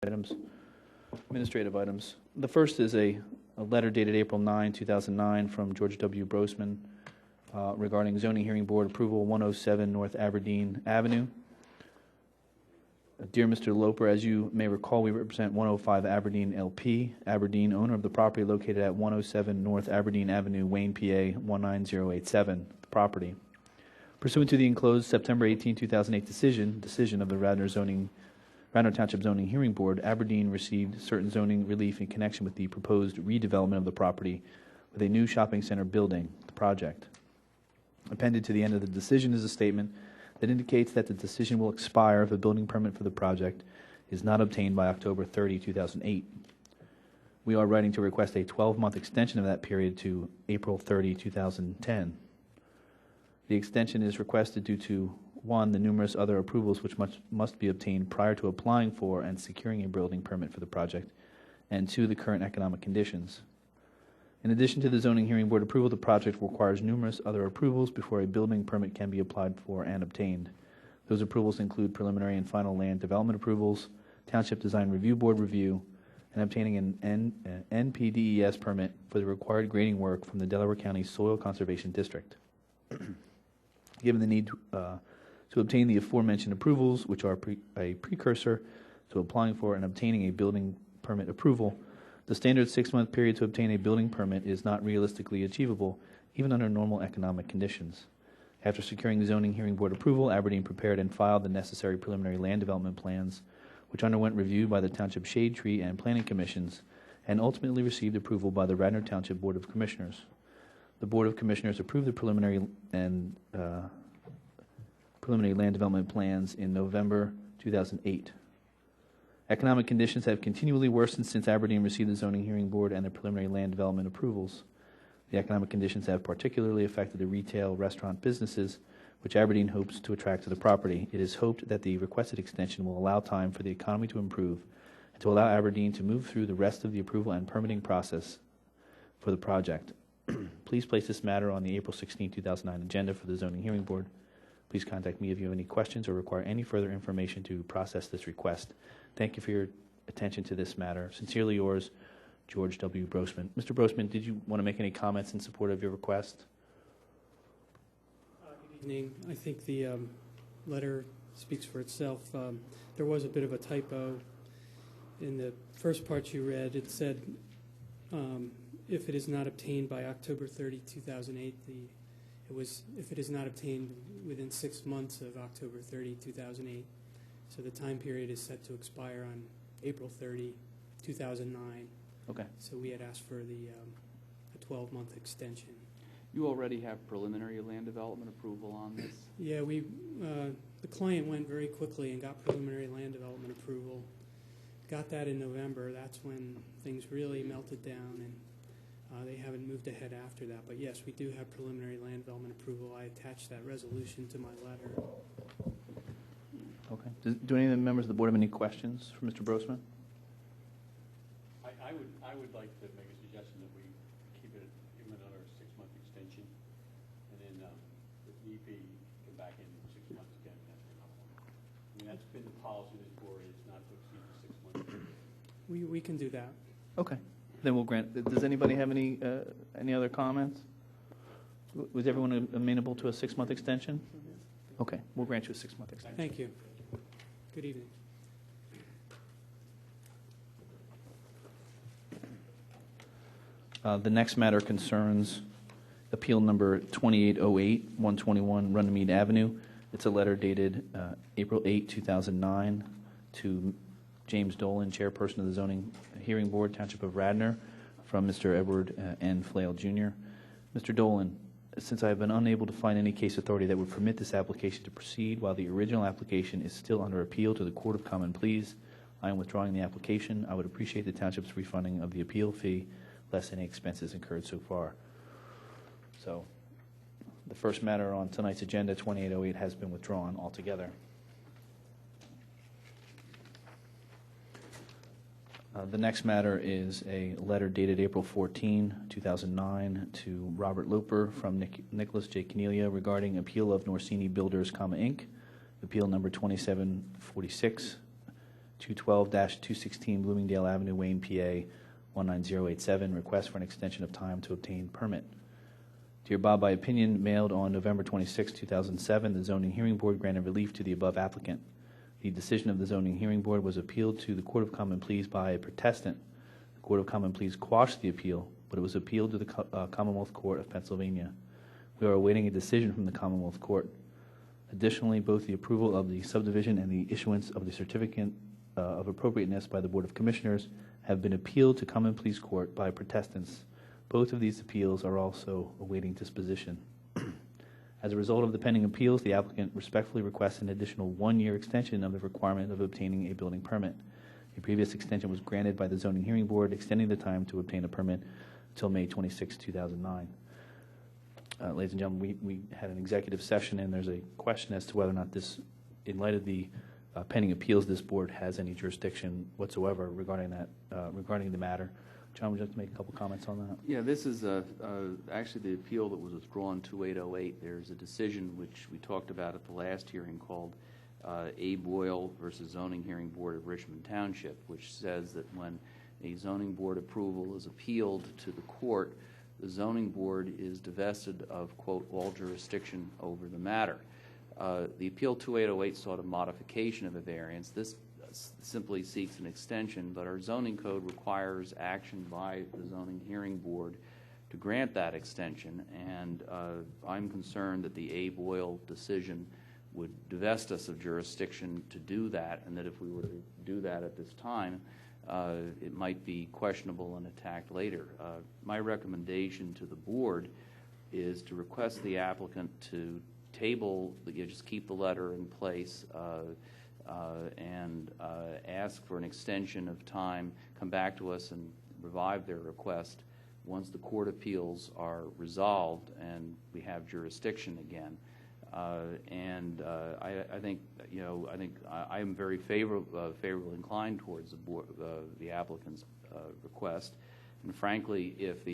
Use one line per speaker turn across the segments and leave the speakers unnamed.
items, administrative items. The first is a letter dated April 9, 2009 from George W. Brosman regarding zoning hearing board approval 107 North Aberdeen Avenue. Dear Mr. Loper, as you may recall, we represent 105 Aberdeen LP, Aberdeen, owner of the property located at 107 North Aberdeen Avenue, Wayne, PA 19087, the property. Pursuant to the enclosed September 18, 2008 decision of the Radnor Township Zoning Hearing Board, Aberdeen received certain zoning relief in connection with the proposed redevelopment of the property with a new shopping center building, the project. Appended to the end of the decision is a statement that indicates that the decision will expire if a building permit for the project is not obtained by October 30, 2008. We are writing to request a 12-month extension of that period to April 30, 2010. The extension is requested due to, one, the numerous other approvals which must be obtained prior to applying for and securing a building permit for the project, and two, the current economic conditions. In addition to the zoning hearing board approval, the project requires numerous other approvals before a building permit can be applied for and obtained. Those approvals include preliminary and final land development approvals, Township Design Review Board review, and obtaining an NPDES permit for the required grading work from the Delaware County Soil Conservation District. Given the need to obtain the aforementioned approvals, which are a precursor to applying for and obtaining a building permit approval, the standard 6-month period to obtain a building permit is not realistically achievable, even under normal economic conditions. After securing zoning hearing board approval, Aberdeen prepared and filed the necessary preliminary land development plans, which underwent review by the Township Shade Tree and Planning Commissions, and ultimately received approval by the Radnor Township Board of Commissioners. The Board of Commissioners approved the preliminary land development plans in November 2008. Economic conditions have continually worsened since Aberdeen received the zoning hearing board and the preliminary land development approvals. The economic conditions have particularly affected the retail restaurant businesses, which Aberdeen hopes to attract to the property. It is hoped that the requested extension will allow time for the economy to improve and to allow Aberdeen to move through the rest of the approval and permitting process for the project. Please place this matter on the April 16, 2009 agenda for the zoning hearing board. Please contact me if you have any questions or require any further information to process this request. Thank you for your attention to this matter. Sincerely yours, George W. Brosman. Mr. Brosman, did you want to make any comments in support of your request?
Good evening. I think the letter speaks for itself. There was a bit of a typo in the first part you read. It said, if it is not obtained by October 30, 2008, if it is not obtained within 6 months of October 30, 2008. So the time period is set to expire on April 30, 2009.
Okay.
So we had asked for a 12-month extension.
You already have preliminary land development approval on this?
Yeah, the client went very quickly and got preliminary land development approval. Got that in November. That's when things really melted down, and they haven't moved ahead after that. But yes, we do have preliminary land development approval. I attached that resolution to my letter.
Okay. Do any of the members of the board have any questions for Mr. Brosman?
I would like to make a suggestion that we keep it, give him another 6-month extension, and then if need be, come back in 6 months again. I mean, that's been the policy of this board, is not to exceed the 6 months.
We can do that.
Okay. Then we'll grant. Does anybody have any other comments? Was everyone amenable to a 6-month extension? Okay. We'll grant you a 6-month extension.
Thank you. Good evening.
The next matter concerns appeal number 2808, 121 Runnymede Avenue. It's a letter dated April 8, 2009 to James Dolan, chairperson of the Zoning Hearing Board, Township of Radnor, from Mr. Edward N. Flail, Jr. Mr. Dolan, since I have been unable to find any case authority that would permit this application to proceed while the original application is still under appeal to the Court of Common Pleas, I am withdrawing the application. I would appreciate the Township's refunding of the appeal fee, less any expenses incurred so far. So the first matter on tonight's agenda, 2808, has been withdrawn altogether. The next matter is a letter dated April 14, 2009 to Robert Loper from Nicholas J. Cornelia regarding appeal of Norsini Builders, Inc., appeal number 2746, 212-216 Bloomingdale Avenue, Wayne, PA 19087, request for an extension of time to obtain permit. Dear Bob, by opinion mailed on November 26, 2007, the Zoning Hearing Board granted relief to the above applicant. The decision of the Zoning Hearing Board was appealed to the Court of Common Pleas by a protestant. The Court of Common Pleas quashed the appeal, but it was appealed to the Commonwealth Court of Pennsylvania. We are awaiting a decision from the Commonwealth Court. Additionally, both the approval of the subdivision and the issuance of the certificate of appropriateness by the Board of Commissioners have been appealed to Common Pleas Court by protestants. Both of these appeals are also awaiting disposition. As a result of the pending appeals, the applicant respectfully requests an additional 1-year extension of the requirement of obtaining a building permit. A previous extension was granted by the Zoning Hearing Board, extending the time to obtain a permit until May 26, 2009. Ladies and gentlemen, we had an executive session, and there's a question as to whether or not this, in light of the pending appeals, this board has any jurisdiction whatsoever regarding that, regarding the matter. John, would you like to make a couple comments on that?
Yeah, this is actually the appeal that was withdrawn, 2808. There's a decision which we talked about at the last hearing called A. Boyle versus Zoning Hearing Board of Richmond Township, which says that when a zoning board approval is appealed to the court, the zoning board is divested of, quote, all jurisdiction over the matter. The appeal 2808 sought a modification of a variance. This simply seeks an extension, but our zoning code requires action by the zoning hearing board to grant that extension, and I'm concerned that the A. Boyle decision would divest us of jurisdiction to do that, and that if we were to do that at this time, it might be questionable and attacked later. My recommendation to the board is to request the applicant to table, just keep the letter in place, and ask for an extension of time, come back to us and revive their request once the court appeals are resolved and we have jurisdiction again. I think, I am very favorably inclined towards the applicant's request. And frankly, if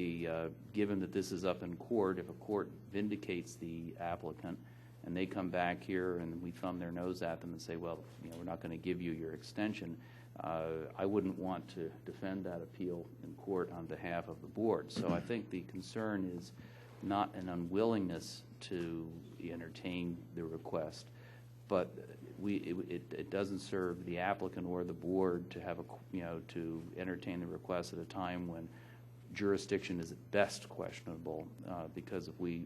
given that this is up in court, if a court vindicates the applicant and they come back here and we thumb their nose at them and say, well, we're not going to give you your extension, I wouldn't want to defend that appeal in court on behalf of the board. So I think the concern is not an unwillingness to entertain the request, but it doesn't serve the applicant or the board to have to entertain the request at a time when jurisdiction is at best questionable, because if we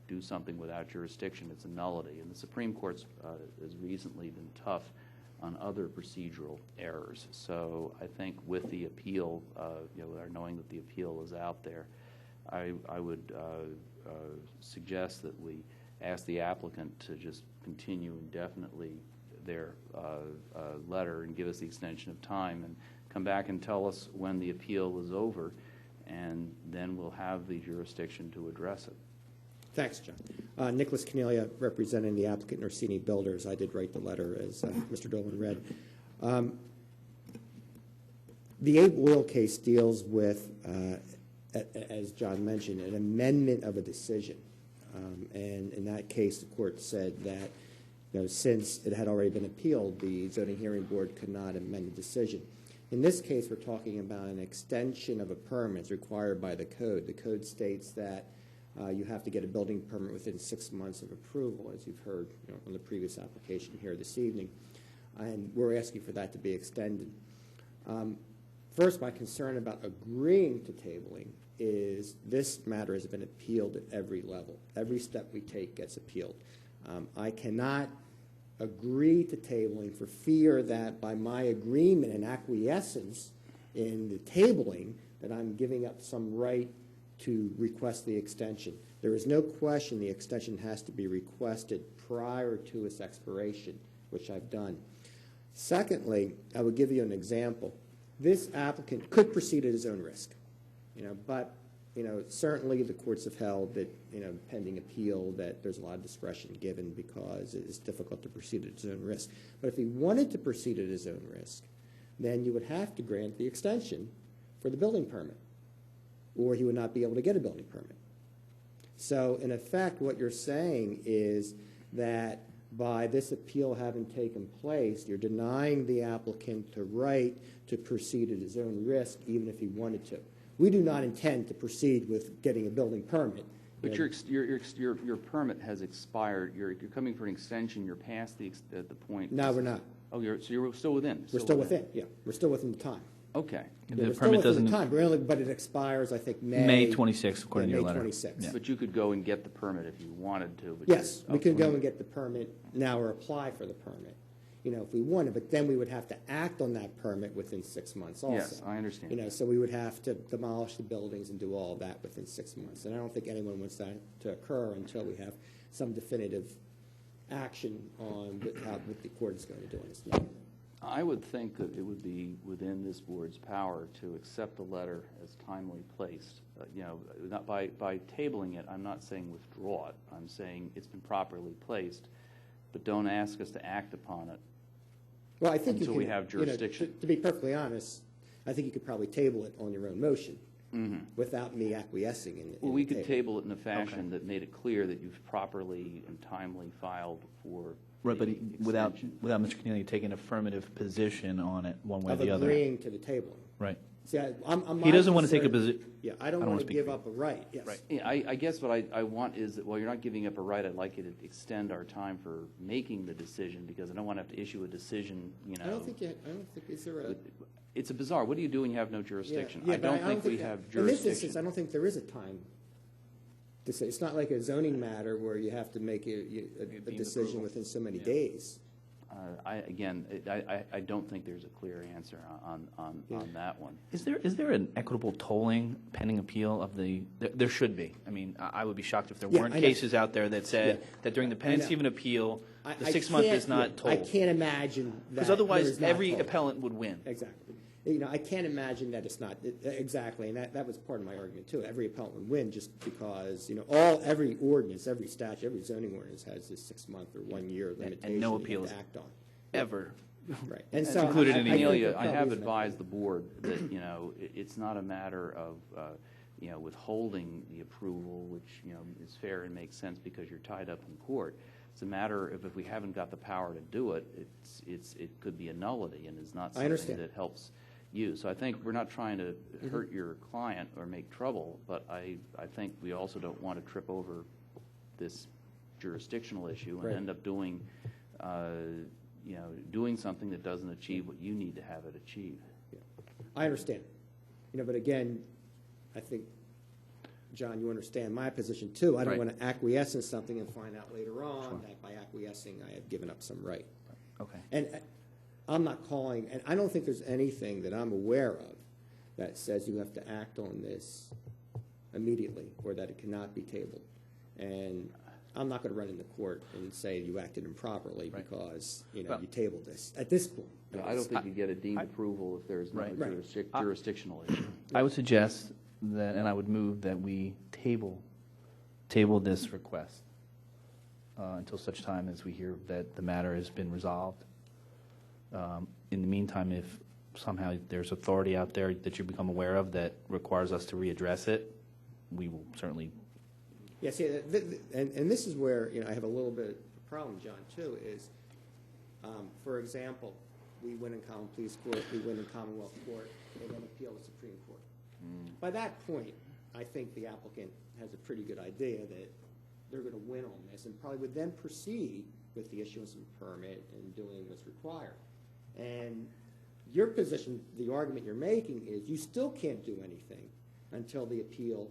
do something without jurisdiction, it's a nullity. And the Supreme Court has recently been tough on other procedural errors. So I think with the appeal, knowing that the appeal is out there, I would suggest that we ask the applicant to just continue indefinitely their letter and give us the extension of time and come back and tell us when the appeal is over, and then we'll have the jurisdiction to address it.
Thanks, John. Nicholas Cornelia, representing the applicant Orsini Builders. I did write the letter, as Mr. Dolan read. The A. Boyle case deals with, as John mentioned, an amendment of a decision. And in that case, the court said that since it had already been appealed, the zoning hearing board could not amend the decision. In this case, we're talking about an extension of a permit as required by the code. The code states that you have to get a building permit within 6 months of approval, as you've heard on the previous application here this evening. And we're asking for that to be extended. First, my concern about agreeing to tabling is this matter has been appealed at every level. Every step we take gets appealed. I cannot agree to tabling for fear that by my agreement and acquiescence in the tabling that I'm giving up some right to request the extension. There is no question the extension has to be requested prior to its expiration, which I've done. Secondly, I will give you an example. This applicant could proceed at his own risk, but certainly the courts have held that pending appeal that there's a lot of discretion given because it's difficult to proceed at his own risk. But if he wanted to proceed at his own risk, then you would have to grant the extension for the building permit, or he would not be able to get a building permit. So in effect, what you're saying is that by this appeal having taken place, you're denying the applicant the right to proceed at his own risk, even if he wanted to. We do not intend to proceed with getting a building permit.
But your permit has expired. You're coming for an extension. You're past the point.
No, we're not.
Oh, so you're still within.
We're still within, yeah. We're still within the time.
Okay.
The
We're still
permit
within
doesn't.
the time, really, but it expires, I think,
May 26th, according to your letter.
May 26th.
Yeah.
But you could go and get the permit if you wanted to. But
Yes, we could
okay.
go and get the permit now or apply for the permit, if we wanted, but then we would have to act on that permit within 6 months also.
Yes, I understand.
So we would have to demolish the buildings and do all of that within 6 months. And I don't think anyone wants that to occur until we have some definitive action on what the court is going to do on this matter.
I would think that it would be within this board's power to accept the letter as timely placed. Not by tabling it, I'm not saying withdraw it. I'm saying it's been properly placed, but don't ask us to act upon it.
Well, I think
until we have jurisdiction.
To be perfectly honest, I think you could probably table it on your own motion without me acquiescing in it.
Well, we could table it in a fashion that made it clear that you've properly and timely filed for
Right, but
the
without
extension.
Mr. Keneally taking an affirmative position on it, one way or
Of
the other.
agreeing to the tabling.
Right.
See, I'm
He doesn't want to take a
concern-
position.
Yeah, I don't
wanna
want to
speak
give
for you.
up a right, yes.
Right.
Yeah, I guess what I want is that, well, you're not giving up a right. I'd like you to extend our time for making the decision, because I don't want to have to issue a decision,
I don't think, is there a?
It's a bizarre. What do you do when you have no jurisdiction?
Yeah,
I
but
don't think we have
in this instance,
jurisdiction.
I don't think there is a time to say. It's not like a zoning matter where you have to make a
deemed
decision
approval.
within so many days.
I don't think there's a clear answer on that one.
Is there an equitable tolling pending appeal of the? There should be. I mean, I would be shocked if there
Yeah,
weren't
I know.
cases out there that said
Yeah.
that during the pendency of an appeal, the 6 month is not
I
tolled.
can't imagine that.
Because
there
otherwise,
is not
every
toll.
appellant would win.
Exactly. I can't imagine that it's not, exactly, and that was part of my argument too. Every appellant would win just because, every ordinance, every statute, every zoning ordinance has this 6 month or 1 year limitation
no
you have
appeals.
to act on.
Ever.
Right. And
It's
so
included in the
think
Amelia,
it
I have
probably is
advised the board that, it's not a matter of, withholding the approval, which, is fair and makes sense because you're tied up in court. It's a matter of if we haven't got the power to do it, it could be a nullity and is not
I
something
understand.
that helps you. So I think we're not trying to hurt your client or make trouble, but I think we also don't want to trip over this jurisdictional issue and
Right.
end up doing, doing something that doesn't achieve what you need to have it achieve.
I understand. But again, I think, John, you understand my position too. I don't
Right.
want to acquiesce in something and find out later on that by acquiescing, I have given up some right.
Okay.
And I'm not calling, and I don't think there's anything that I'm aware of that says you have to act on this immediately or that it cannot be tabled. And I'm not going to run into court and say you acted improperly
Right.
because,
Well-
you tabled this at this point.
I don't think you get a deemed approval if there's no
Right.
Right.
jurisdictional issue.
I would suggest that, and I would move that we table this request until such time as we hear that the matter has been resolved. In the meantime, if somehow there's authority out there that you become aware of that requires us to readdress it, we will certainly.
Yeah, see, and this is where, I have a little bit of a problem, John, too, is, for example, we went in common pleas court, we went in Commonwealth Court, and then appeal to Supreme Court. By that point, I think the applicant has a pretty good idea that they're going to win on this and probably would then proceed with the issuance of a permit and doing what's required. And your position, the argument you're making is you still can't do anything until the appeal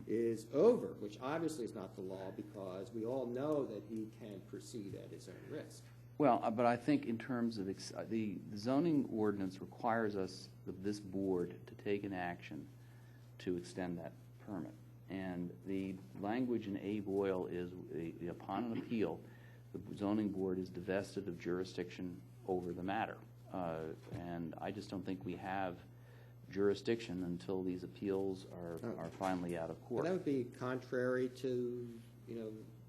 is over, which obviously is not the law because we all know that he can proceed at his own risk.
Well, but I think in terms of the zoning ordinance requires us, this board, to take an action to extend that permit. And the language in A. Boyle is upon an appeal, the zoning board is divested of jurisdiction over the matter. And I just don't think we have jurisdiction until these appeals are finally out of
But
court.
that would be contrary to,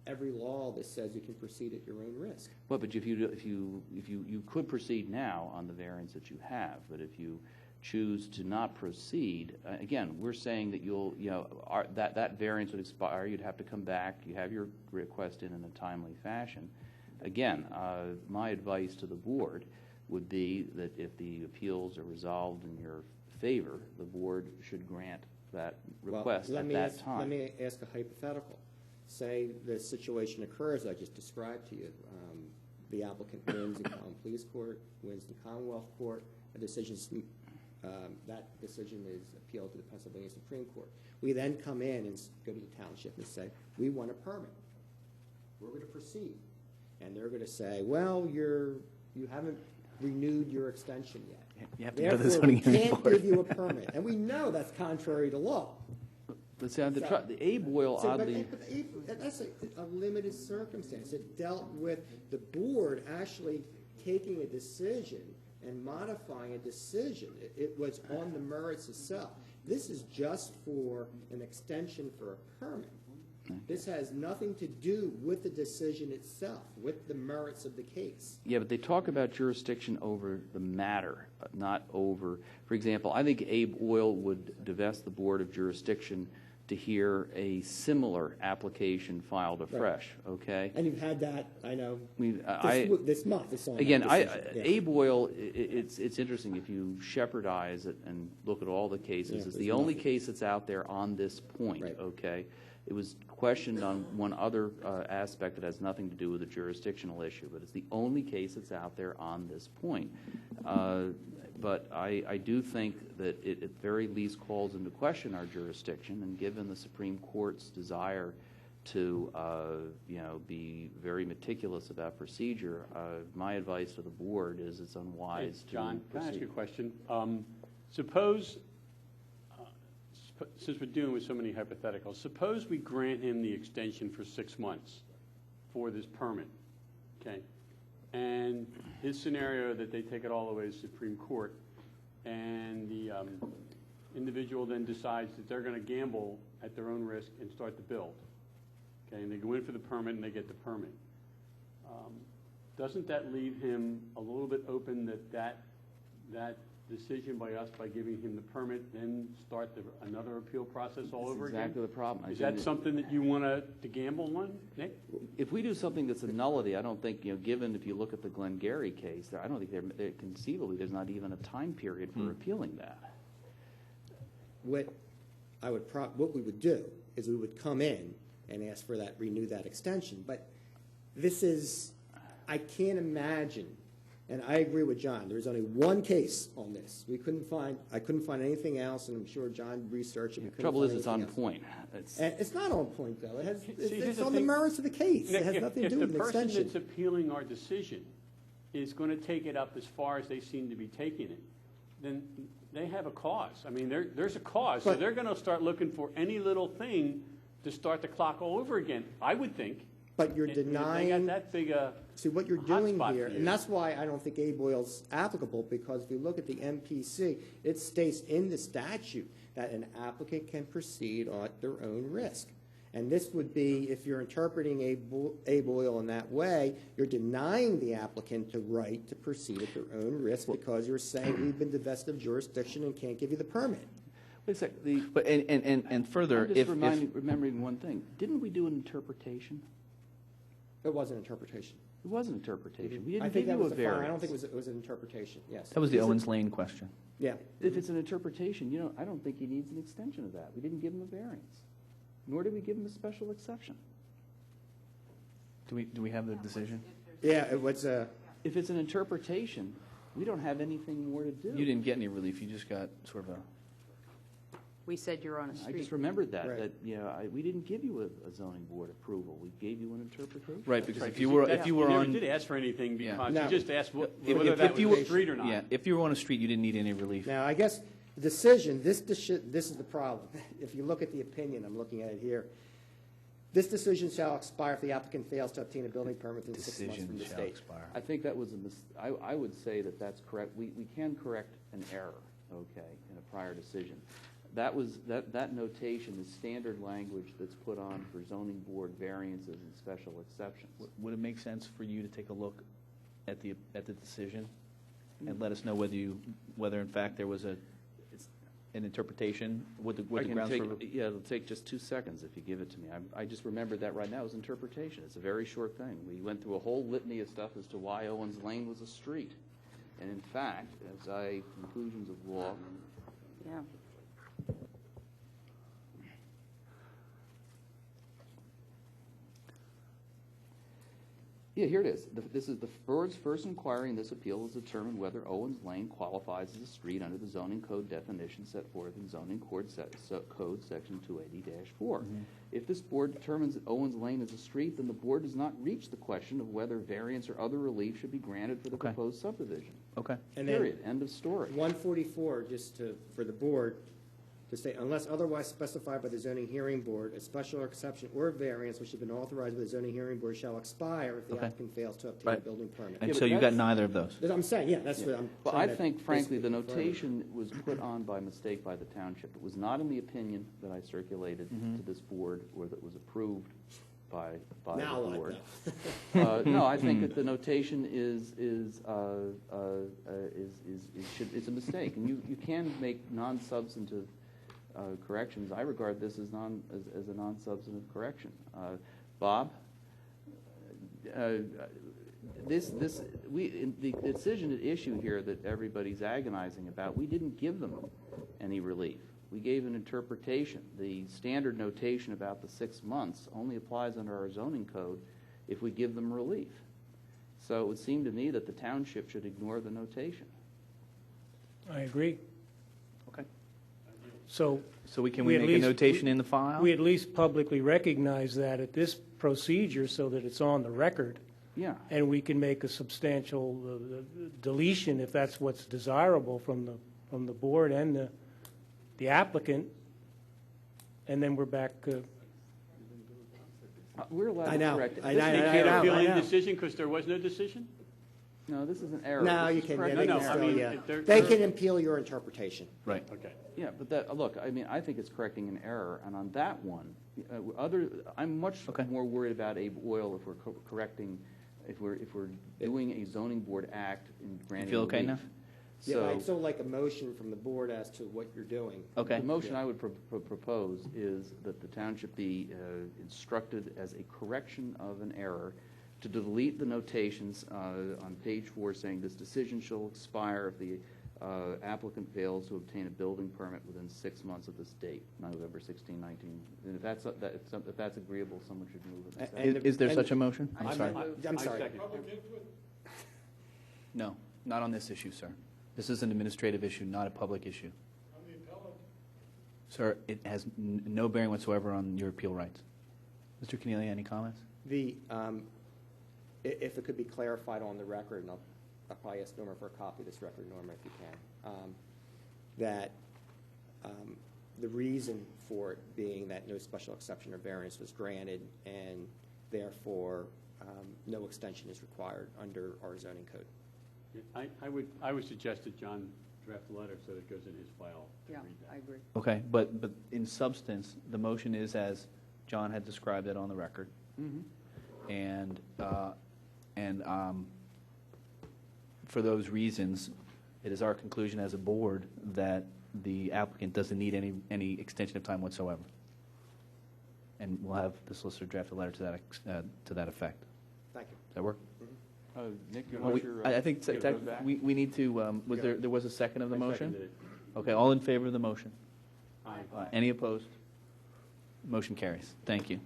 every law that says you can proceed at your own risk.
Well, but if you could proceed now on the variance that you have, but if you choose to not proceed, again, we're saying that that variance would expire. You'd have to come back. You have your request in a timely fashion. again, my advice to the board would be that if the appeals are resolved in your favor, the board should grant that request at that time.
Let me ask a hypothetical. Say the situation occurs I just described to you. The applicant wins in common pleas court, wins in Commonwealth Court. That decision is appealed to the Pennsylvania Supreme Court. We then come in and go to the township and say, we want a permit. We're going to proceed. And they're going to say, well, you haven't renewed your extension yet.
You have to go to the zoning hearing
we can't
board.
give you a permit. And we know that's contrary to law.
But see, the Abe Oil oddly...
But that's a limited circumstance. It dealt with the board actually taking a decision and modifying a decision. It was on the merits itself. This is just for an extension for a permit. This has nothing to do with the decision itself, with the merits of the case.
Yeah, but they talk about jurisdiction over the matter, not over... For example, I think Abe Oil would divest the board of jurisdiction to hear a similar application filed afresh, okay?
And you've had that, I know,
This
month. It's on
again,
that decision. Yeah.
Abe Oil, it's interesting. If you shepherdize it and look at all the cases, it's the only case that's out there on this point,
Right.
okay? It was questioned on one other aspect that has nothing to do with the jurisdictional issue, but it's the only case that's out there on this point. But I do think that it at very least calls into question our jurisdiction, and given the Supreme Court's desire to be very meticulous about procedure, my advice to the board is it's unwise to
John,
proceed.
can I ask you a question? Suppose, since we're dealing with so many hypotheticals, suppose we grant him the extension for 6 months for this permit, okay? And his scenario that they take it all the way to the Supreme Court, and the individual then decides that they're going to gamble at their own risk and start the build, okay? And they go in for the permit and they get the permit. Doesn't that leave him a little bit open that decision by us, by giving him the permit, then start another appeal process all over again?
Exactly the problem.
Is that something that you want to gamble on, Nick?
If we do something that's a nullity, I don't think, given if you look at the Glengarry case, I don't think conceivably there's not even a time period for appealing that.
What we would do is we would come in and ask for renew that extension. But this is, I can't imagine. And I agree with John. There's only one case on this. I couldn't find anything else, and I'm sure John researched it.
The trouble is it's on point.
It's not on point, though. It's on
the
the merits of the case. It has nothing to do with an
If the person
extension.
that's appealing our decision is going to take it up as far as they seem to be taking it, then they have a cause. I mean, there's a cause. So they're going to start looking for any little thing to start the clock all over again, I would think.
But you're
They
denying...
got that big
See, what you're doing
hotspot
here,
for you.
and that's why I don't think Abe Oil's applicable, because if you look at the MPC, it states in the statute that an applicant can proceed at their own risk. And this would be, if you're interpreting Abe Oil in that way, you're denying the applicant the right to proceed at their own risk because you're saying we've been divested of jurisdiction and can't give you the permit.
Wait a second.
But and further,
I'm just remembering one thing. Didn't we do an interpretation?
It was an interpretation.
It was an interpretation. We
I
didn't
think
give
that
you
was
a
the fine.
variance.
I don't think it was an interpretation, yes.
that was the Owens Lane question.
Yeah.
If it's an interpretation, I don't think he needs an extension of that. We didn't give him a variance, nor did we give him a special exception.
Do we have the decision?
Yeah, it was
If it's an interpretation, we don't have anything more to do.
You didn't get any relief. You just got sort of a...
We said you're on a
I
street.
just remembered that,
Right.
we didn't give you a zoning board approval. We gave you an interpretation.
Right, because
Right,
if you were
never
on...
did ask for anything
Yeah.
because
No.
you just asked whether
If
that
you
was
were-
a street or not.
Yeah, if you were on a street, you didn't need any relief.
Now, I guess the decision, this is the problem. If you look at the opinion, I'm looking at it here. This decision shall expire if the applicant fails to obtain a building permit within 6 months
Decision
from the
shall
state.
expire.
I think that was I would say that that's correct. We can correct an error, okay, in a prior decision. That notation is standard language that's put on for zoning board variances and special exceptions.
Would it make sense for you to take a look at the decision and let us know whether in fact there was an an interpretation with
I
the
can
grounds
take,
for?
yeah, it'll take just 2 seconds if you give it to me. I just remembered that right now as interpretation. It's a very short thing. We went through a whole litany of stuff as to why Owens Lane was a street. And in fact, conclusions of law,
Yeah.
yeah, here it is. This is the board's first inquiry in this appeal has determined whether Owens Lane qualifies as a street under the zoning code definition set forth in zoning code section 280-4. If this board determines that Owens Lane is a street, then the board does not reach the question of whether variance or other relief should be granted for the
Okay.
proposed subdivision.
Okay.
And then
Period. End of story.
144, for the board, to state, unless otherwise specified by the zoning hearing board, a special exception or variance which has been authorized by the zoning hearing board shall expire if the
Okay.
applicant fails to obtain a
Right.
building permit.
And
Yeah,
so
but
you got
that's-
neither of those?
I'm saying, yeah, that's what I'm
Well,
trying
I
to
think, frankly, the
basically confirm.
notation was put on by mistake by the township. It was not in the opinion that I circulated to this board or that was approved by
Now
the
what,
board.
though?
No, I think that the notation is it's a mistake, and you can make non-substantive corrections. I regard this as a non-substantive correction. Bob, the decision at issue here that everybody's agonizing about, we didn't give them any relief. We gave an interpretation. The standard notation about the 6 months only applies under our zoning code if we give them relief. So it would seem to me that the township should ignore the notation.
I agree.
Okay.
So
So we
We
make
at
a
least-
notation in the file?
we at least publicly recognize that at this procedure so that it's on the record,
Yeah.
and we can make a substantial deletion if that's what's desirable from the board and the applicant, and then we're back.
We're allowed
I
to
know.
correct it.
I
This
know,
may
I
carry-
know.
Appeal indecision because there was no decision?
No, this is an error.
No,
This
you
is
can,
correct.
they
No,
can
no, I
still,
mean,
yeah.
if they're-
They can appeal your interpretation.
Right.
Okay.
Yeah, but look, I mean, I think it's correcting an error, and on that one, I'm much
Okay.
more worried about Abe Oil if we're correcting, if we're doing a zoning board act in granting
feel okay
relief.
now?
Yeah,
So,
I'd still like a motion from the board as to what you're doing.
Okay.
the motion I would propose is that the township be instructed as a correction of an error to delete the notations on page 4 saying this decision shall expire if the applicant fails to obtain a building permit within 6 months of this date, November 16, 19. And if that's agreeable, someone should move it.
And
Is there
and-
such a motion? I'm sorry.
I'm sorry.
second.
No, not on this issue, sir. This is an administrative issue, not a public issue. Sir, it has no bearing whatsoever on your appeal rights. Mr. Cornelia, any comments?
If it could be clarified on the record, and I'll probably ask Norma for a copy of this record, Norma, if you can, that the reason for it being that no special exception or variance was granted, and therefore no extension is required under our zoning code.
I would suggest that John draft a letter so that it goes in his file. to
Yeah,
read that.
I agree.
Okay, but in substance, the motion is as John had described it on the record. And for those reasons, it is our conclusion as a board that the applicant doesn't need any extension of time whatsoever. And we'll have the solicitor draft a letter to that effect.
Thank you.
Does that work?
Nick, you
Well,
want your...
I think
get those back?
we need to, there was a second of the
I
motion?
seconded it.
Okay, all in favor of the motion?
Aye.
Any opposed? Motion carries. Thank you.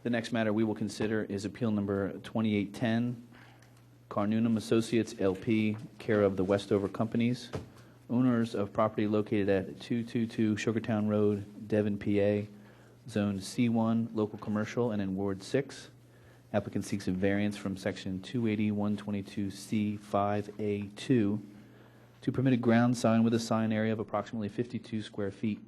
The next matter we will consider is Appeal Number 2810, Carnunum Associates LP, care of the Westover Companies, owners of property located at 222 Sugartown Road, Devon, PA, Zone C1, Local Commercial, and in Ward 6. Applicant seeks a variance from Section 280-122C5A2 to permit a ground sign with a sign area of approximately 52 square feet.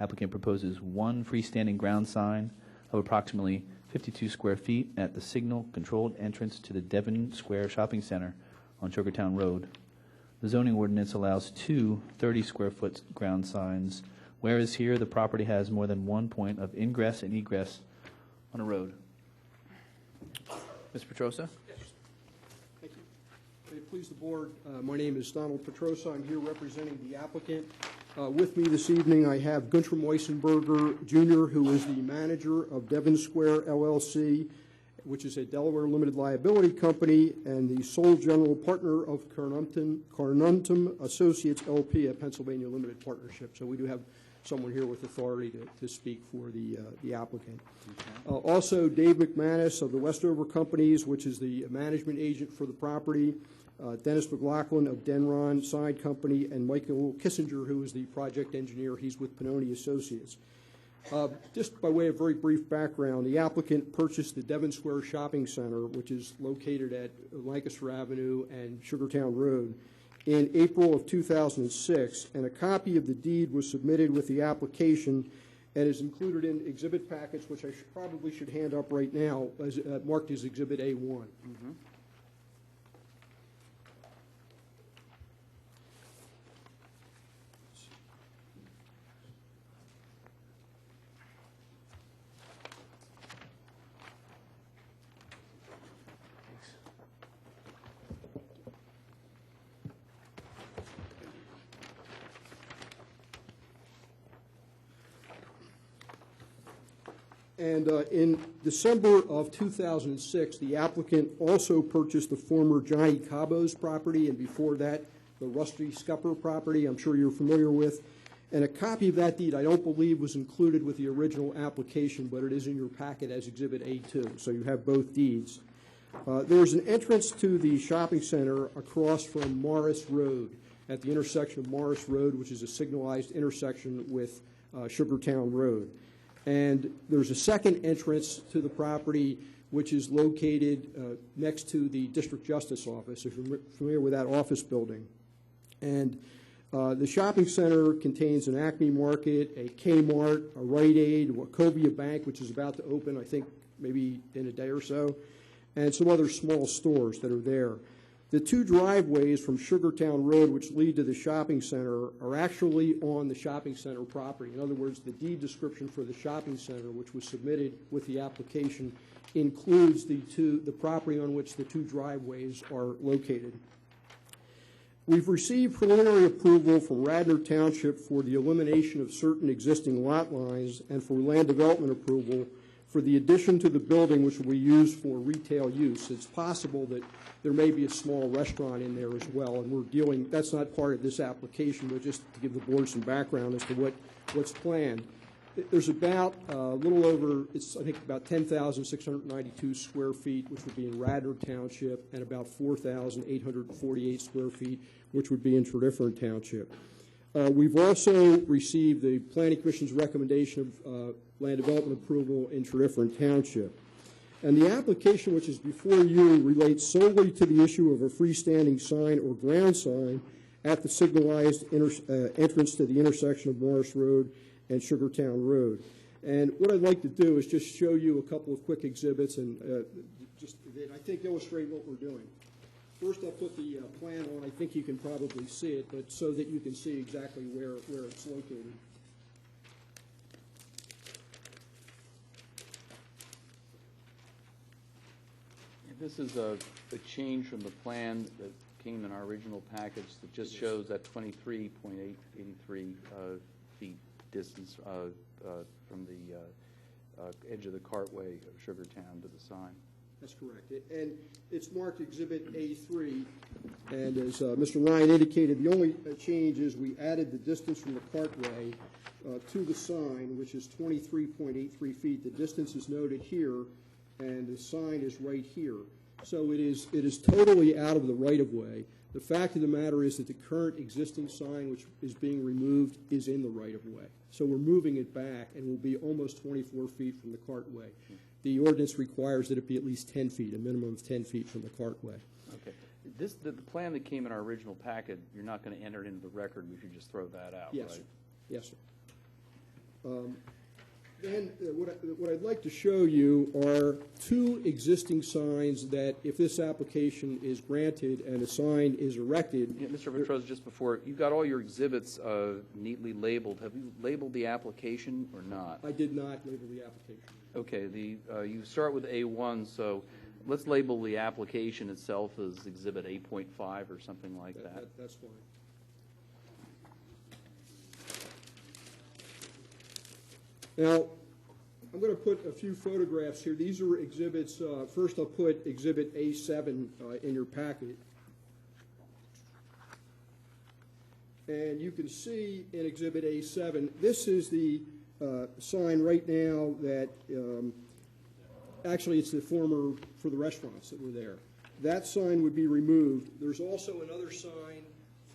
Applicant proposes one freestanding ground sign of approximately 52 square feet at the signal-controlled entrance to the Devon Square Shopping Center on Sugartown Road. The zoning ordinance allows two 30-square-foot ground signs, whereas here the property has more than one point of ingress and egress on a road. Mr. Petrosa?
Thank you. May it please the board, my name is Donald Petrosa. I'm here representing the applicant. With me this evening, I have Guntram Weissenberger Jr., who is the manager of Devon Square LLC, which is a Delaware limited liability company, and the sole general partner of Carnuntum Associates LP, a Pennsylvania limited partnership. So we do have someone here with authority to speak for the applicant. Okay. Also, Dave McManus of the Westover Companies, which is the management agent for the property, Dennis McLaughlin of Denron Sign Company, and Michael Kissinger, who is the project engineer. He's with Pannoni Associates. Just by way of very brief background, the applicant purchased the Devon Square Shopping Center, which is located at Lancaster Avenue and Sugartown Road, in April of 2006, and a copy of the deed was submitted with the application and is included in exhibit packets, which I probably should hand up right now, as marked as Exhibit A1. Mm-hmm. And in December of 2006, the applicant also purchased the former Johnny Cabo's property, and before that, the Rusty Scupper property, I'm sure you're familiar with. And a copy of that deed, I don't believe, was included with the original application, but it is in your packet as Exhibit A2, so you have both deeds. There's an entrance to the shopping center across from Morris Road, at the intersection of Morris Road, which is a signalized intersection with Sugartown Road. And there's a second entrance to the property, which is located next to the District Justice Office, if you're familiar with that office building. And the shopping center contains an Acme Market, a Kmart, a Rite Aid, a Wachovia Bank, which is about to open, I think, maybe in a day or so, and some other small stores that are there. The two driveways from Sugartown Road, which lead to the shopping center, are actually on the shopping center property. In other words, the deed description for the shopping center, which was submitted with the application, includes the property on which the two driveways are located. We've received preliminary approval from Radnor Township for the elimination of certain existing lot lines and for land development approval for the addition to the building, which will be used for retail use. It's possible that there may be a small restaurant in there as well, and we're dealing, that's not part of this application, but just to give the board some background as to what's planned. There's about a little over, I think about 10,692 square feet, which would be in Radnor Township, and about 4,848 square feet, which would be in Tredyffrin Township. We've also received the Planning Commission's recommendation of land development approval in Tredyffrin Township. And the application which is before you relates solely to the issue of a freestanding sign or ground sign at the signalized entrance to the intersection of Morris Road and Sugartown Road. And what I'd like to do is just show you a couple of quick exhibits and just that I think illustrate what we're doing. First, I'll put the plan on. I think you can probably see it, but so that you can see exactly where it's located.
This is a change from the plan that came in our original package that just shows that 23.883 feet distance from the edge of the cartway of Sugartown to the sign.
That's correct. And it's marked Exhibit A3. And as Mr. Ryan indicated, the only change is we added the distance from the cartway to the sign, which is 23.83 feet. The distance is noted here, and the sign is right here. So it is totally out of the right-of-way. The fact of the matter is that the current existing sign, which is being removed, is in the right-of-way. So we're moving it back, and will be almost 24 feet from the cartway. The ordinance requires that it be at least 10 feet, a minimum of 10 feet from the cartway.
Okay. The plan that came in our original packet, you're not going to enter it into the record. We should just throw that out,
yes,
right?
Sir. Yes, sir. Then what I'd like to show you are two existing signs that, if this application is granted and a sign is erected.
Yeah, Mr. Petrosa, just before, you've got all your exhibits neatly labeled. Have you labeled the application or not?
I did not label the application.
Okay. You start with A1, so let's label the application itself as Exhibit 8.5 or something like that.
That's fine. Now, I'm going to put a few photographs here. These are exhibits. First, I'll put Exhibit A7 in your packet. And you can see in Exhibit A7, this is the sign right now that, actually it's the former, for the restaurants that were there. That sign would be removed. There's also another sign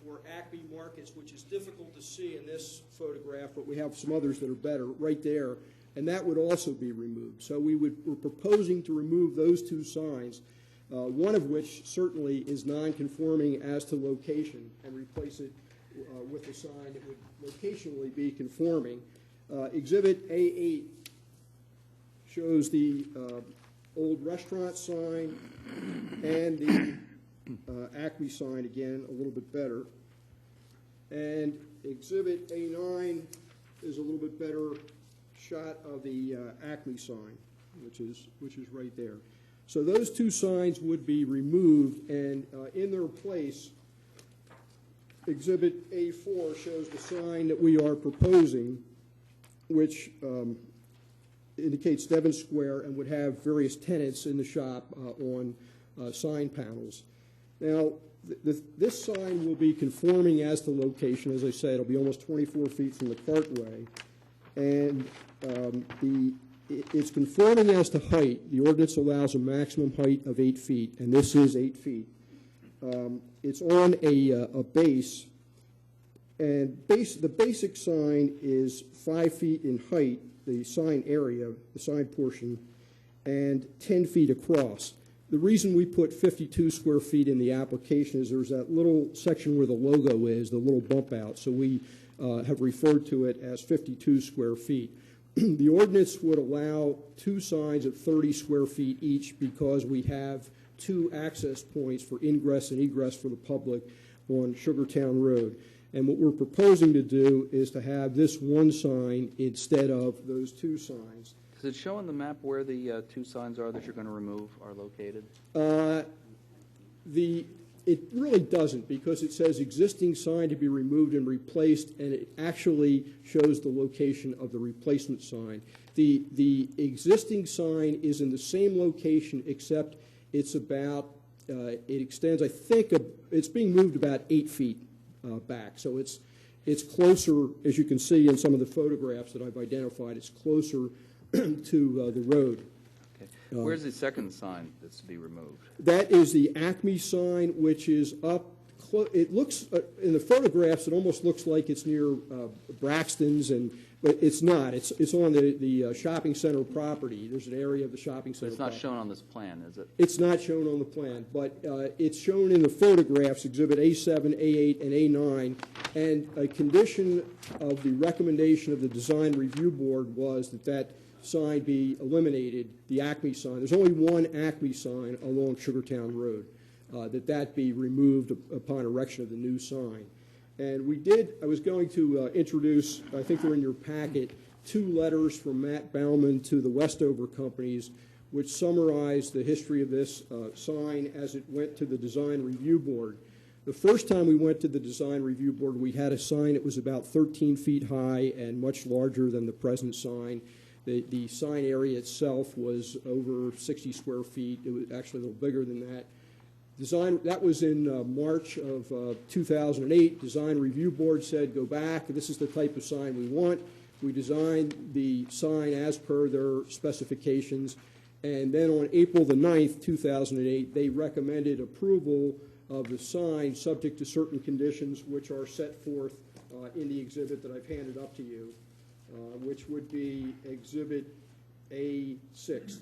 for Acme Markets, which is difficult to see in this photograph, but we have some others that are better, right there, and that would also be removed. So we're proposing to remove those two signs, one of which certainly is non-conforming as to location, and replace it with a sign that would locationally be conforming. Exhibit A8 shows the old restaurant sign and the Acme sign, again, a little bit better. And Exhibit A9 is a little bit better shot of the Acme sign, which is right there. So those two signs would be removed, and in their place, Exhibit A4 shows the sign that we are proposing, which indicates Devon Square and would have various tenants in the shop on sign panels. Now, this sign will be conforming as to location. As I said, it'll be almost 24 feet from the cartway. And it's conforming as to height. The ordinance allows a maximum height of 8 feet, and this is 8 feet. It's on a base, and the basic sign is 5 feet in height, the sign area, the sign portion, and 10 feet across. The reason we put 52 square feet in the application is there's that little section where the logo is, the little bump out, so we have referred to it as 52 square feet. The ordinance would allow two signs at 30 square feet each because we have two access points for ingress and egress for the public on Sugartown Road. And what we're proposing to do is to have this one sign instead of those two signs.
Does it show on the map where the two signs are that you're going to remove are located?
It really doesn't, because it says existing sign to be removed and replaced, and it actually shows the location of the replacement sign. The existing sign is in the same location, except it's about, it extends, I think, it's being moved about 8 feet back. So it's closer, as you can see in some of the photographs that I've identified, it's closer to the road.
Okay. Where's the second sign that's to be removed?
That is the Acme sign, which is up. It looks in the photographs, it almost looks like it's near Braxton's, but it's not. It's on the shopping center property. There's an area of the shopping center.
It's not shown on this plan, is it?
It's not shown on the plan, but it's shown in the photographs, Exhibit A7, A8, and A9. And a condition of the recommendation of the Design Review Board was that sign be eliminated, the Acme sign. There's only one Acme sign along Sugartown Road, that be removed upon erection of the new sign. And I was going to introduce, I think they're in your packet, 2 letters from Matt Bauman to the Westover companies, which summarize the history of this sign as it went to the Design Review Board. The first time we went to the Design Review Board, we had a sign that was about 13 feet high and much larger than the present sign. The sign area itself was over 60 square feet. It was actually a little bigger than that. That was in March of 2008. Design Review Board said, go back. This is the type of sign we want. We designed the sign as per their specifications. And then on April the 9th, 2008, they recommended approval of the sign subject to certain conditions which are set forth in the exhibit that I've handed up to you, which would be Exhibit A6.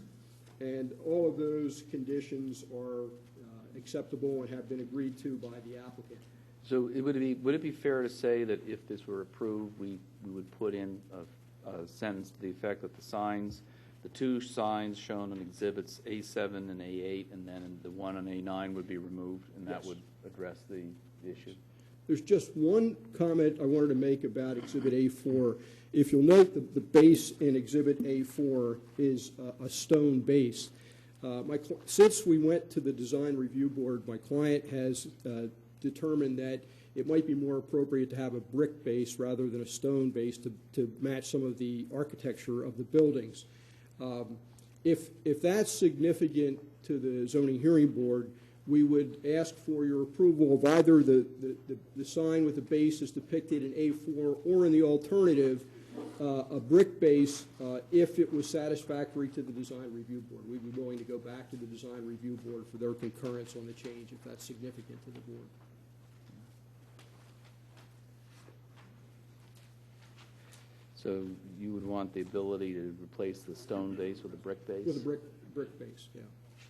And all of those conditions are acceptable and have been agreed to by the applicant.
So would it be fair to say that if this were approved, we would put in a sentence to the effect that the two signs shown in Exhibits A7 and A8, and then the one on A9 would be removed, and that would address the issue?
There's just one comment I wanted to make about Exhibit A4. If you'll note, the base in Exhibit A4 is a stone base. Since we went to the design review board, my client has determined that it might be more appropriate to have a brick base rather than a stone base to match some of the architecture of the buildings. If that's significant to the zoning hearing board, we would ask for your approval of either the sign with the base as depicted in A4, or in the alternative, a brick base if it was satisfactory to the design review board. We'd be willing to go back to the design review board for their concurrence on the change if that's significant to the board.
So you would want the ability to replace the stone base with a brick base?
With a brick base, yeah.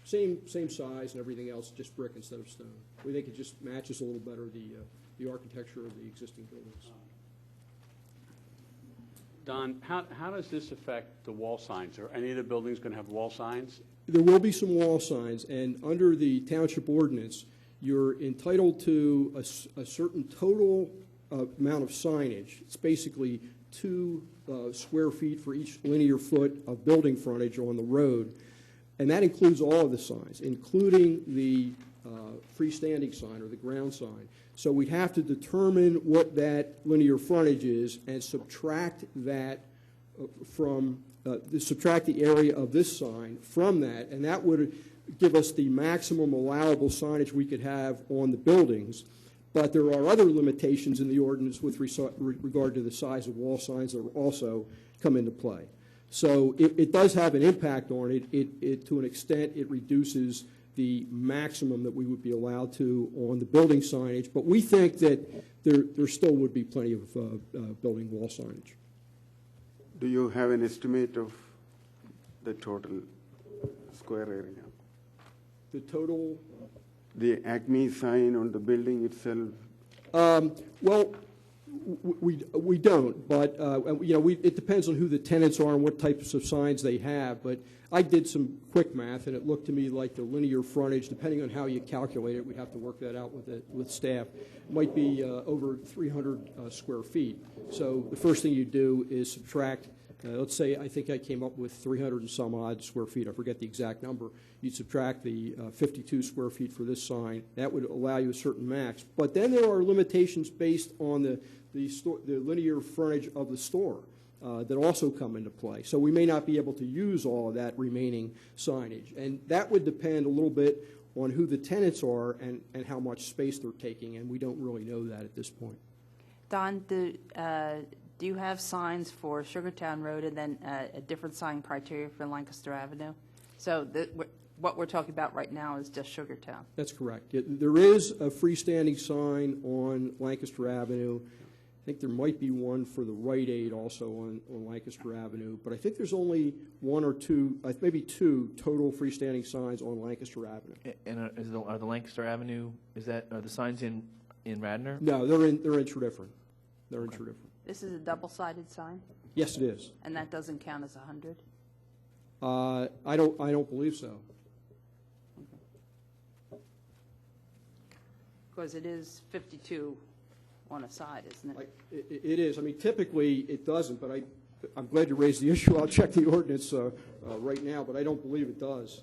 Same size and everything else, just brick instead of stone. We think it just matches a little better the architecture of the existing buildings.
Don, how does this affect the wall signs? Are any of the buildings going to have wall signs?
There will be some wall signs, and under the township ordinance, you're entitled to a certain total amount of signage. It's basically 2 square feet for each linear foot of building frontage on the road. And that includes all of the signs, including the freestanding sign or the ground sign. So we'd have to determine what that linear frontage is and subtract that subtract the area of this sign from that, and that would give us the maximum allowable signage we could have on the buildings. But there are other limitations in the ordinance with regard to the size of wall signs that also come into play. So it does have an impact on it. To an extent, it reduces the maximum that we would be allowed to on the building signage. But we think that there still would be plenty of building wall signage.
Do you have an estimate of the total square area?
The total?
The Acme sign on the building itself?
Well, we don't, but it depends on who the tenants are and what types of signs they have. But I did some quick math, and it looked to me like the linear frontage, depending on how you calculate it, we'd have to work that out with staff, might be over 300 square feet. So the first thing you do is subtract. Let's say I think I came up with 300 and some odd square feet. I forget the exact number. You'd subtract the 52 square feet for this sign. That would allow you a certain max. But then there are limitations based on the linear frontage of the store that also come into play. So we may not be able to use all of that remaining signage. And that would depend a little bit on who the tenants are and how much space they're taking, and we don't really know that at this point.
Don, do you have signs for Sugartown Road and then a different sign criteria for Lancaster Avenue? So what we're talking about right now is just Sugartown.
That's correct. There is a freestanding sign on Lancaster Avenue. I think there might be one for the Rite Aid also on Lancaster Avenue, but I think there's only 1 or 2, maybe 2 total freestanding signs on Lancaster Avenue.
And are the Lancaster Avenue, are the signs in Radnor?
No, they're in Tredyffrin. They're in Tredyffrin.
This is a double-sided sign,
Yes, it is.
and that doesn't count as 100?
I don't believe so.
Because it is 52 on a side, isn't it?
It is. I mean, typically it doesn't, but I'm glad you raised the issue. I'll check the ordinance right now, but I don't believe it does.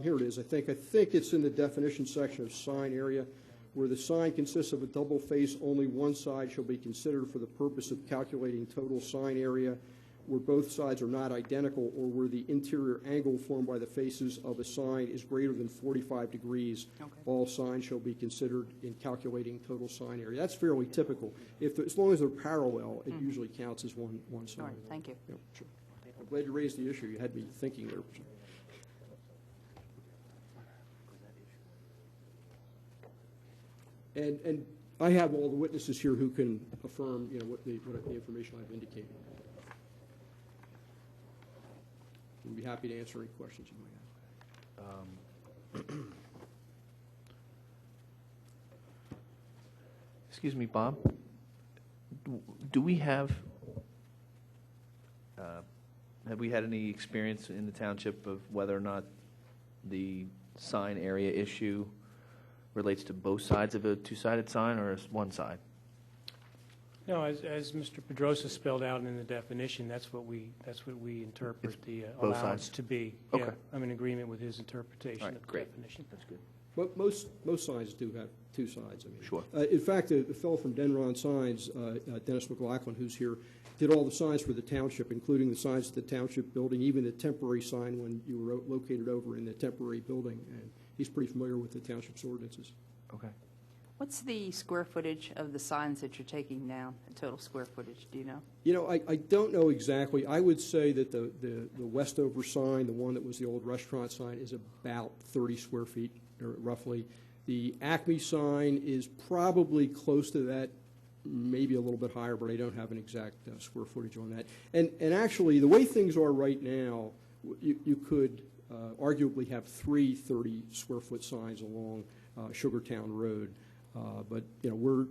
Here it is. I think it's in the definition section of sign area, where the sign consists of a double face. Only one side shall be considered for the purpose of calculating total sign area, where both sides are not identical, or where the interior angle formed by the faces of a sign is greater than 45 degrees.
Okay.
All signs shall be considered in calculating total sign area. That's fairly typical. As long as they're parallel, it usually counts as one sign.
All right, thank you.
Yep, sure. I'm glad you raised the issue. You had me thinking there. And I have all the witnesses here who can affirm, what the information I've indicated. We'd be happy to answer any questions you might have.
Excuse me, Bob. Do we have Have we had any experience in the township of whether or not the sign area issue relates to both sides of a two-sided sign or is one side?
No, as Mr. Pedrosa spelled out in the definition, that's what we interpret
It's
the
both
allowance
sides?
to be.
Okay.
Yeah, I'm in agreement with his interpretation
All right,
of the
great.
definition.
That's good.
But most signs do have two sides. I mean,
Sure.
In fact, the fellow from Denron Signs, Dennis McLaughlin, who's here, did all the signs for the township, including the signs at the township building, even the temporary sign when you were located over in the temporary building. And he's pretty familiar with the township's ordinances.
Okay.
What's the square footage of the signs that you're taking down, the total square footage, do you know?
You know, I don't know exactly. I would say that the Westover sign, the one that was the old restaurant sign, is about 30 square feet, or roughly. The Acme sign is probably close to that, maybe a little bit higher, but I don't have an exact square footage on that. And actually, the way things are right now, you could arguably have three 30-square-foot signs along Sugartown Road. But, you know, we're,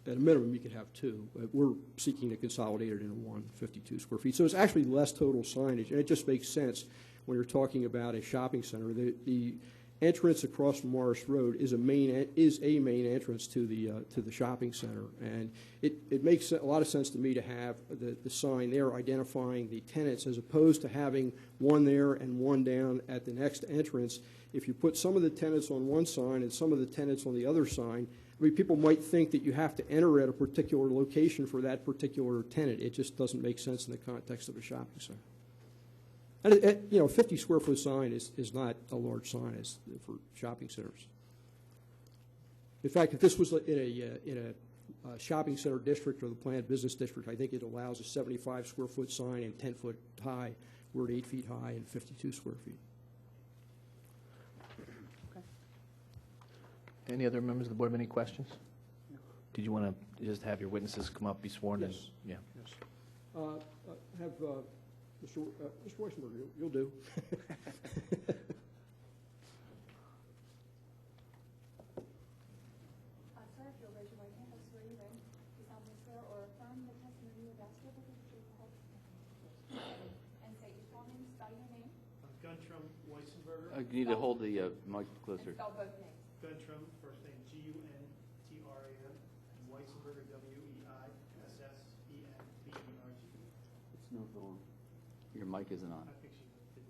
at a minimum, you could have two. But we're seeking to consolidate it into one, 52 square feet. So it's actually less total signage, and it just makes sense when you're talking about a shopping center. The entrance across from Morris Road is a main entrance to the shopping center, and it makes a lot of sense to me to have the sign there identifying the tenants as opposed to having one there and one down at the next entrance. If you put some of the tenants on one sign and some of the tenants on the other sign, I mean, people might think that you have to enter at a particular location for that particular tenant. It just doesn't make sense in the context of a shopping center. And, you know, a 50-square-foot sign is not a large sign for shopping centers. In fact, if this was in a shopping center district or the planned business district, I think it allows a 75-square-foot sign and 10-foot high. We're at 8 feet high and 52 square feet.
Any other members of the board have any questions? No. Did you want to just have your witnesses come up, be sworn?
Yes.
And, yeah.
Yes. Have Mr. Weissenberg, you'll do.
Sir, if you'll raise your right hand, I swear you in. You solemnly swear or affirm the testimony you're about to give will be the truth, the whole truth, and state your full name, spell your name,
Guntram Weissenberger.
You need to hold the mic
and
closer.
spell both names.
Guntram, first name Guntram, and Weissenberger Weissenberger.
Your mic isn't on.
I think she did.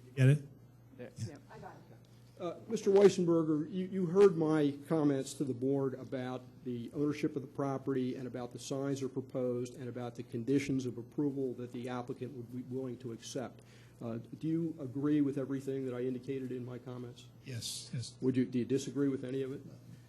You get it?
There.
I got it.
Mr. Weissenberger, you heard my comments to the board about the ownership of the property and about the signs that are proposed and about the conditions of approval that the applicant would be willing to accept. Do you agree with everything that I indicated in my comments?
Yes, yes.
Do you disagree with any of it?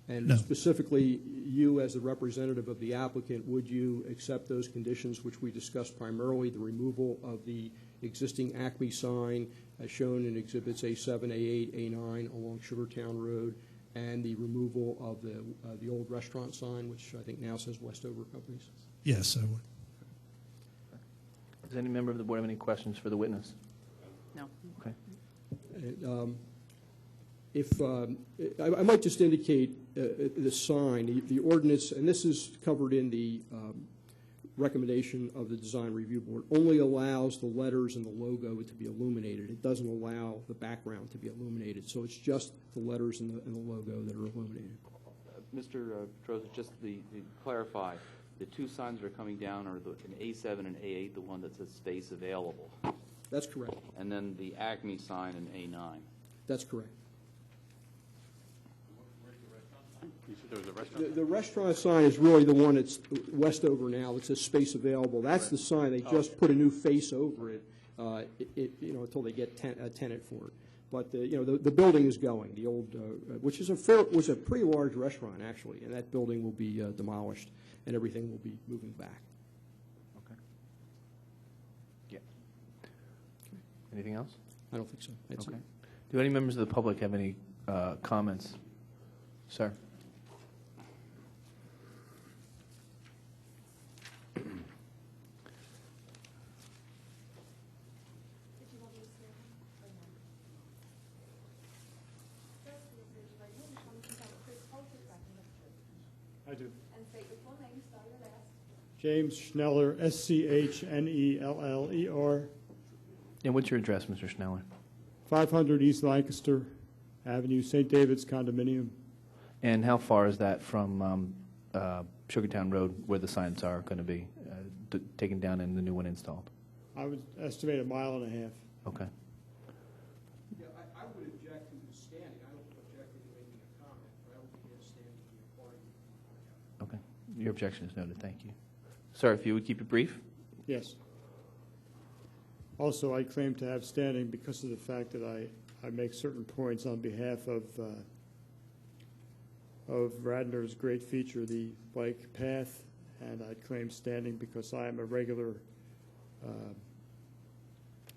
And
No.
specifically, you as the representative of the applicant, would you accept those conditions which we discussed, primarily the removal of the existing Acme sign as shown in Exhibits A7, A8, A9 along Sugartown Road, and the removal of the old restaurant sign, which I think now says Westover Companies?
Yes, I would.
Does any member of the board have any questions for the witness?
No.
Okay.
I might just indicate the sign, the ordinance, and this is covered in the recommendation of the Design Review Board, only allows the letters and the logo to be illuminated. It doesn't allow the background to be illuminated. So it's just the letters and the logo that are illuminated.
Mr. Petrosa, just to clarify, the two signs that are coming down are in A7 and A8, the one that says space available,
That's correct.
and then the Acme sign in A9.
That's correct.
You said there was a restaurant?
The restaurant sign is really the one that's Westover now. It says space available. That's the sign. They just put a new face over it, until they get a tenant for it. But the building is going. The old, which is was a pretty large restaurant actually, and that building will be demolished, and everything will be moving back.
Okay. Yeah. Anything else?
I don't think so. That's
Okay.
it.
Do any members of the public have any comments? Sir?
Did you want me to swear him or no? First, you'll raise your right hand. You solemnly confirm that Chris Holt is writing the truth,
I do.
and state your full name, spell your last,
James Schneller, Schneller.
And what's your address, Mr. Schneller?
500 East Lancaster Avenue, St. David's Condominium.
And how far is that from Sugartown Road, where the signs are going to be taken down and the new one installed?
I would estimate 1.5 miles.
Okay.
Yeah, I would object to the standing. I don't object to making a comment, but I don't think it's standing to be a party.
Okay. Your objection is noted. Thank you. Sir, if you would keep it brief.
Yes. Also, I claim to have standing because of the fact that I make certain points on behalf of Radnor's great feature, the bike path, and I claim standing because I am a regular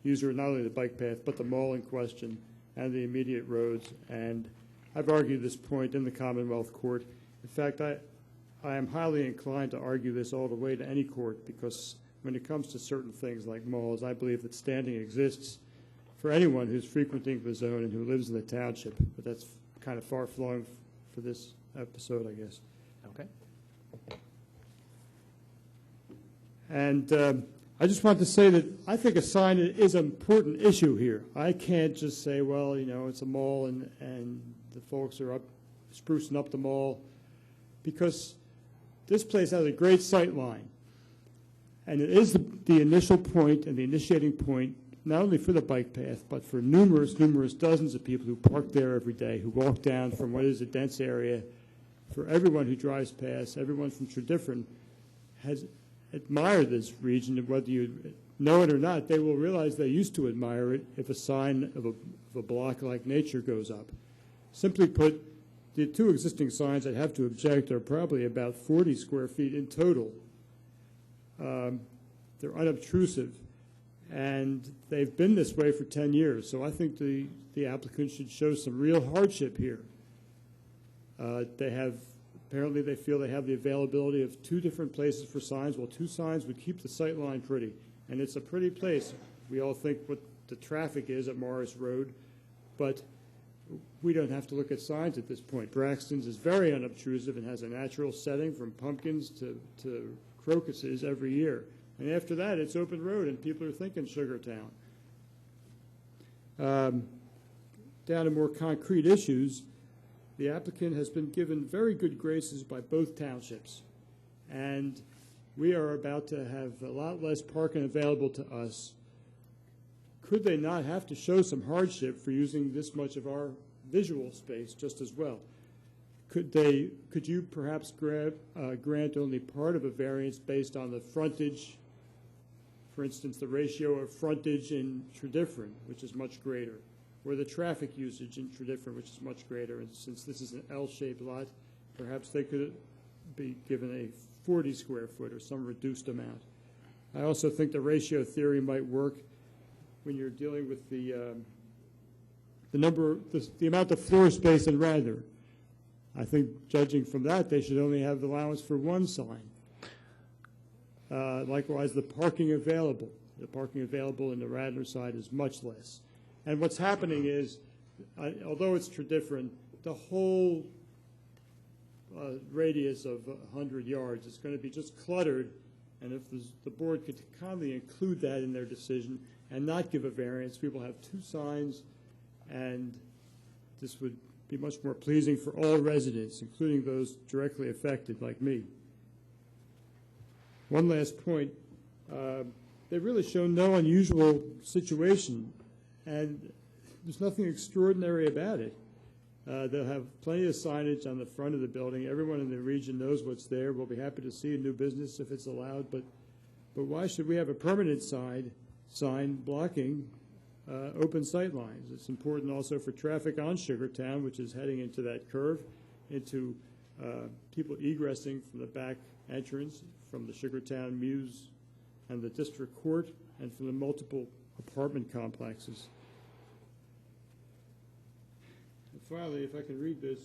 user, not only the bike path, but the mall in question and the immediate roads. And I've argued this point in the Commonwealth Court. In fact, I am highly inclined to argue this all the way to any court, because when it comes to certain things like malls, I believe that standing exists for anyone who's frequenting the zone and who lives in the township. But that's kind of far-flung for this episode, I guess.
Okay.
And I just want to say that I think a sign is an important issue here. I can't just say, well, you know, it's a mall and the folks are up sprucing up the mall, because this place has a great sight line. And it is the initial point and the initiating point, not only for the bike path, but for numerous dozens of people who park there every day, who walk down from what is a dense area. For everyone who drives past, everyone from Tredyffrin has admired this region, and whether you know it or not, they will realize they used to admire it if a sign of a block like nature goes up. Simply put, the two existing signs I'd have to object are probably about 40 square feet in total. They're unobtrusive, and they've been this way for 10 years, so I think the applicant should show some real hardship here. Apparently they feel they have the availability of 2 different places for signs. Well, 2 signs would keep the sight line pretty, and it's a pretty place. We all think what the traffic is at Morris Road, but we don't have to look at signs at this point. Braxton's is very unobtrusive and has a natural setting from pumpkins to crocuses every year. And after that, it's open road, and people are thinking Sugartown. Down to more concrete issues, the applicant has been given very good graces by both townships, and we are about to have a lot less parking available to us. Could they not have to show some hardship for using this much of our visual space just as well? Could you perhaps grant only part of a variance based on the frontage, for instance, the ratio of frontage in Tredyffrin, which is much greater, or the traffic usage in Tredyffrin, which is much greater? And since this is an L-shaped lot, perhaps they could be given a 40 square foot or some reduced amount. I also think the ratio theory might work when you're dealing with the amount of floor space in Radnor. I think, judging from that, they should only have allowance for 1 sign. Likewise, the parking available. The parking available in the Radnor side is much less. And what's happening is, although it's Tredyffrin, the whole radius of 100 yards is going to be just cluttered, and if the board could kindly include that in their decision and not give a variance, we will have 2 signs, and this would be much more pleasing for all residents, including those directly affected like me. One last point. They've really shown no unusual situation, and there's nothing extraordinary about it. They'll have plenty of signage on the front of the building. Everyone in the region knows what's there. We'll be happy to see a new business if it's allowed, but why should we have a permanent sign blocking open sight lines? It's important also for traffic on Sugartown, which is heading into that curve, into people egressing from the back entrance, from the Sugartown Mews and the District Court, and from the multiple apartment complexes. And finally, if I can read this.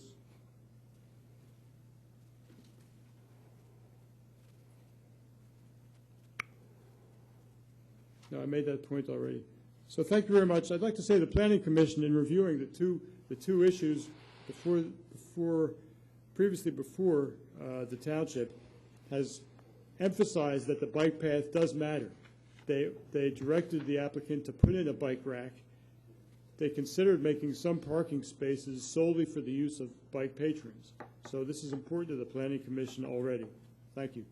No, I made that point already. So thank you very much. I'd like to say the Planning Commission, in reviewing the two issues previously before the Township, has emphasized that the bike path does matter. They directed the applicant to put in a bike rack. They considered making some parking spaces solely for the use of bike patrons. So this is important to the Planning Commission already. Thank you.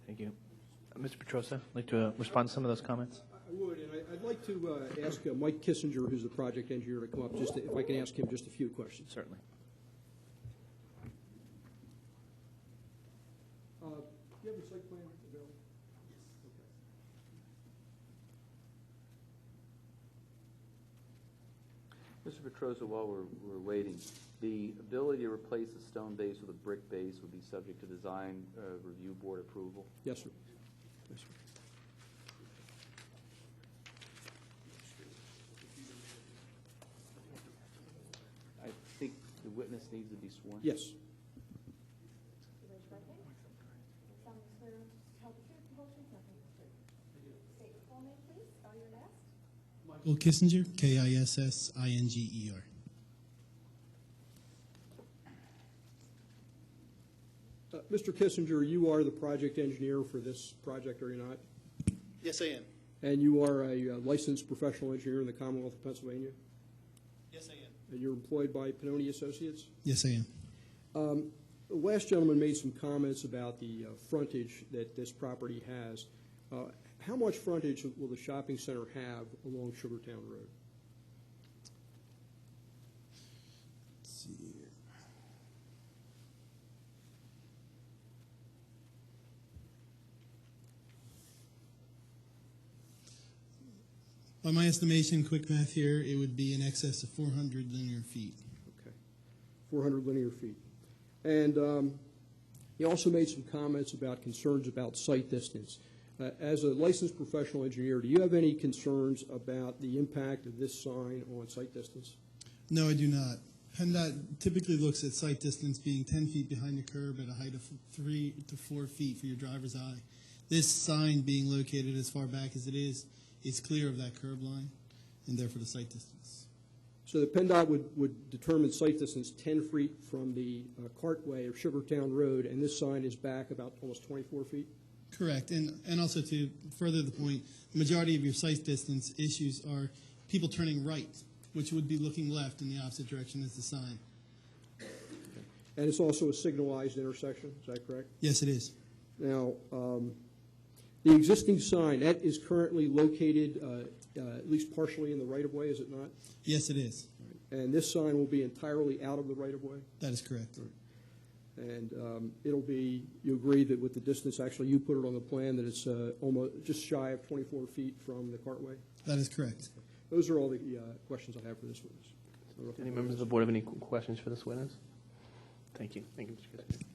Thank you. Mr. Petrosa, like to respond to some of those comments?
I would, and I'd like to ask Mike Kissinger, who's the project engineer, to come up, just if I can ask him just a few questions.
Certainly.
Do you have a site plan available?
Mr. Petrosa, while we're waiting, the ability to replace a stone base with a brick base would be subject to design review board approval?
Yes, sir. Yes, sir.
I think the witness needs to be sworn.
Yes.
Raise your right hand. Solemnly swear to tell the truth, the whole truth, nothing but the truth. State your full name, please, spell your last.
Michael Kissinger, Kissinger.
Mr. Kissinger, you are the project engineer for this project, are you not?
Yes, I am.
And you are a licensed professional engineer in the Commonwealth of Pennsylvania?
Yes, I am.
And you're employed by Pannoni Associates?
Yes, I am.
The last gentleman made some comments about the frontage that this property has. How much frontage will the shopping center have along Sugartown Road?
Let's see here. By my estimation, quick math here, it would be in excess of 400 linear feet.
Okay, 400 linear feet. And he also made some comments about concerns about site distance. As a licensed professional engineer, do you have any concerns about the impact of this sign on site distance?
No, I do not. PennDOT typically looks at site distance being 10 feet behind the curb at a height of 3 to 4 feet for your driver's eye. This sign being located as far back as it is clear of that curb line, and therefore the site distance.
So the PennDOT would determine site distance 10 feet from the cartway of Sugartown Road, and this sign is back about almost 24 feet?
Correct, and also to further the point, the majority of your site distance issues are people turning right, which would be looking left in the opposite direction as the sign.
And it's also a signalized intersection, is that correct?
Yes, it is.
Now, the existing sign, that is currently located at least partially in the right-of-way, is it not?
Yes, it is.
And this sign will be entirely out of the right-of-way?
That is correct.
And it'll be, you agree that with the distance, actually you put it on the plan, that it's almost just shy of 24 feet from the cartway?
That is correct.
Those are all the questions I have for this witness.
Any members of the board have any questions for this witness? Thank you. Thank you, Mr. Kissinger.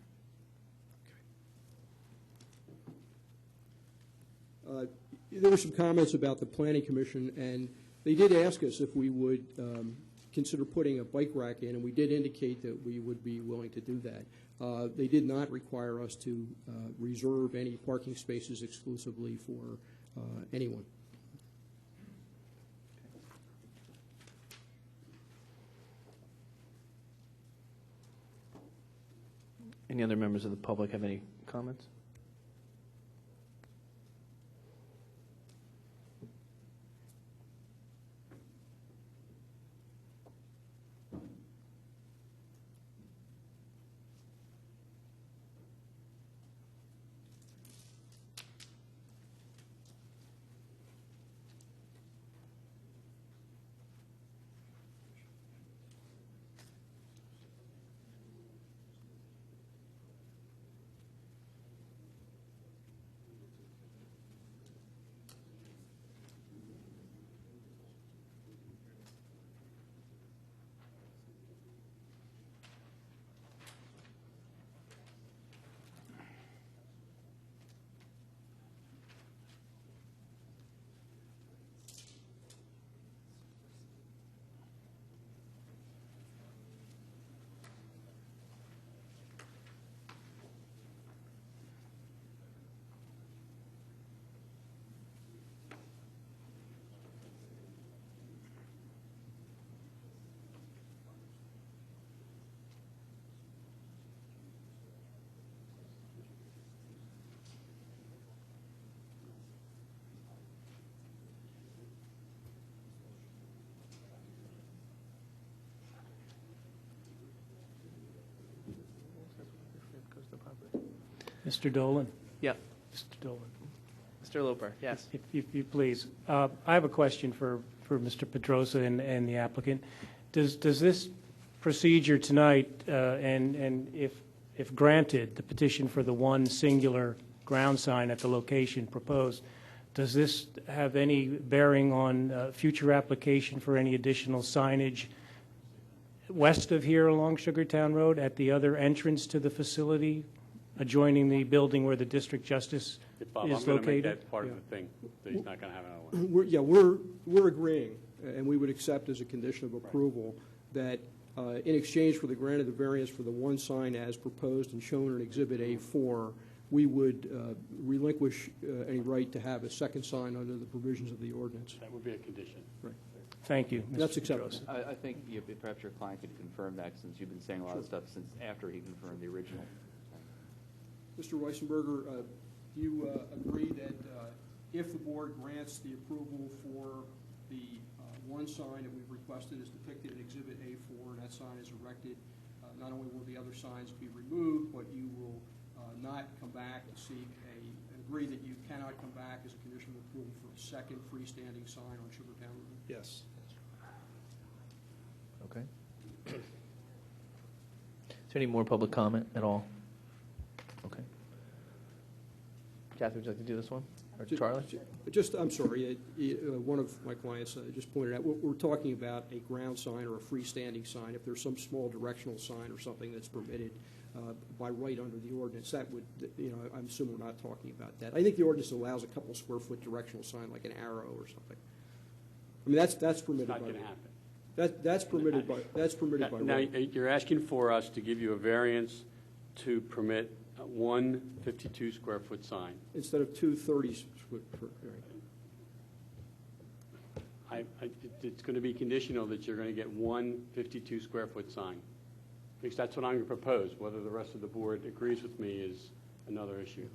There were some comments about the Planning Commission, and they did ask us if we would consider putting a bike rack in, and we did indicate that we would be willing to do that. They did not require us to reserve any parking spaces exclusively for anyone.
Any other members of the public have any comments?
Mr. Dolan?
Yeah.
Mr. Dolan.
Mr. Loper, yes.
If you please. I have a question for Mr. Pedrosa and the applicant. Does this procedure tonight, and if granted, the petition for the one singular ground sign at the location proposed, does this have any bearing on future application for any additional signage west of here along Sugartown Road at the other entrance to the facility, adjoining the building where the district justice
Bob,
is
I'm going to make
located?
that part of the thing, that he's not going to have another one.
We're agreeing, and we would accept as a condition of approval that in exchange for the grant of the variance for the one sign as proposed and shown in Exhibit A4, we would relinquish any right to have a second sign under the provisions of the ordinance.
That would be a condition.
Right.
Thank you, Mr.
That's acceptable.
Pedrosa.
I think perhaps your client could confirm that, since you've been saying a lot of stuff since after he confirmed the original.
Mr. Weissenberger, do you agree that if the board grants the approval for the one sign that we've requested is depicted in Exhibit A4, and that sign is erected, not only will the other signs be removed, but you will not come back to seek agree that you cannot come back as a condition of approval for a second freestanding sign on Sugartown Road?
Yes. Okay. Is there any more public comment at all? Okay. Kathy, would you like to do this one? Or Charlie?
I'm sorry, one of my clients just pointed out, we're talking about a ground sign or a freestanding sign. If there's some small directional sign or something that's permitted by right under the ordinance, that would, I'm assuming we're not talking about that. I think the ordinance allows a couple square foot directional sign, like an arrow or something. I mean, that's permitted by.
It's not going to happen.
That's permitted by
Now,
right.
you're asking for us to give you a variance to permit one 52 square foot sign.
Instead of two 30 foot.
It's going to be conditional that you're going to get one 52 square foot sign. At least that's what I'm going to propose. Whether the rest of the board agrees with me is another issue.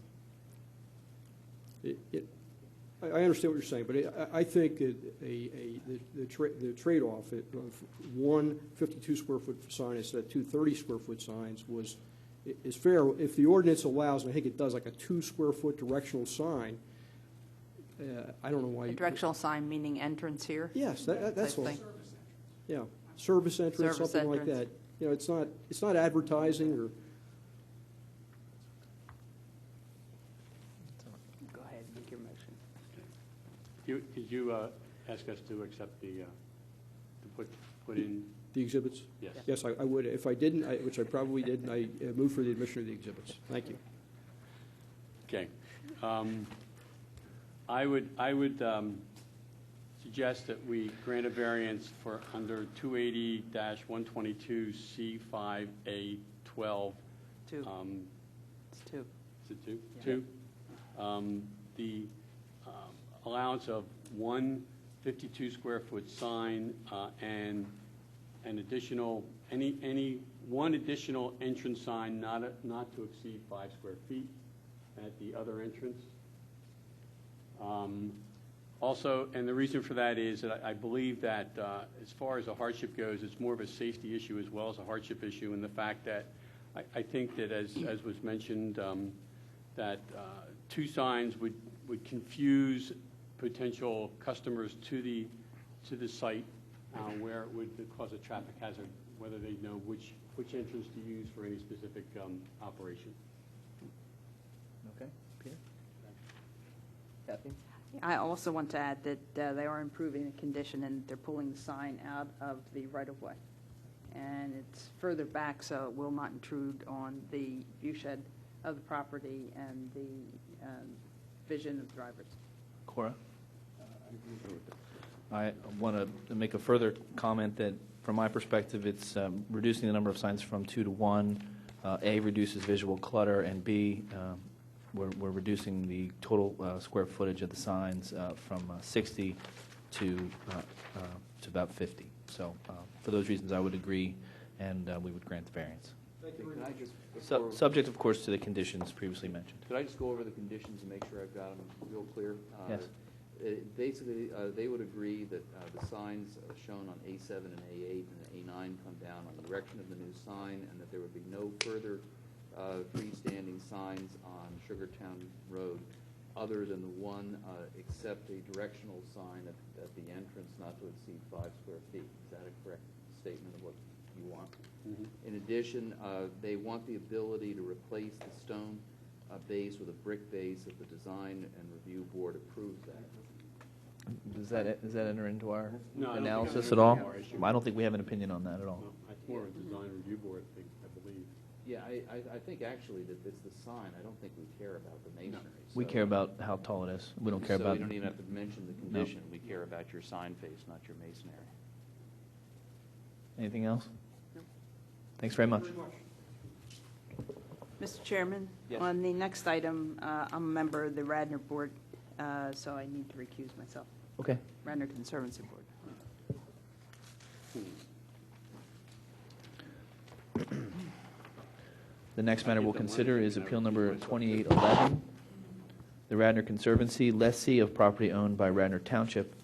I understand what you're saying, but I think the trade-off of one 52 square foot sign instead of two 30 square foot signs is fair. If the ordinance allows, and I think it does, like a 2 square foot directional sign, I don't know why.
A directional sign meaning entrance here?
Yes, that's all.
Thing.
Yeah, service entrance,
Service
something like
entrance.
that. It's not advertising or.
Go ahead, make your motion.
Did you ask us to accept to put in?
The exhibits?
Yes.
Yes, I would. If I didn't, which I probably didn't, I move for the admission of the exhibits. Thank you.
Okay. I would suggest that we grant a variance for under 280-122C5A12.
Two. It's two.
Is it two?
Yeah.
Two. The allowance of one 52 square foot sign and an additional, one additional entrance sign not to exceed 5 square feet at the other entrance. Also, and the reason for that is that I believe that as far as a hardship goes, it's more of a safety issue as well as a hardship issue, and the fact that I think that as was mentioned, that two signs would confuse potential customers to the site where it would cause a traffic hazard, whether they know which entrance to use for any specific operation.
Okay. Peter? Kathy?
I also want to add that they are improving the condition and they're pulling the sign out of the right-of-way. And it's further back, so it will not intrude on the viewshed of the property and the vision of drivers.
Cora? I want to make a further comment that, from my perspective, it's reducing the number of signs from 2 to 1. A, reduces visual clutter, and B, we're reducing the total square footage of the signs from 60 to about 50. So for those reasons, I would agree, and we would grant the variance.
Can I just,
Subject, of course, to the conditions previously mentioned.
could I just go over the conditions and make sure I've got them real clear?
Yes.
Basically, they would agree that the signs shown on A7 and A8 and A9 come down on the erection of the new sign, and that there would be no further freestanding signs on Sugartown Road other than the one, except a directional sign at the entrance not to exceed 5 square feet. Is that a correct statement of what you want?
Mm-hmm.
In addition, they want the ability to replace the stone base with a brick base if the design and review board approves that.
Does that enter into our
No, I don't think
analysis
it
at all?
enters into our issue.
I don't think we have an opinion on that at all.
No, I think more of a design review board thing, I believe.
Yeah, I think actually that it's the sign. I don't think we care about the masonry.
We
So-
care about how tall it is. We don't care
So
about.
you don't even have to mention the condition. We care about your sign face, not your masonry.
Anything else?
No.
Thanks very much.
Mr. Chairman?
Yes.
On the next item, I'm a member of the Radnor Board, so I need to recuse myself.
Okay.
Radnor Conservancy Board.
The next matter we'll consider is appeal number 2811. The Radnor Conservancy, lessee of property owned by Radnor Township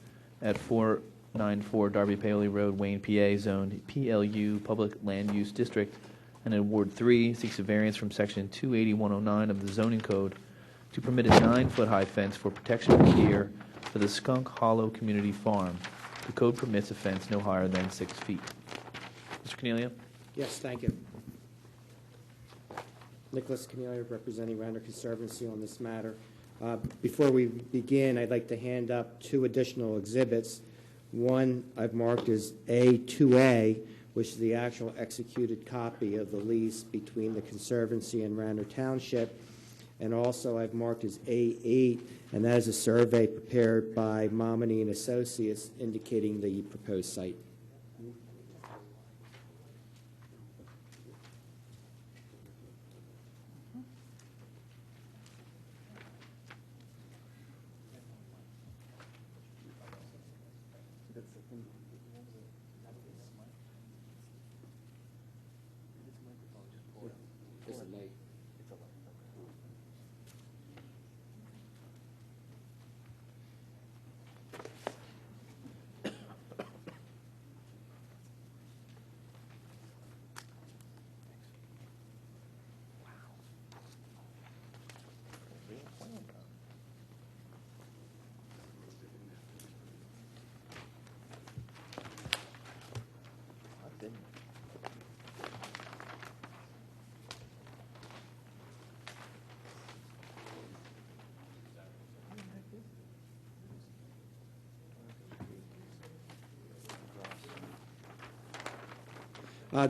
at 494 Darby Paoli Road, Wayne, PA, zoned PLU, Public Land Use District, and in Ward 3 seeks a variance from Section 28109 of the zoning code to permit a 9-foot-high fence for protection of deer for the Skunk Hollow Community Farm. The code permits a fence no higher than 6 feet. Mr. Cornelia?
Yes, thank you. Nicholas Cornelia, representing Radnor Conservancy on this matter. Before we begin, I'd like to hand up 2 additional exhibits. One I've marked as A2A, which is the actual executed copy of the lease between the Conservancy and Radnor Township. And also I've marked as A8, and that is a survey prepared by Momini and Associates indicating the proposed site.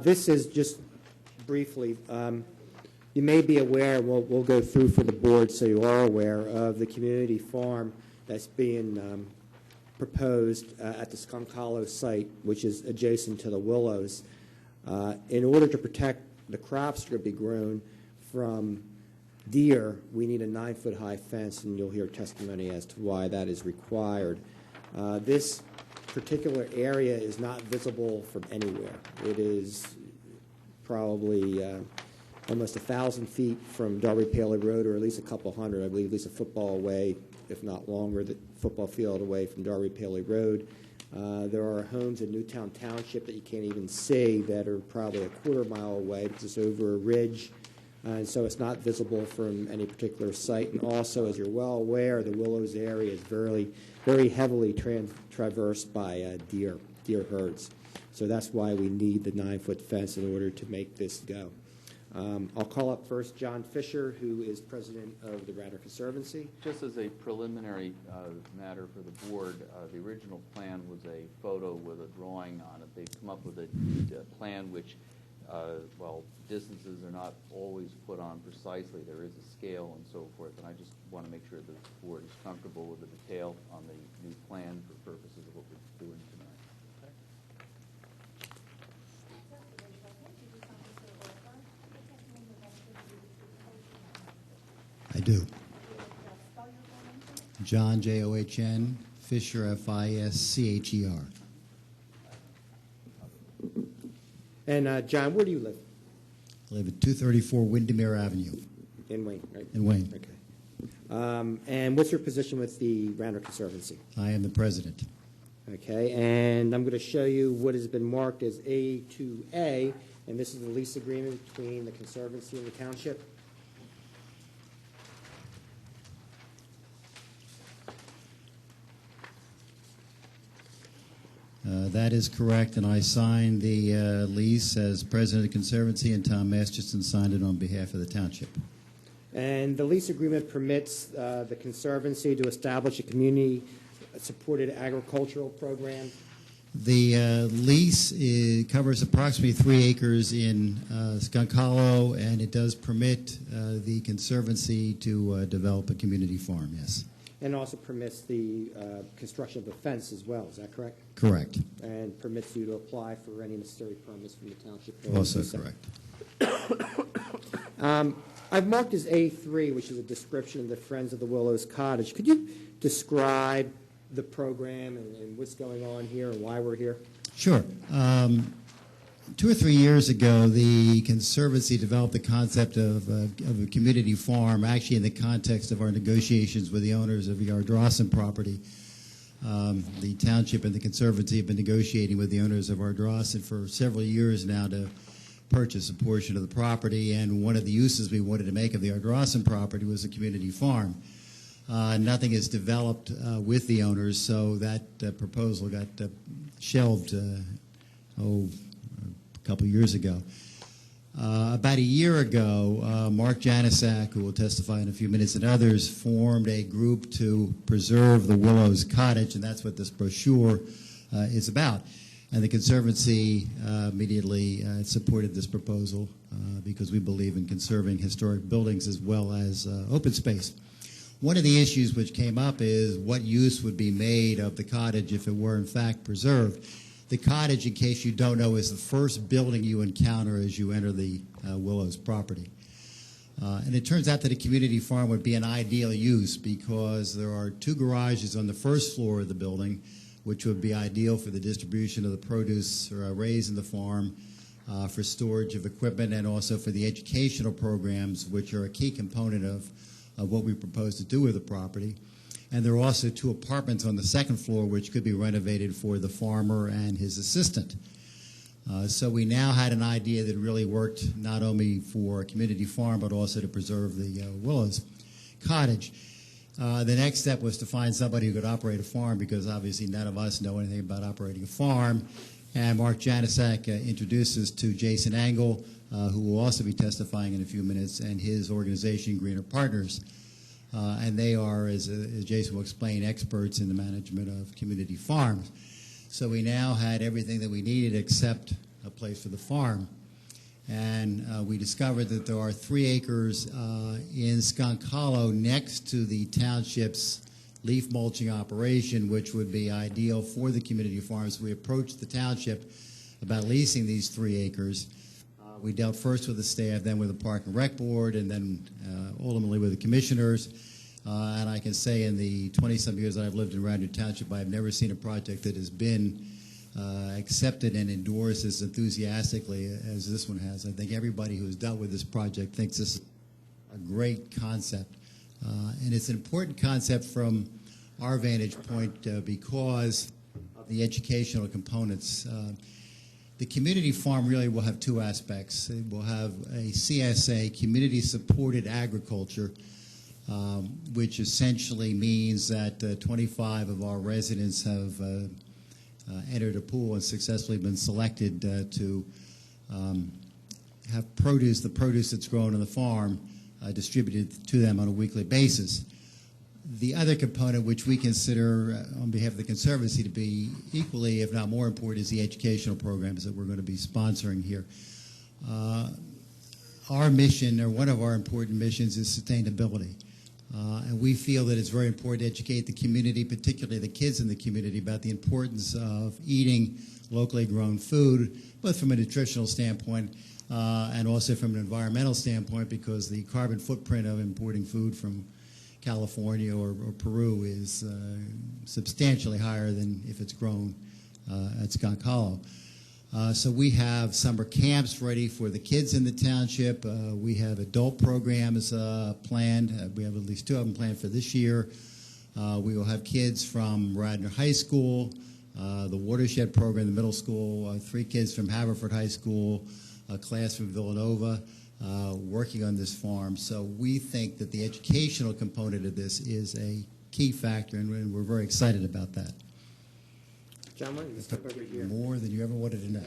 This is just briefly, you may be aware, we'll go through for the board so you are aware of the community farm that's being proposed at the Skunk Hollow site, which is adjacent to the Willows. In order to protect the crops that are going to be grown from deer, we need a 9-foot-high fence, and you'll hear testimony as to why that is required. This particular area is not visible from anywhere. It is probably almost 1,000 feet from Darby Paoli Road, or at least a couple hundred, I believe at least a football away, if not longer, the football field away from Darby Paoli Road. There are homes in Newtown Township that you can't even see that are probably a quarter-mile away because it's over a ridge, and so it's not visible from any particular site. And also, as you're well aware, the Willows area is very heavily traversed by deer herds. So that's why we need the 9-foot fence in order to make this go. I'll call up first John Fisher, who is president of the Radnor Conservancy.
Just as a preliminary matter for the board, the original plan was a photo with a drawing on it. They've come up with a plan which, well, distances are not always put on precisely. There is a scale and so forth, and I just want to make sure that the board is comfortable with the detail on the new plan for purposes of what we're doing tonight.
I do. John, John, Fisher, Fischer.
And John, where do you live?
I live at 234 Windermere Avenue
In Wayne, right?
in Wayne.
Okay. And what's your position with the Radnor Conservancy?
I am the president.
Okay, and I'm going to show you what has been marked as A2A, and this is the lease agreement between the Conservancy and the Township.
That is correct, and I signed the lease as president of the Conservancy, and Tom Masterson signed it on behalf of the Township.
And the lease agreement permits the Conservancy to establish a community-supported agricultural program.
The lease covers approximately 3 acres in Skunk Hollow, and it does permit the Conservancy to develop a community farm, yes.
And also permits the construction of a fence as well, is that correct?
Correct.
And permits you to apply for any necessary permits from the Township.
Also correct.
I've marked as A3, which is a description of the Friends of the Willows Cottage. Could you describe the program and what's going on here and why we're here?
Sure. 2 or 3 years ago, the Conservancy developed the concept of a community farm, actually in the context of our negotiations with the owners of the Ardrossan property. The Township and the Conservancy have been negotiating with the owners of Ardrossan for several years now to purchase a portion of the property, and one of the uses we wanted to make of the Ardrossan property was a community farm. Nothing is developed with the owners, so that proposal got shelved a couple years ago. About a year ago, Mark Janisak, who will testify in a few minutes, and others formed a group to preserve the Willows Cottage, and that's what this brochure is about. And the Conservancy immediately supported this proposal because we believe in conserving historic buildings as well as open space. One of the issues which came up is what use would be made of the cottage if it were in fact preserved. The cottage, in case you don't know, is the first building you encounter as you enter the Willows property. And it turns out that a community farm would be an ideal use because there are 2 garages on the first floor of the building, which would be ideal for the distribution of the produce raised in the farm, for storage of equipment, and also for the educational programs, which are a key component of what we propose to do with the property. And there are also 2 apartments on the second floor which could be renovated for the farmer and his assistant. So we now had an idea that really worked not only for a community farm but also to preserve the Willows Cottage. The next step was to find somebody who could operate a farm because obviously none of us know anything about operating a farm. And Mark Janisak introduced us to Jason Angle, who will also be testifying in a few minutes, and his organization, Greener Partners. And they are, as Jason will explain, experts in the management of community farms. So we now had everything that we needed except a place for the farm. And we discovered that there are 3 acres in Skunk Hollow next to the Township's leaf mulching operation, which would be ideal for the community farms. We approached the Township about leasing these 3 acres. We dealt first with the staff, then with the Park and Rec Board, and then ultimately with the commissioners. And I can say in the 20-some years that I've lived in Radnor Township, I've never seen a project that has been accepted and endorsed as enthusiastically as this one has. I think everybody who's dealt with this project thinks this is a great concept. And it's an important concept from our vantage point because of the educational components. The community farm really will have 2 aspects. It will have a CSA, community-supported agriculture, which essentially means that 25 of our residents have entered a pool and successfully been selected to have the produce that's grown on the farm distributed to them on a weekly basis. The other component, which we consider on behalf of the Conservancy to be equally, if not more important, is the educational programs that we're going to be sponsoring here. Our mission, or one of our important missions, is sustainability. And we feel that it's very important to educate the community, particularly the kids in the community, about the importance of eating locally grown food, both from a nutritional standpoint and also from an environmental standpoint, because the carbon footprint of importing food from California or Peru is substantially higher than if it's grown at Skunk Hollow. So we have summer camps ready for the kids in the township. We have adult programs planned. We have at least 2 of them planned for this year. We will have kids from Radnor High School, the watershed program, the middle school, 3 kids from Haverford High School, a class from Villanova, working on this farm. So we think that the educational component of this is a key factor, and we're very excited about that.
John, why don't you step over here?
More than you ever wanted to know.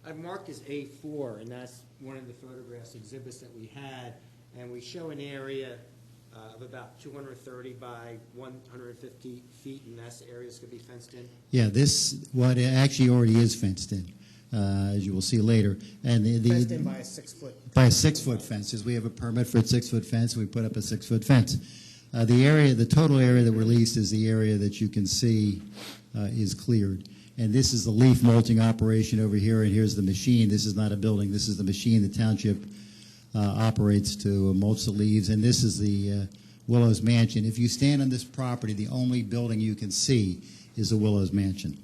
I've marked as A4, and that's one of the photographs exhibits that we had, and we show an area of about 230 by 150 feet, and that's the area that's going to be fenced in.
Yeah, it actually already is fenced in, as you will see later. And
Fenced in by a 6-foot.
By a 6-foot fence, as we have a permit for a 6-foot fence, we put up a 6-foot fence. The total area that we're leased is the area that you can see is cleared. And this is the leaf mulching operation over here, and here's the machine. This is not a building. This is the machine the township operates to mulch the leaves, and this is the Willows Mansion. If you stand on this property, the only building you can see is the Willows Mansion.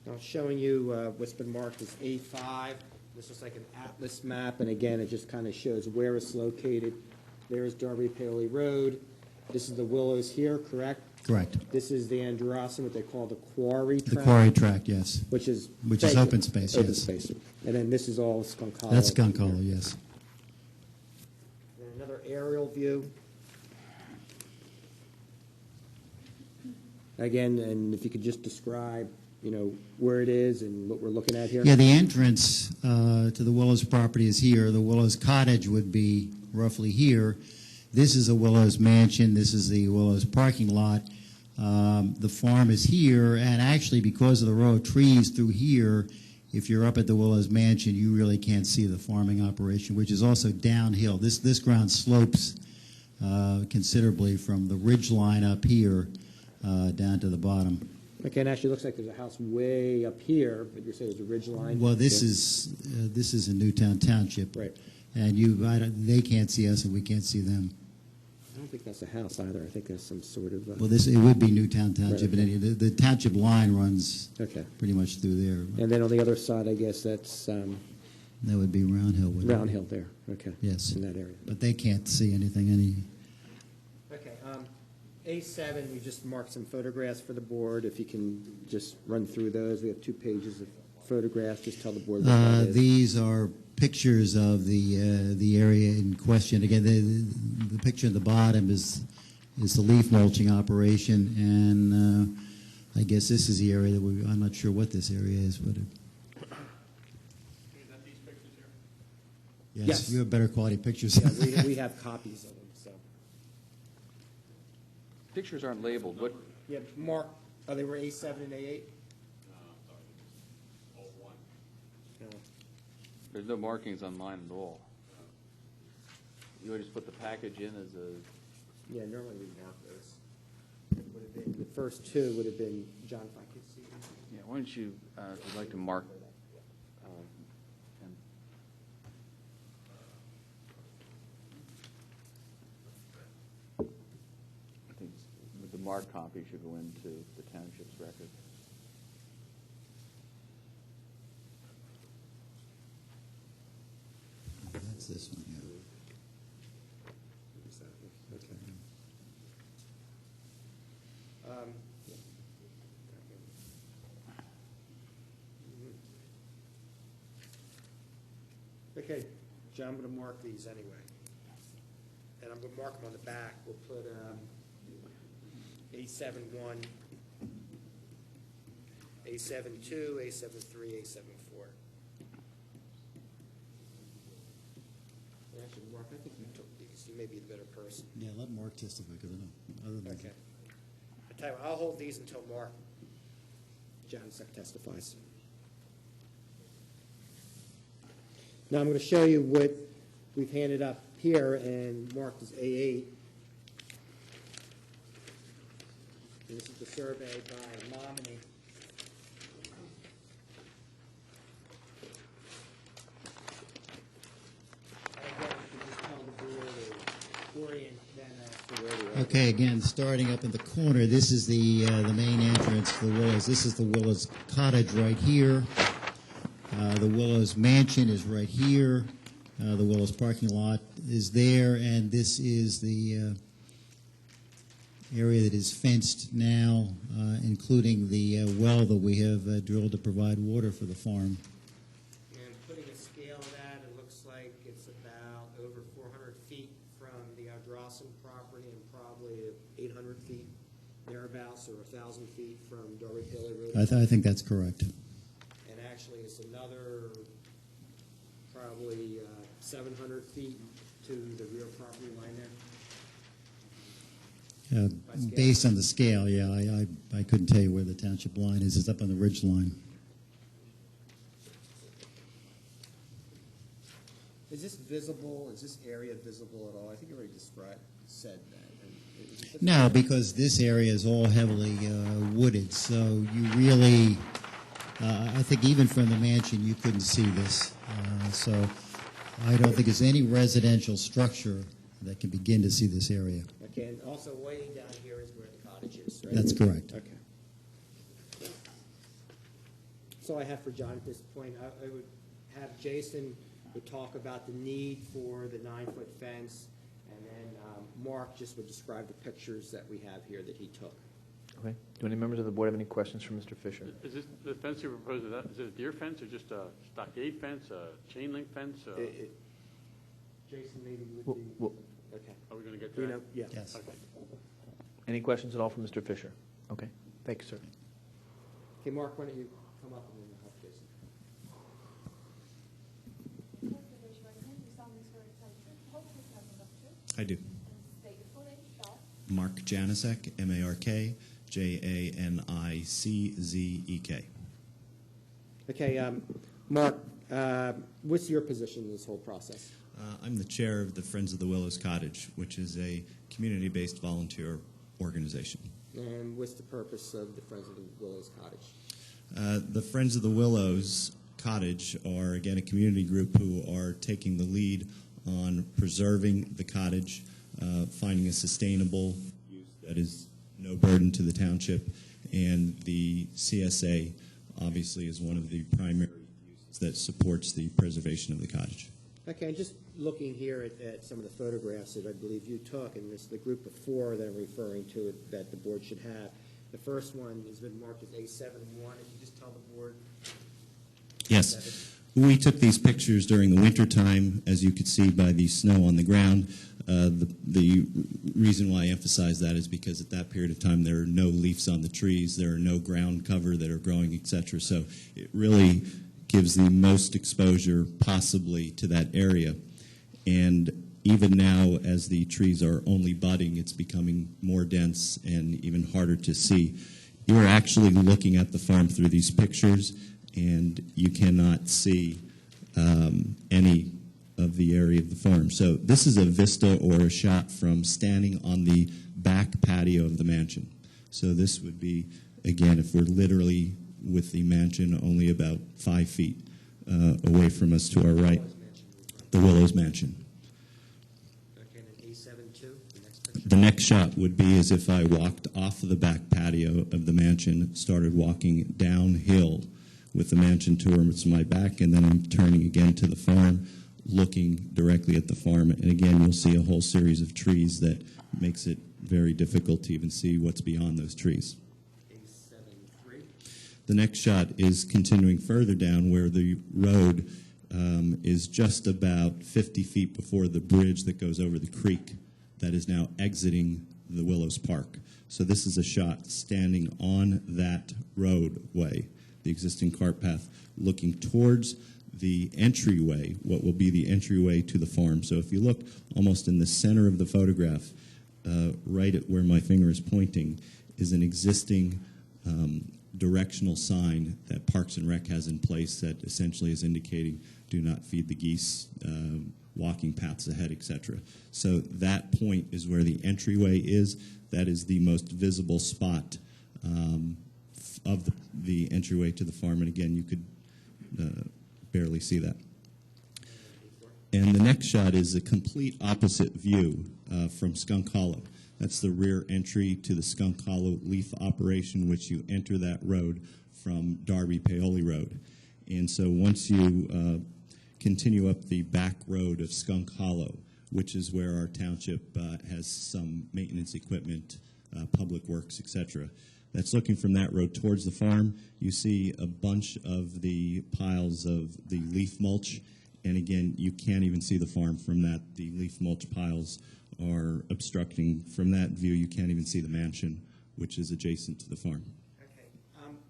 Now, showing you what's been marked as A5. This is like an atlas map, and again, it just kind of shows where it's located. There's Darby Paley Road. This is the Willows here, correct?
Correct.
This is the Androssan, what they call the quarry tract.
The quarry tract, yes.
Which is
open space,
open
yes.
space. And then this is all Skunk Hollow.
That's Skunk Hollow, yes.
And another aerial view. Again, and if you could just describe, where it is and what we're looking at here.
Yeah, the entrance to the Willows property is here. The Willows Cottage would be roughly here. This is a Willows Mansion. This is the Willows parking lot. The farm is here, and actually, because of the row of trees through here, if you're up at the Willows Mansion, you really can't see the farming operation, which is also downhill. This ground slopes considerably from the ridge line up here down to the bottom.
Okay, and actually, it looks like there's a house way up here, but you're saying there's a ridge line?
Well, this is in Newtown Township.
Right.
And they can't see us, and we can't see them.
I don't think that's a house either. I think that's some sort of...
Well, it would be Newtown Township,
Right, okay.
but the township line runs pretty much through there.
And then on the other side, I guess that's...
that would be Round Hill.
Round Hill there, okay.
Yes.
In that area.
But they can't see anything.
Okay, A7, we just marked some photographs for the board. If you can just run through those. We have 2 pages of photographs. Just tell the board what that is.
These are pictures of the area in question. Again, the picture at the bottom is the leaf mulching operation, and I guess this is the area that I'm not sure what this area is, but
Is that these pictures here?
yes, you have better quality pictures.
Yeah, we have copies of them, so.
Pictures aren't labeled. What?
Yeah, Mark, they were A7 and A8?
There's no markings on mine at all. You would just put the package in as a...
Yeah, normally we mark those. Would have been, the first 2 would have been, John, if I could see.
Yeah, why don't you, if you'd like to mark... and I think the marked copy should go into the township's record.
That's this one here.
Okay, John, I'm going to mark these anyway. And I'm going to mark them on the back. We'll put A71, A72, A73, A74. Actually, Mark, I think you took these. You may be the better person.
Yeah, let Mark testify, because I don't. Other than
Okay. I tell you what, I'll hold these until Mark Johnson testifies. Now I'm going to show you what we've handed up here and marked as A8. And this is the survey by Momini.
Okay, again, starting up in the corner, this is the main entrance to the Willows. This is the Willows Cottage right here. The Willows Mansion is right here. The Willows parking lot is there, and this is the area that is fenced now, including the well that we have drilled to provide water for the farm.
And putting a scale of that, it looks like it's about over 400 feet from the Drossen property and probably 800 feet thereabouts, or 1,000 feet from Darby Paley Road.
I think that's correct.
And actually, it's another probably 700 feet to the rear property line there.
Based on the scale, yeah, I couldn't tell you where the township line is. It's up on the ridge line.
Is this visible? Is this area visible at all? I think you already said that.
No, because this area is all heavily wooded, so you really, I think even from the mansion, you couldn't see this. So I don't think there's any residential structure that can begin to see this area.
Okay, and also way down here is where the cottage is, right?
That's correct.
Okay. So I have for John at this point, I would have Jason would talk about the need for the 9-foot fence, and then Mark just would describe the pictures that we have here that he took.
Okay. Do any members of the board have any questions for Mr. Fisher?
Is this the fence you're proposing? Is it a deer fence or just a stockade fence, a chain link fence?
Jason, maybe you
Well,
would be. Okay.
Are we going to get
Do
to
you
that?
know? Yeah.
Yes.
Okay.
Any questions at all for Mr. Fisher? Okay. Thank you, sir.
Okay, Mark, why don't you come up and then help Jason?
Raise your right hand. You solemnly swear to tell the truth, the whole truth, and nothing but the truth.
I do.
And state your full name, spell it.
Mark Janicek, M-A-R-K, J-A-N-I-C-Z-E-K.
Okay, Mark, what's your position in this whole process?
I'm the chair of the Friends of the Willows Cottage, which is a community-based volunteer organization.
And what's the purpose of the Friends of the Willows Cottage?
The Friends of the Willows Cottage are, again, a community group who are taking the lead on preserving the cottage, finding a sustainable use that is no burden to the township, and the CSA obviously is one of the primary uses that supports the preservation of the cottage.
Okay, and just looking here at some of the photographs that I believe you took, and this the group of 4 that I'm referring to that the board should have. The first one has been marked as A71. If you just tell the board.
Yes. We took these pictures during the winter time, as you could see by the snow on the ground. The reason why I emphasize that is because at that period of time there are no leaves on the trees, there are no ground cover that are growing, etc. So it really gives the most exposure possibly to that area. And even now, as the trees are only budding, it's becoming more dense and even harder to see. You are actually looking at the farm through these pictures, and you cannot see any of the area of the farm. So this is a vista or a shot from standing on the back patio of the mansion. So this would be, again, if we're literally with the mansion only about 5 feet away from us to our right, the Willows Mansion.
Okay, and then A72, the next picture.
The next shot would be as if I walked off of the back patio of the mansion, started walking downhill with the mansion towards my back, and then I'm turning again to the farm, looking directly at the farm. And again, you'll see a whole series of trees that makes it very difficult to even see what's beyond those trees.
A73.
The next shot is continuing further down where the road is just about 50 feet before the bridge that goes over the creek that is now exiting the Willows Park. So this is a shot standing on that roadway, the existing cart path, looking towards the entryway, what will be the entryway to the farm. So if you look almost in the center of the photograph, right at where my finger is pointing, is an existing directional sign that Parks and Rec has in place that essentially is indicating do not feed the geese, walking paths ahead, etc. So that point is where the entryway is. That is the most visible spot of the entryway to the farm. And again, you could barely see that. And the next shot is a complete opposite view from Skunk Hollow. That's the rear entry to the Skunk Hollow leaf operation, which you enter that road from Darby Paoli Road. And so once you continue up the back road of Skunk Hollow, which is where our township has some maintenance equipment public works, etc. That's looking from that road towards the farm. You see a bunch of the piles of the leaf mulch, and again, you can't even see the farm from that. The leaf mulch piles are obstructing. From that view, you can't even see the mansion, which is adjacent to the farm.
Okay.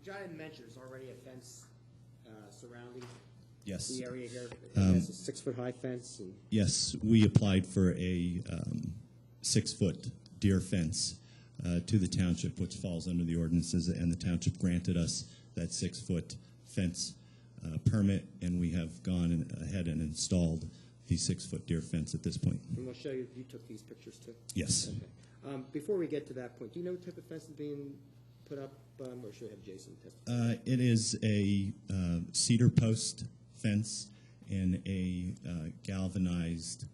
John had mentioned there's already a fence surrounding
Yes.
the area here. It's a 6-foot-high fence. And
Yes, we applied for a 6-foot deer fence to the township, which falls under the ordinances, and the township granted us that 6-foot fence permit, and we have gone ahead and installed the 6-foot deer fence at this point.
And we'll show you, you took these pictures too?
Yes.
Okay. Before we get to that point, do you know what type of fence is being put up, or should I have Jason testify?
It is a cedar post fence and a galvanized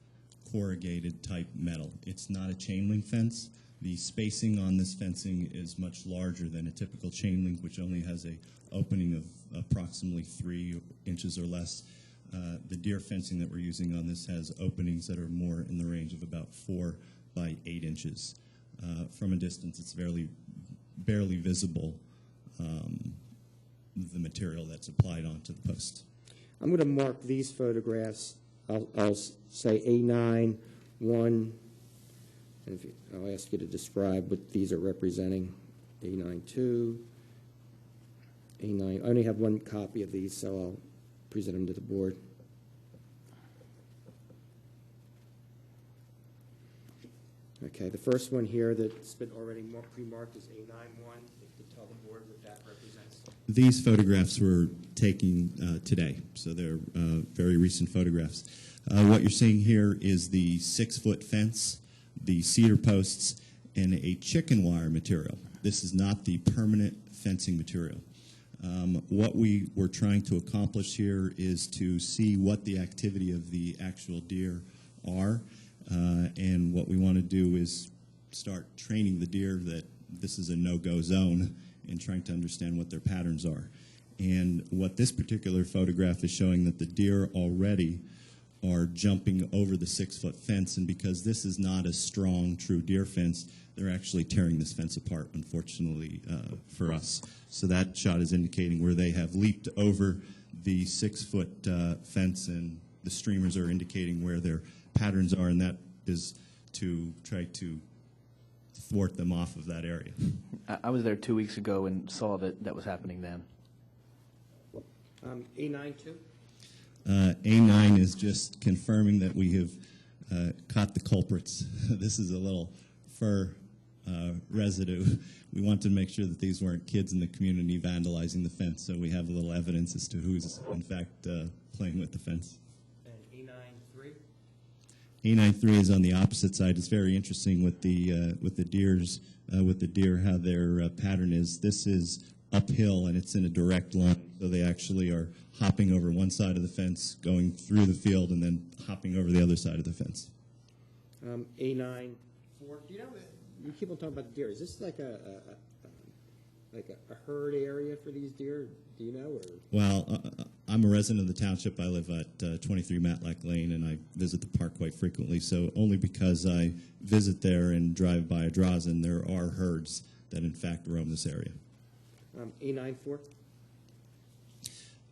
corrugated type metal. It's not a chain link fence. The spacing on this fencing is much larger than a typical chain link, which only has a opening of approximately 3 inches or less. The deer fencing that we're using on this has openings that are more in the range of about 4 by 8 inches. From a distance, it's barely visible, the material that's applied onto the post.
I'm going to mark these photographs. I'll say A9, 1, and I'll ask you to describe what these are representing. A9, 2, A9. I only have one copy of these, so I'll present them to the board. Okay, the first one here that's been already pre-marked is A91. If you could tell the board what that represents.
These photographs were taken today, so they're very recent photographs. What you're seeing here is the 6-foot fence, the cedar posts, and a chicken wire material. This is not the permanent fencing material. What we were trying to accomplish here is to see what the activity of the actual deer are, and what we want to do is start training the deer that this is a no-go zone and trying to understand what their patterns are. And what this particular photograph is showing, that the deer already are jumping over the 6-foot fence, and because this is not a strong, true deer fence, they're actually tearing this fence apart, unfortunately, for us. So that shot is indicating where they have leaped over the 6-foot fence, and the streamers are indicating where their patterns are, and that is to try to thwart them off of that area.
I was there 2 weeks ago and saw that was happening then.
A9, 2?
A9 is just confirming that we have caught the culprits. This is a little fur residue. We wanted to make sure that these weren't kids in the community vandalizing the fence, so we have a little evidence as to who's, in fact, playing with the fence.
And A9, 3?
A9-3 is on the opposite side. It's very interesting with the deer, how their pattern is. This is uphill, and it's in a direct line, so they actually are hopping over one side of the fence, going through the field, and then hopping over the other side of the fence.
A9, 4. Do you know, you keep on talking about the deer. Is this like a herd area for these deer? Do you know? Or?
Well, I'm a resident of the township. I live at 23 Matlack Lane, and I visit the park quite frequently. So only because I visit there and drive by a Drazen, there are herds that, in fact, roam this area.
A9, 4?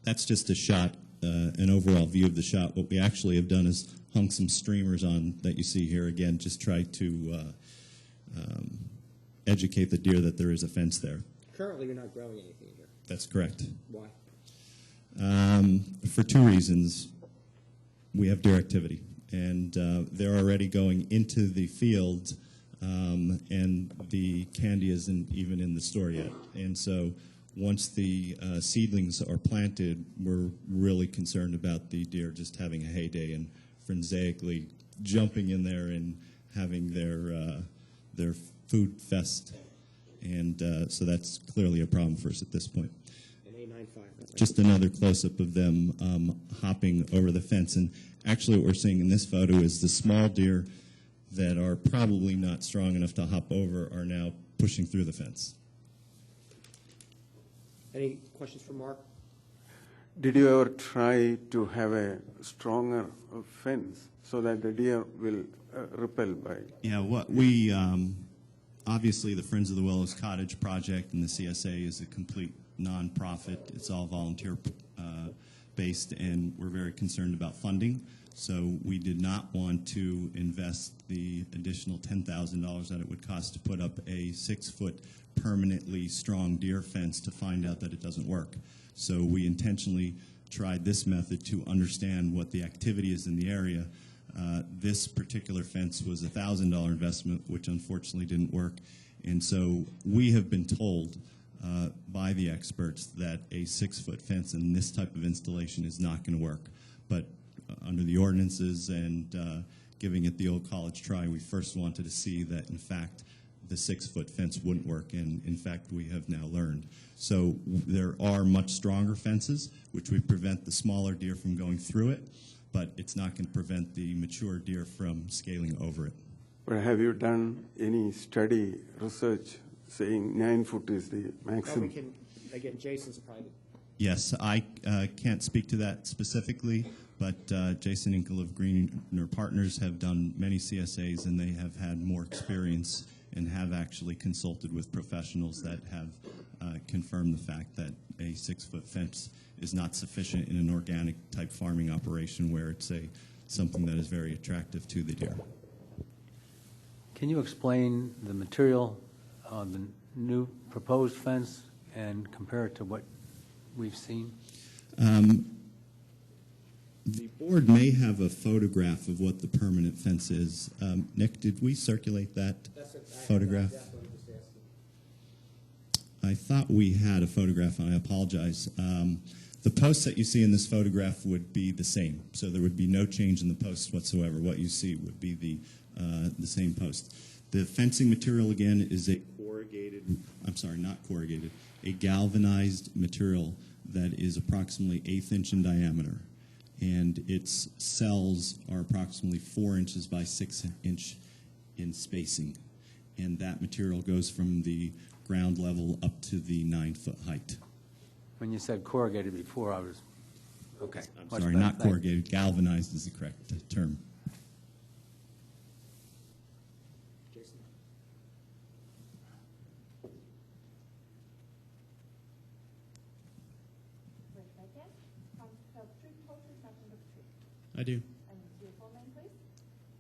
That's just a shot, an overall view of the shot. What we actually have done is hung some streamers on that you see here. Again, just try to educate the deer that there is a fence there.
Currently, you're not growing anything here.
That's correct.
Why?
For 2 reasons. We have deer activity, and they're already going into the field, and the candy isn't even in the store yet. And so once the seedlings are planted, we're really concerned about the deer just having a heyday and frenziedly jumping in there and having their food fest. And so that's clearly a problem for us at this point.
And A9-5.
Just another close-up of them hopping over the fence. And actually what we're seeing in this photo is the small deer that are probably not strong enough to hop over are now pushing through the fence.
Any questions for Mark?
Did you ever try to have a stronger fence so that the deer will repel by?
Yeah, what we Obviously, the Friends of the Willows Cottage project and the CSA is a complete nonprofit. It's all volunteer based, and we're very concerned about funding. So we did not want to invest the additional $10,000 that it would cost to put up a 6-foot permanently strong deer fence to find out that it doesn't work. So we intentionally tried this method to understand what the activity is in the area. This particular fence was a $1,000 investment, which unfortunately didn't work. And so we have been told by the experts that a 6-foot fence in this type of installation is not going to work. But under the ordinances and giving it the old college try, we first wanted to see that, in fact, the 6-foot fence wouldn't work, and in fact, we have now learned. So there are much stronger fences, which would prevent the smaller deer from going through it, but it's not going to prevent the mature deer from scaling over it.
But have you done any study, research, saying 9 foot is the maximum?
We can, again, Jason's probably.
Yes, I can't speak to that specifically, but Jason Inkel of Greener Partners have done many CSAs, and they have had more experience and have actually consulted with professionals that have confirmed the fact that a 6-foot fence is not sufficient in an organic type farming operation where it's something that is very attractive to the deer.
Can you explain the material on the new proposed fence and compare it to what we've seen?
The board may have a photograph of what the permanent fence is. Nick, did we circulate that photograph? I thought we had a photograph, and I apologize. The posts that you see in this photograph would be the same, so there would be no change in the posts whatsoever. What you see would be the same post. The fencing material, again, is a a galvanized material that is approximately 1/8 inch in diameter, and its cells are approximately 4 inches by 6 inch in spacing, and that material goes from the ground level up to the 9-foot height.
When you said corrugated before, I was, okay.
I'm sorry, not corrugated. Galvanized is the correct term.
Jason?
I do.
And your full name, please?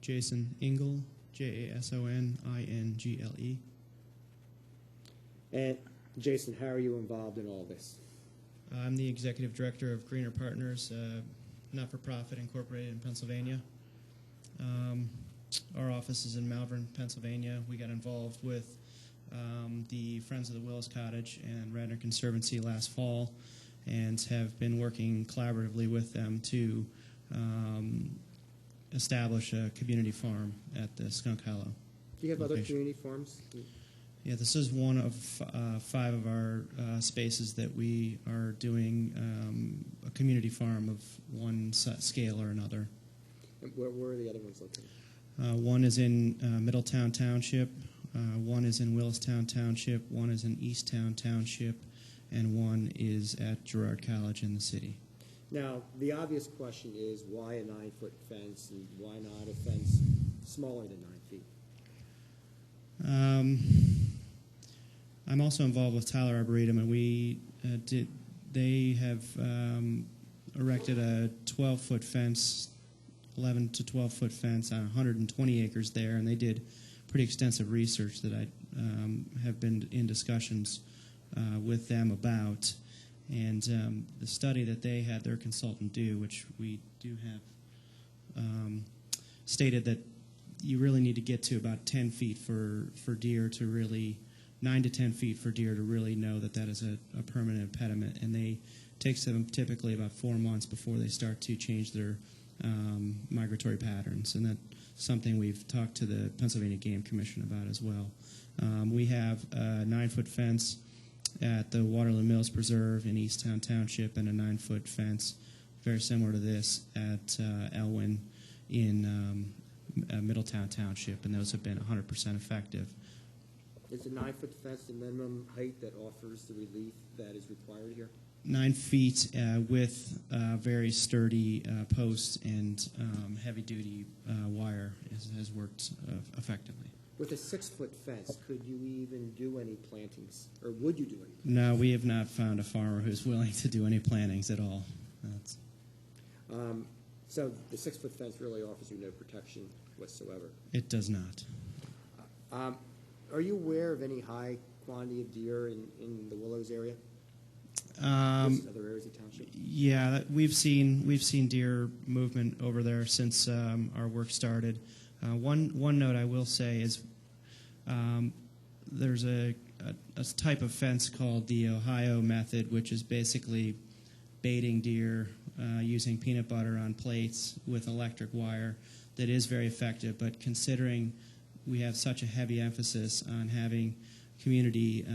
Jason Ingle, Jasoningle.
And Jason, how are you involved in all this?
I'm the executive director of Greener Partners, not-for-profit incorporated in Pennsylvania. Our office is in Malvern, Pennsylvania. We got involved with the Friends of the Willows Cottage and Radnor Conservancy last fall, and have been working collaboratively with them to establish a community farm at the Skunk Hollow.
Do you have other
location.
community farms?
Yeah, this is one of 5 of our spaces that we are doing a community farm of one scale or another.
And where are the other ones located?
One is in Middletown Township, one is in Willistown Township, one is in Easttown Township, and one is at Girard College in the city.
Now, the obvious question is why a 9-foot fence and why not a fence smaller than 9 feet?
I'm also involved with Tyler Arboretum, and they have erected a 12-foot fence, 11 to 12-foot fence on 120 acres there, and they did pretty extensive research that I have been in discussions with them about. And the study that they had their consultant do, which we do have, stated that you really need to get to about 10 feet for deer to really, 9 to 10 feet for deer to really know that that is a permanent impediment. And it takes them typically about 4 months before they start to change their migratory patterns. And that's something we've talked to the Pennsylvania Game Commission about as well. We have a 9-foot fence at the Waterloo Mills Preserve in Easttown Township, and a 9-foot fence very similar to this at Elwyn in Middletown Township, and those have been 100% effective.
Is the 9-foot fence the minimum height that offers the relief that is required here?
9 feet with very sturdy posts and heavy-duty wire has worked effectively.
With a 6-foot fence, could you even do any plantings, or would you do any?
No, we have not found a farmer who's willing to do any plantings at all. That's,
So the 6-foot fence really offers you no protection whatsoever.
it does not.
Are you aware of any high quantity of deer in the Willows area? Versus other areas of township?
Yeah, we've seen deer movement over there since our work started. One note I will say is there's a type of fence called the Ohio method, which is basically baiting deer using peanut butter on plates with electric wire that is very effective. But considering we have such a heavy emphasis on having community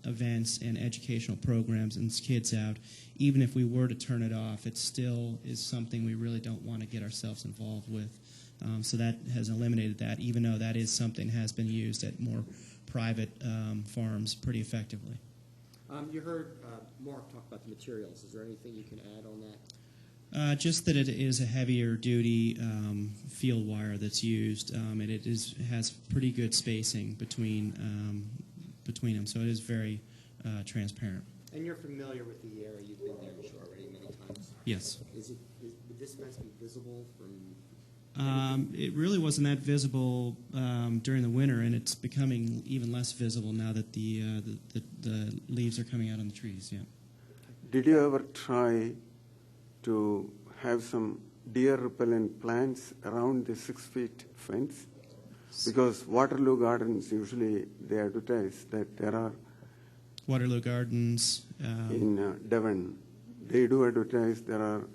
events and educational programs and kids out, even if we were to turn it off, it still is something we really don't want to get ourselves involved with. So that has eliminated that, even though that is something that has been used at more private farms pretty effectively.
You heard Mark talk about the materials. Is there anything you can add on that?
Just that it is a heavier duty field wire that's used, and it has pretty good spacing between them, so it is very transparent.
And you're familiar with the area. You've been there, I'm sure, already many times.
Yes.
Would this fence be visible from?
It really wasn't that visible during the winter, and it's becoming even less visible now that the leaves are coming out on the trees. Yeah.
Did you ever try to have some deer repellent plants around the 6-foot fence? Because Waterloo Gardens, usually they advertise that there are
Waterloo Gardens
in Devon, they do advertise there are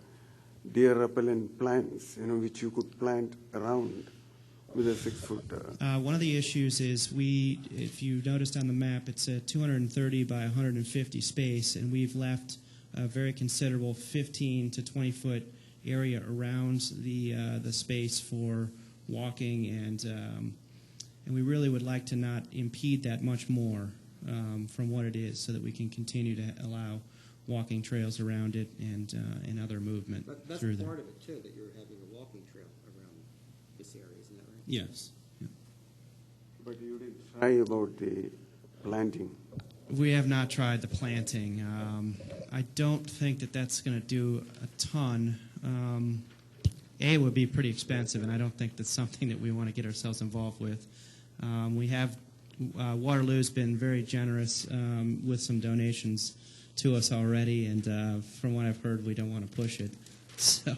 deer repellent plants, which you could plant around with a 6-foot.
One of the issues is if you noticed on the map, it's a 230 by 150 space, and we've left a very considerable 15 to 20 foot area around the space for walking, and we really would like to not impede that much more from what it is, so that we can continue to allow walking trails around it and other movement through there.
That's part of it too, that you're having a walking trail around this area, isn't that right?
Yes. Yeah.
But you didn't try about the planting.
We have not tried the planting. I don't think that that's going to do a ton. It would be pretty expensive, and I don't think that's something that we want to get ourselves involved with. We have Waterloo's been very generous with some donations to us already, and from what I've heard, we don't want to push it. So.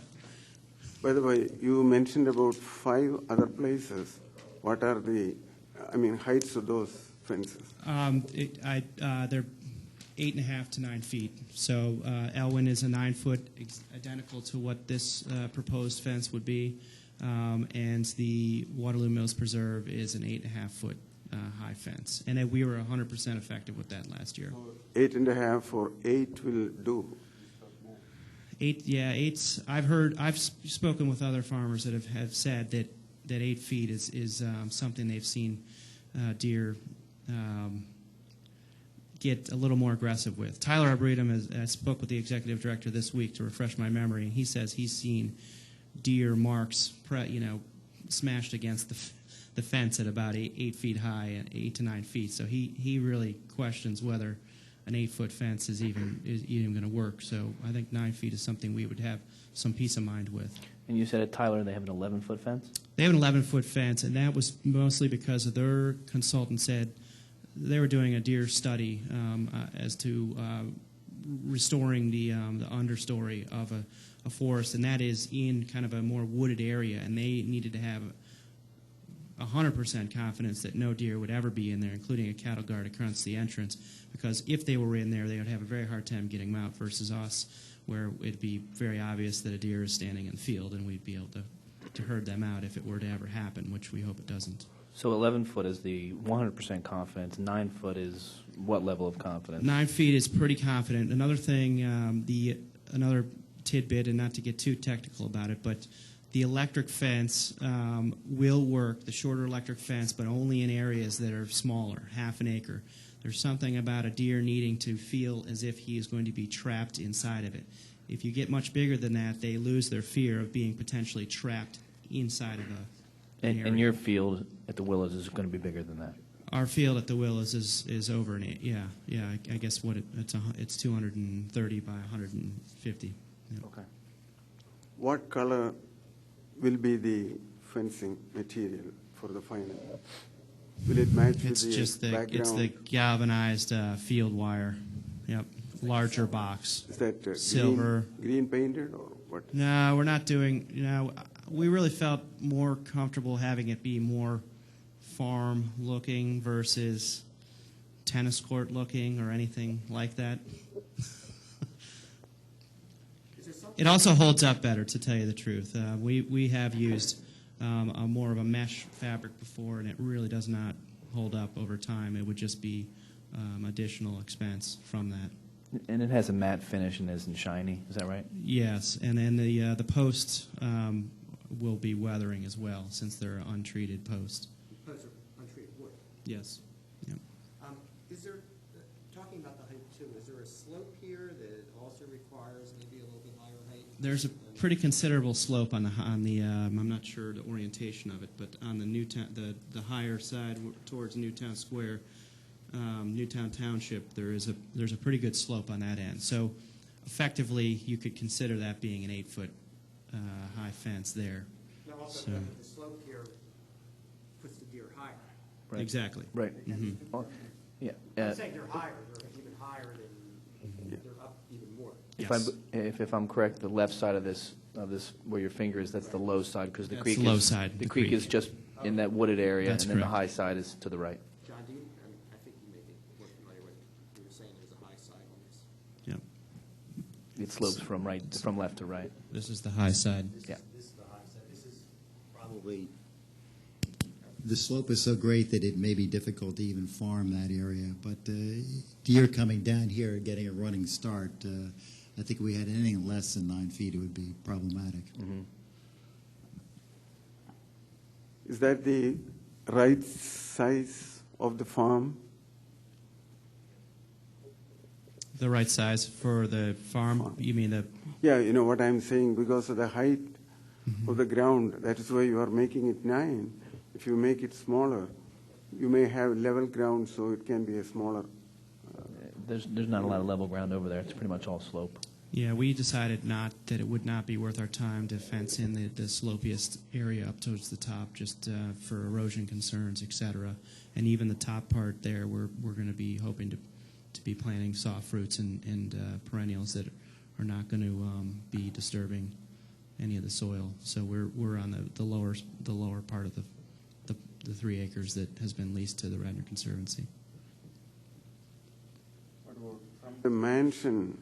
By the way, you mentioned about 5 other places. What are the, heights of those fences?
They're 8.5 to 9 feet. So Elwyn is a 9-foot, identical to what this proposed fence would be, and the Waterloo Mills Preserve is an 8.5-foot high fence, and we were 100% effective with that last year.
8.5 or 8 will do.
8, yeah, 8's. I've spoken with other farmers that have said that 8 feet is something they've seen deer get a little more aggressive with. Tyler Arboretum I spoke with the executive director this week to refresh my memory, and he says he's seen deer marks, smashed against the fence at about 8 feet high, and 8 to 9 feet. So he really questions whether an 8-foot fence is even going to work. So I think 9 feet is something we would have some peace of mind with.
And you said at Tyler they have an 11-foot fence?
They have an 11-foot fence, and that was mostly because of their consultant said they were doing a deer study as to restoring the understory of a forest, and that is in kind of a more wooded area, and they needed to have 100% confidence that no deer would ever be in there, including a cattle guard across the entrance, because if they were in there, they would have a very hard time getting them out versus us, where it'd be very obvious that a deer is standing in the field, and we'd be able to herd them out if it were to ever happen, which we hope it doesn't.
So 11-foot is the 100% confidence. 9-foot is what level of confidence?
9 feet is pretty confident. Another thing, another tidbit, and not to get too technical about it, but the electric fence will work, the shorter electric fence, but only in areas that are smaller, half an acre. There's something about a deer needing to feel as if he is going to be trapped inside of it. If you get much bigger than that, they lose their fear of being potentially trapped inside of
And your field at the Willows is going to be bigger than that?
Our field at the Willows is over an 8. Yeah. I guess it's 230 by 150. Yeah.
Okay.
What color will be the fencing material for the final? Will it match
It's
with the
just
background?
it's the galvanized field wire. Yep. Larger box.
Is that
silver?
Green painted or what?
No, we're not doing. We really felt more comfortable having it be more farm looking versus tennis court looking or anything like that. It also holds up better, to tell you the truth. We have used more of a mesh fabric before, and it really does not hold up over time. It would just be additional expense from that.
And it has a matte finish and isn't shiny, is that right?
Yes, and then the posts will be weathering as well, since they're untreated posts.
Posts are untreated wood.
Yes. Yep.
Is there, talking about the height too, is there a slope here that also requires maybe a little bit higher height?
There's a pretty considerable slope on the I'm not sure the orientation of it, but on the the higher side towards Newtown Square, Newtown Township, there's a pretty good slope on that end. So effectively, you could consider that being an 8-foot high fence there.
Now also,
So-
the slope here puts the deer higher.
Right.
Exactly.
Right.
Mhm.
Yeah.
I'm saying they're higher, they're even higher than, they're up even more.
If I'm correct, the left side of this where your finger is, that's the low side, because the
That's
creek
the low
is
side,
the
the
creek
creek.
is just in that wooded area,
That's
and then the
correct.
high side is to the right.
John, I think you may be more familiar with, you were saying there's a high side on this.
Yep.
It slopes from left to right.
This is the high side.
Yeah.
This is the high side, this is
Probably, the slope is so great that it may be difficult to even farm that area. But deer coming down here, getting a running start, I think if we had anything less than 9 feet, it would be problematic.
Mm-hmm.
Is that the right size of the farm?
The right size for the farm? You mean the?
Yeah, you know what I'm saying, because of the height of the ground, that is why you are making it 9. If you make it smaller, you may have level ground, so it can be a smaller.
There's not a lot of level ground over there. It's pretty much all slope.
Yeah, we decided that it would not be worth our time to fence in the slopiest area up towards the top, just for erosion concerns, et cetera. And even the top part there, we're going to be hoping to be planting soft fruits and perennials that are not going to be disturbing any of the soil. So we're on the lower part of the 3 acres that has been leased to the Radnor Conservancy.
From the mansion,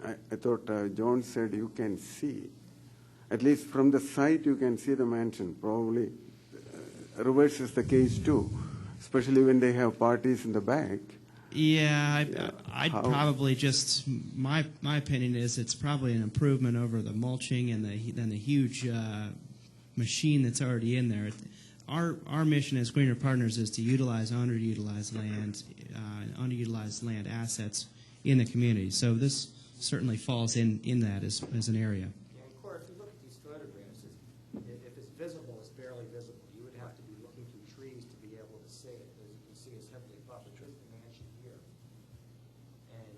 I thought John said you can see, at least from the site you can see the mansion. Probably reverse is the case too, especially when they have parties in the back.
Yeah, I'd probably just my opinion is it's probably an improvement over the mulching and the huge machine that's already in there. Our mission as Greener Partners is to utilize underutilized land assets in the community. So this certainly falls in that as an area.
Yeah, and Cora, if you look at these photographs, if it's visible, it's barely visible. You would have to be looking through trees to be able to see it. As you can see, it's heavily buffered. There's the mansion here, and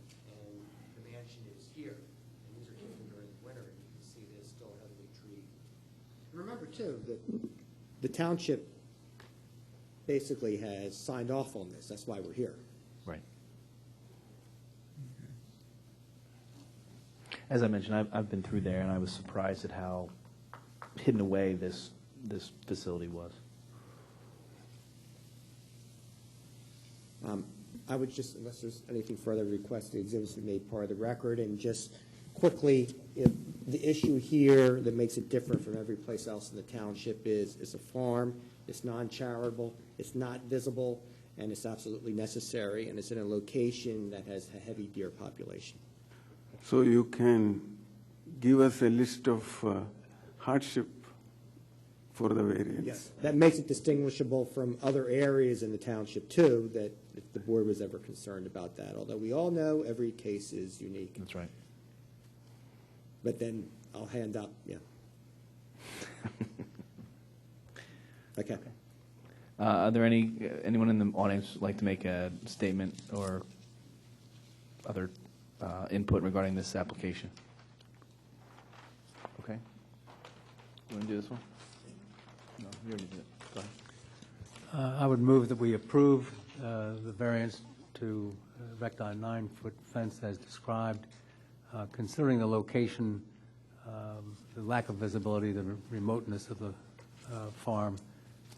the mansion is here. And these are taken during the winter, and you can see that it's still heavily treed. Remember, too, that the township basically has signed off on this. That's why we're here.
Right. As I mentioned, I've been through there, and I was surprised at how hidden away this facility was.
I would just, unless there's anything further, request the exhibits be made part of the record. And just quickly, if the issue here that makes it different from every place else in the township is it's a farm, it's non-charitable, it's not visible, and it's absolutely necessary, and it's in a location that has a heavy deer population.
So you can give us a list of hardship for the variance.
Yes, that makes it distinguishable from other areas in the township, too, that if the board was ever concerned about that, although we all know every case is unique.
That's right.
But then I'll hand up, yeah. Okay.
Are there anyone in the audience like to make a statement or other input regarding this application? Okay. You want to do this one? No, you already did it. Go ahead.
I would move that we approve the variance to erect a 9-foot fence as described, considering the location, the lack of visibility, the remoteness of the farm,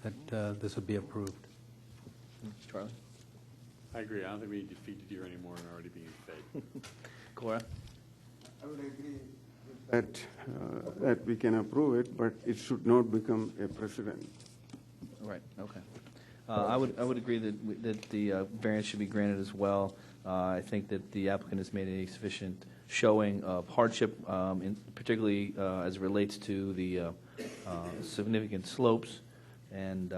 that this would be approved.
Charlie?
I agree. I don't think we need to feed the deer anymore and already being fed.
Cora?
I would agree that, that we can approve it, but it should not become a precedent.
Right, okay. I would agree that the variance should be granted as well. I think that the applicant has made a sufficient showing of hardship, particularly as it relates to the significant slopes, and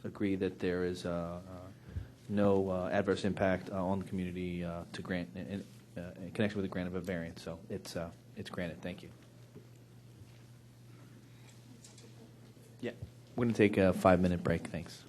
agree that there is no adverse impact on the community to grant in connection with the grant of a variance. So it's granted. Thank you. Yeah, we're going to take a 5-minute break. Thanks.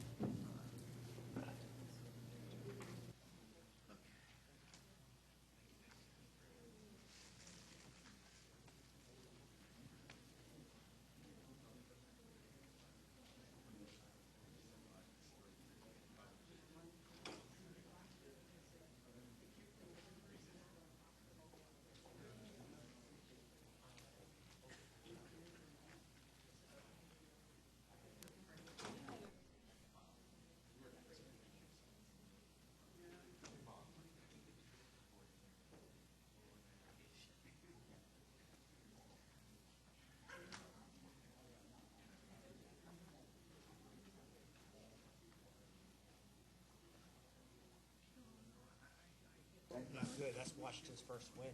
Not good. That's Washington's first win.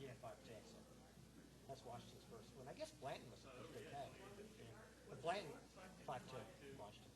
Yeah, 5-10. That's Washington's first win. I guess Blanton was okay. Yeah. But Blanton, 5-2, Washington.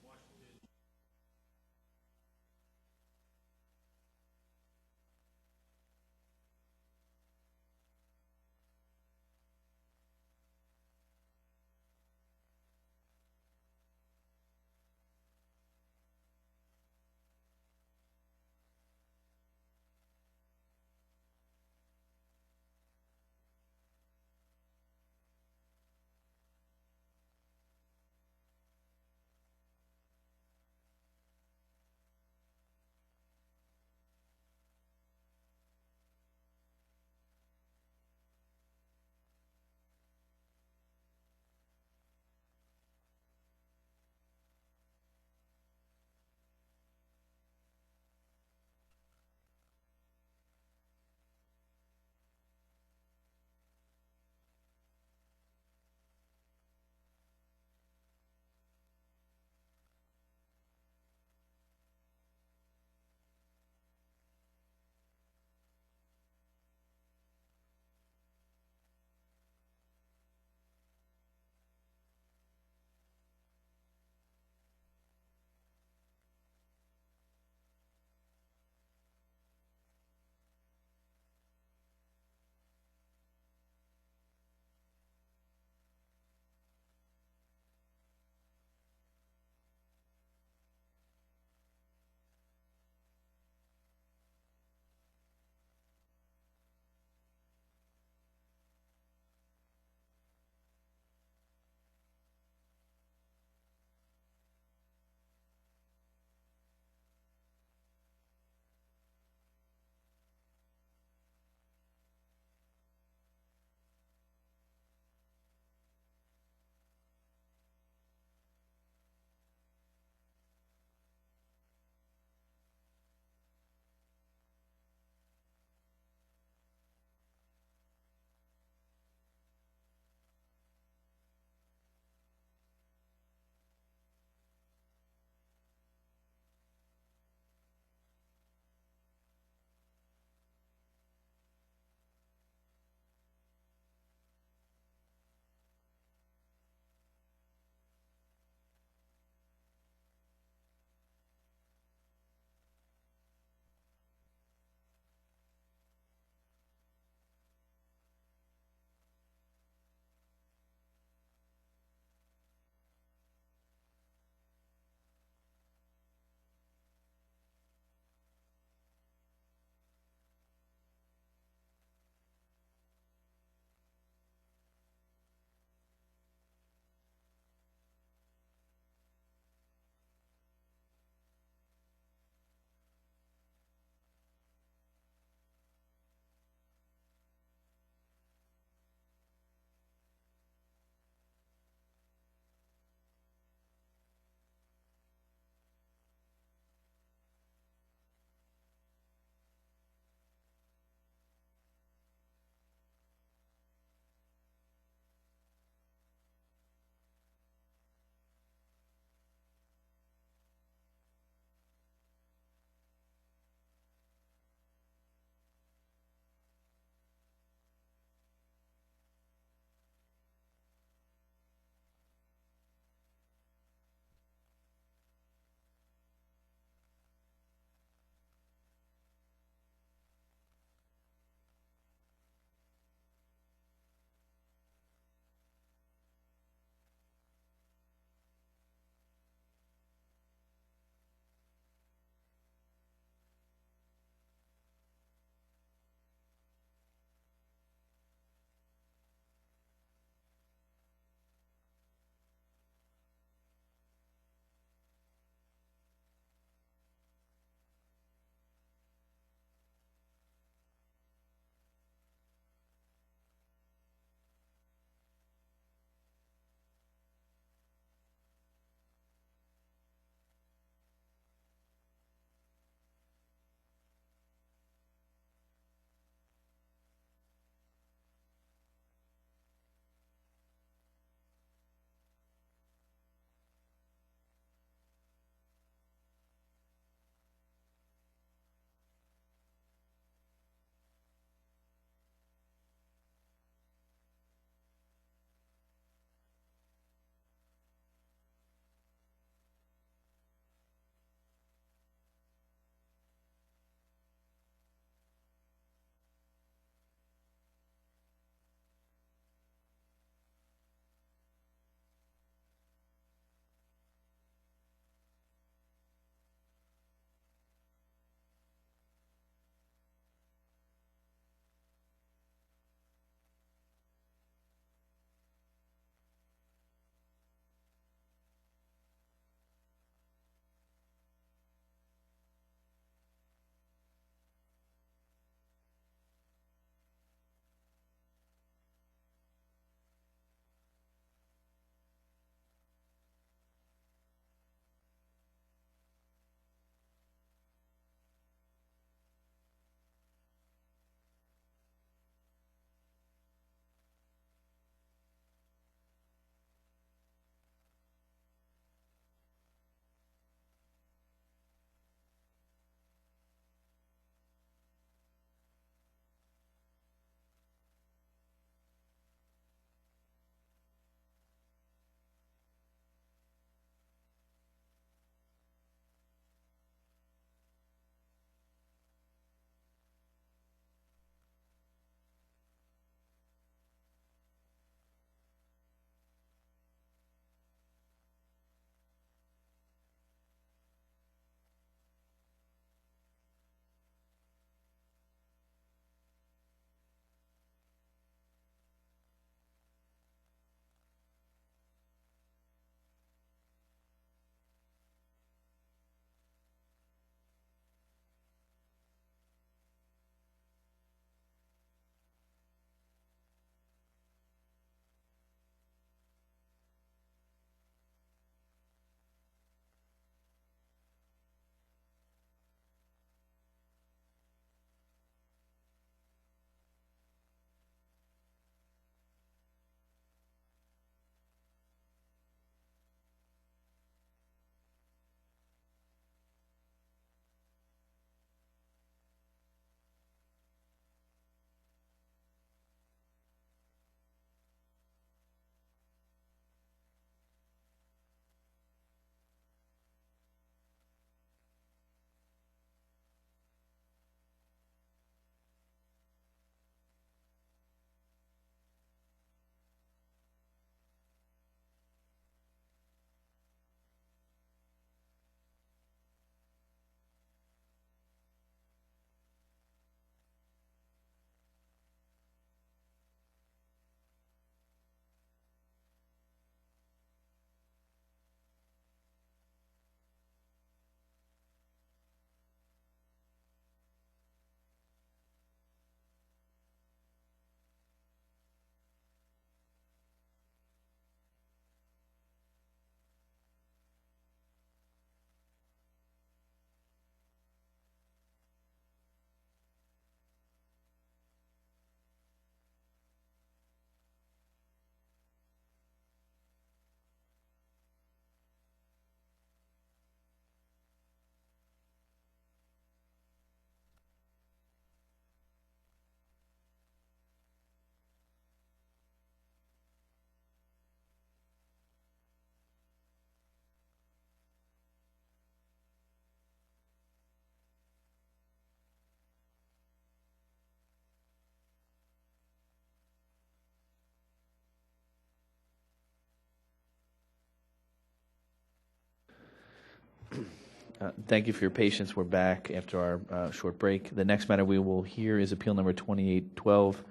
Thank you for your patience. We're back after our short break. The next matter we will hear is appeal number 2812.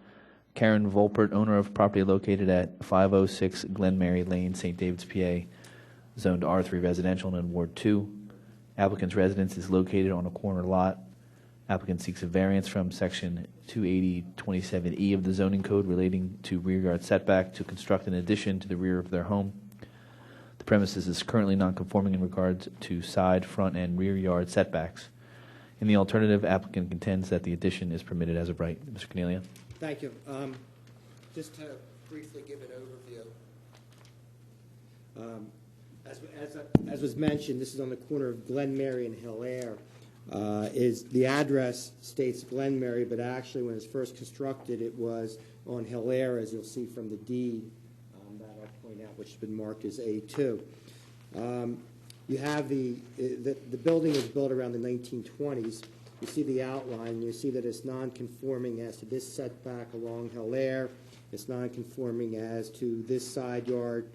Karen Volpert, owner of property located at 506 Glenmary Lane, St. David's, PA, zoned R3 residential and in Ward 2. Applicant's residence is located on a corner lot. Applicant seeks a variance from Section 28027E of the zoning code relating to rear yard setback to construct an addition to the rear of their home. The premises is currently non-conforming in regards to side, front, and rear yard setbacks. In the alternative, applicant contends that the addition is permitted as of right. Mr. Cornelia.
Thank you. Just to briefly give an overview. As was mentioned, this is on the corner of Glenmary and Hilaire. Is the address states Glenmary, but actually when it was first constructed, it was on Hilaire, as you'll see from the deed that I'll point out, which has been marked as A2. You have the building was built around the 1920s. You see the outline. You see that it's non-conforming as to this setback along Hilaire. It's non-conforming as to this side yard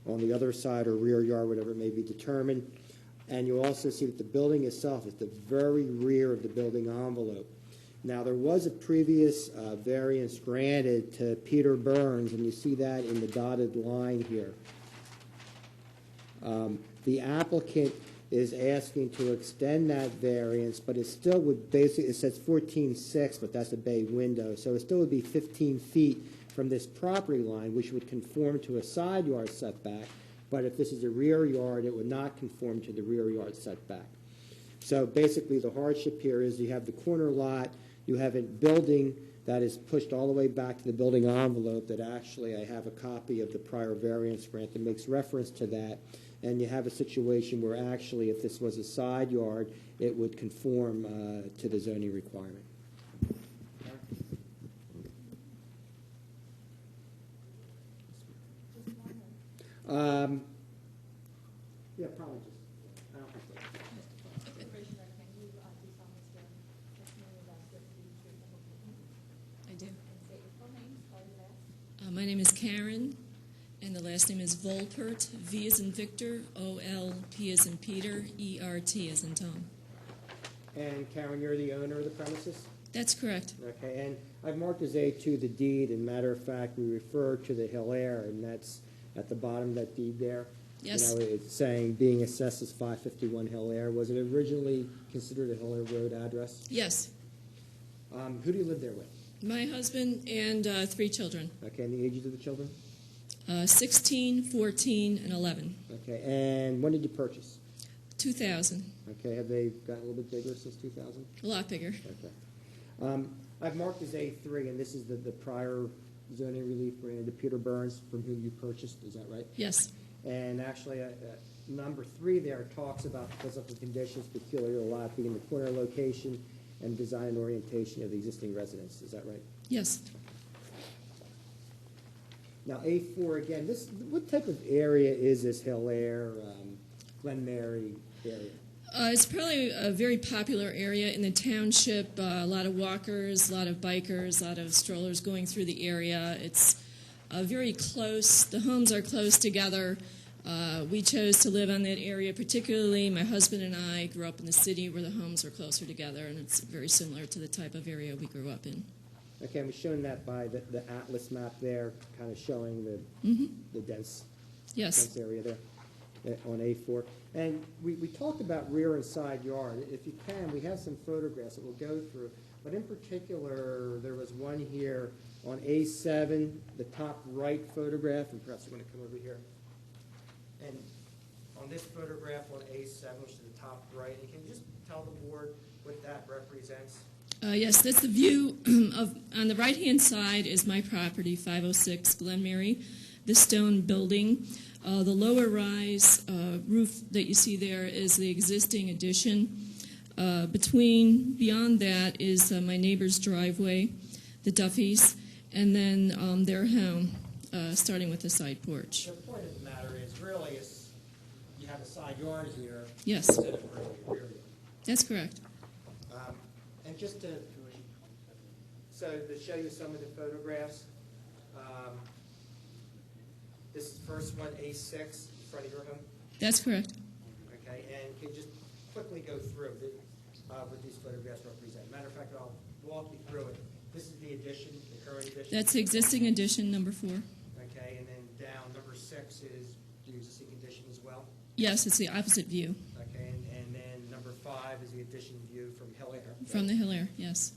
on the other side or rear yard, whatever it may be determined. And you also see that the building itself is the very rear of the building envelope. Now, there was a previous variance granted to Peter Burns, and you see that in the dotted line here. The applicant is asking to extend that variance, but it still would basically, it says 14.6, but that's a bay window, so it still would be 15 feet from this property line, which would conform to a side yard setback. But if this is a rear yard, it would not conform to the rear yard setback. So basically, the hardship here is you have the corner lot, you have a building that is pushed all the way back to the building envelope that actually I have a copy of the prior variance grant that makes reference to that. And you have a situation where actually if this was a side yard, it would conform to the zoning requirement. Yeah, probably just. I don't think so.
I do. My name is Karen, and the last name is Volpert, V as in Victor, O-L-P as in Peter, E-R-T as in Tom.
And Karen, you're the owner of the premises?
That's correct.
Okay, and I've marked as A2 the deed, and matter of fact, we refer to the Hilaire, and that's at the bottom of that deed there.
Yes.
You know, it's saying being assessed as 551 Hilaire. Was it originally considered a Hilaire Road address?
Yes.
Who do you live there with?
My husband and 3 children.
Okay, and the ages of the children?
16, 14, and 11.
Okay, and when did you purchase?
2000.
Okay, have they gotten a little bit bigger since 2000?
A lot bigger.
Okay. I've marked as A3, and this is the prior zoning relief granted to Peter Burns, from whom you purchased, is that right?
Yes.
And actually, number 3 there talks about physical conditions peculiar to the lot being the corner location and design and orientation of the existing residence, is that right?
Yes.
Now, A4, again, what type of area is this Hilaire, Glenmary area?
It's probably a very popular area in the township. A lot of walkers, a lot of bikers, a lot of strollers going through the area. It's very close. The homes are close together. We chose to live on that area particularly. My husband and I grew up in the city where the homes are closer together, and it's very similar to the type of area we grew up in.
Okay, I'm showing that by the atlas map there, kind of showing the dense area there on A4. And we talked about rear and side yard. If you can, we have some photographs that we'll go through. But in particular, there was one here on A7, the top right photograph, and perhaps I'm going to come over here. And on this photograph on A7, which is the top right, and can you just tell the board what that represents?
Yes, that's the view of, on the right-hand side is my property, 506 Glenmary, the stone building. The lower rise roof that you see there is the existing addition. Beyond that is my neighbor's driveway, the Duffys, and then their home, starting with the side porch.
The point of the matter is, really, you have a side yard here.
Yes.
Instead of a rear yard.
That's correct.
And just to show you some of the photographs, this is the first one, A6, in front of your home.
That's correct.
Okay, and can you just quickly go through what these photographs represent. Matter of fact, I'll walk you through it. This is the addition, the current addition.
That's the existing addition, number 4.
Okay, and then down, number 6 is the existing addition as well.
Yes, it's the opposite view
Okay, and then number 5 is the addition view from Hill Air.
from the hill air, yes.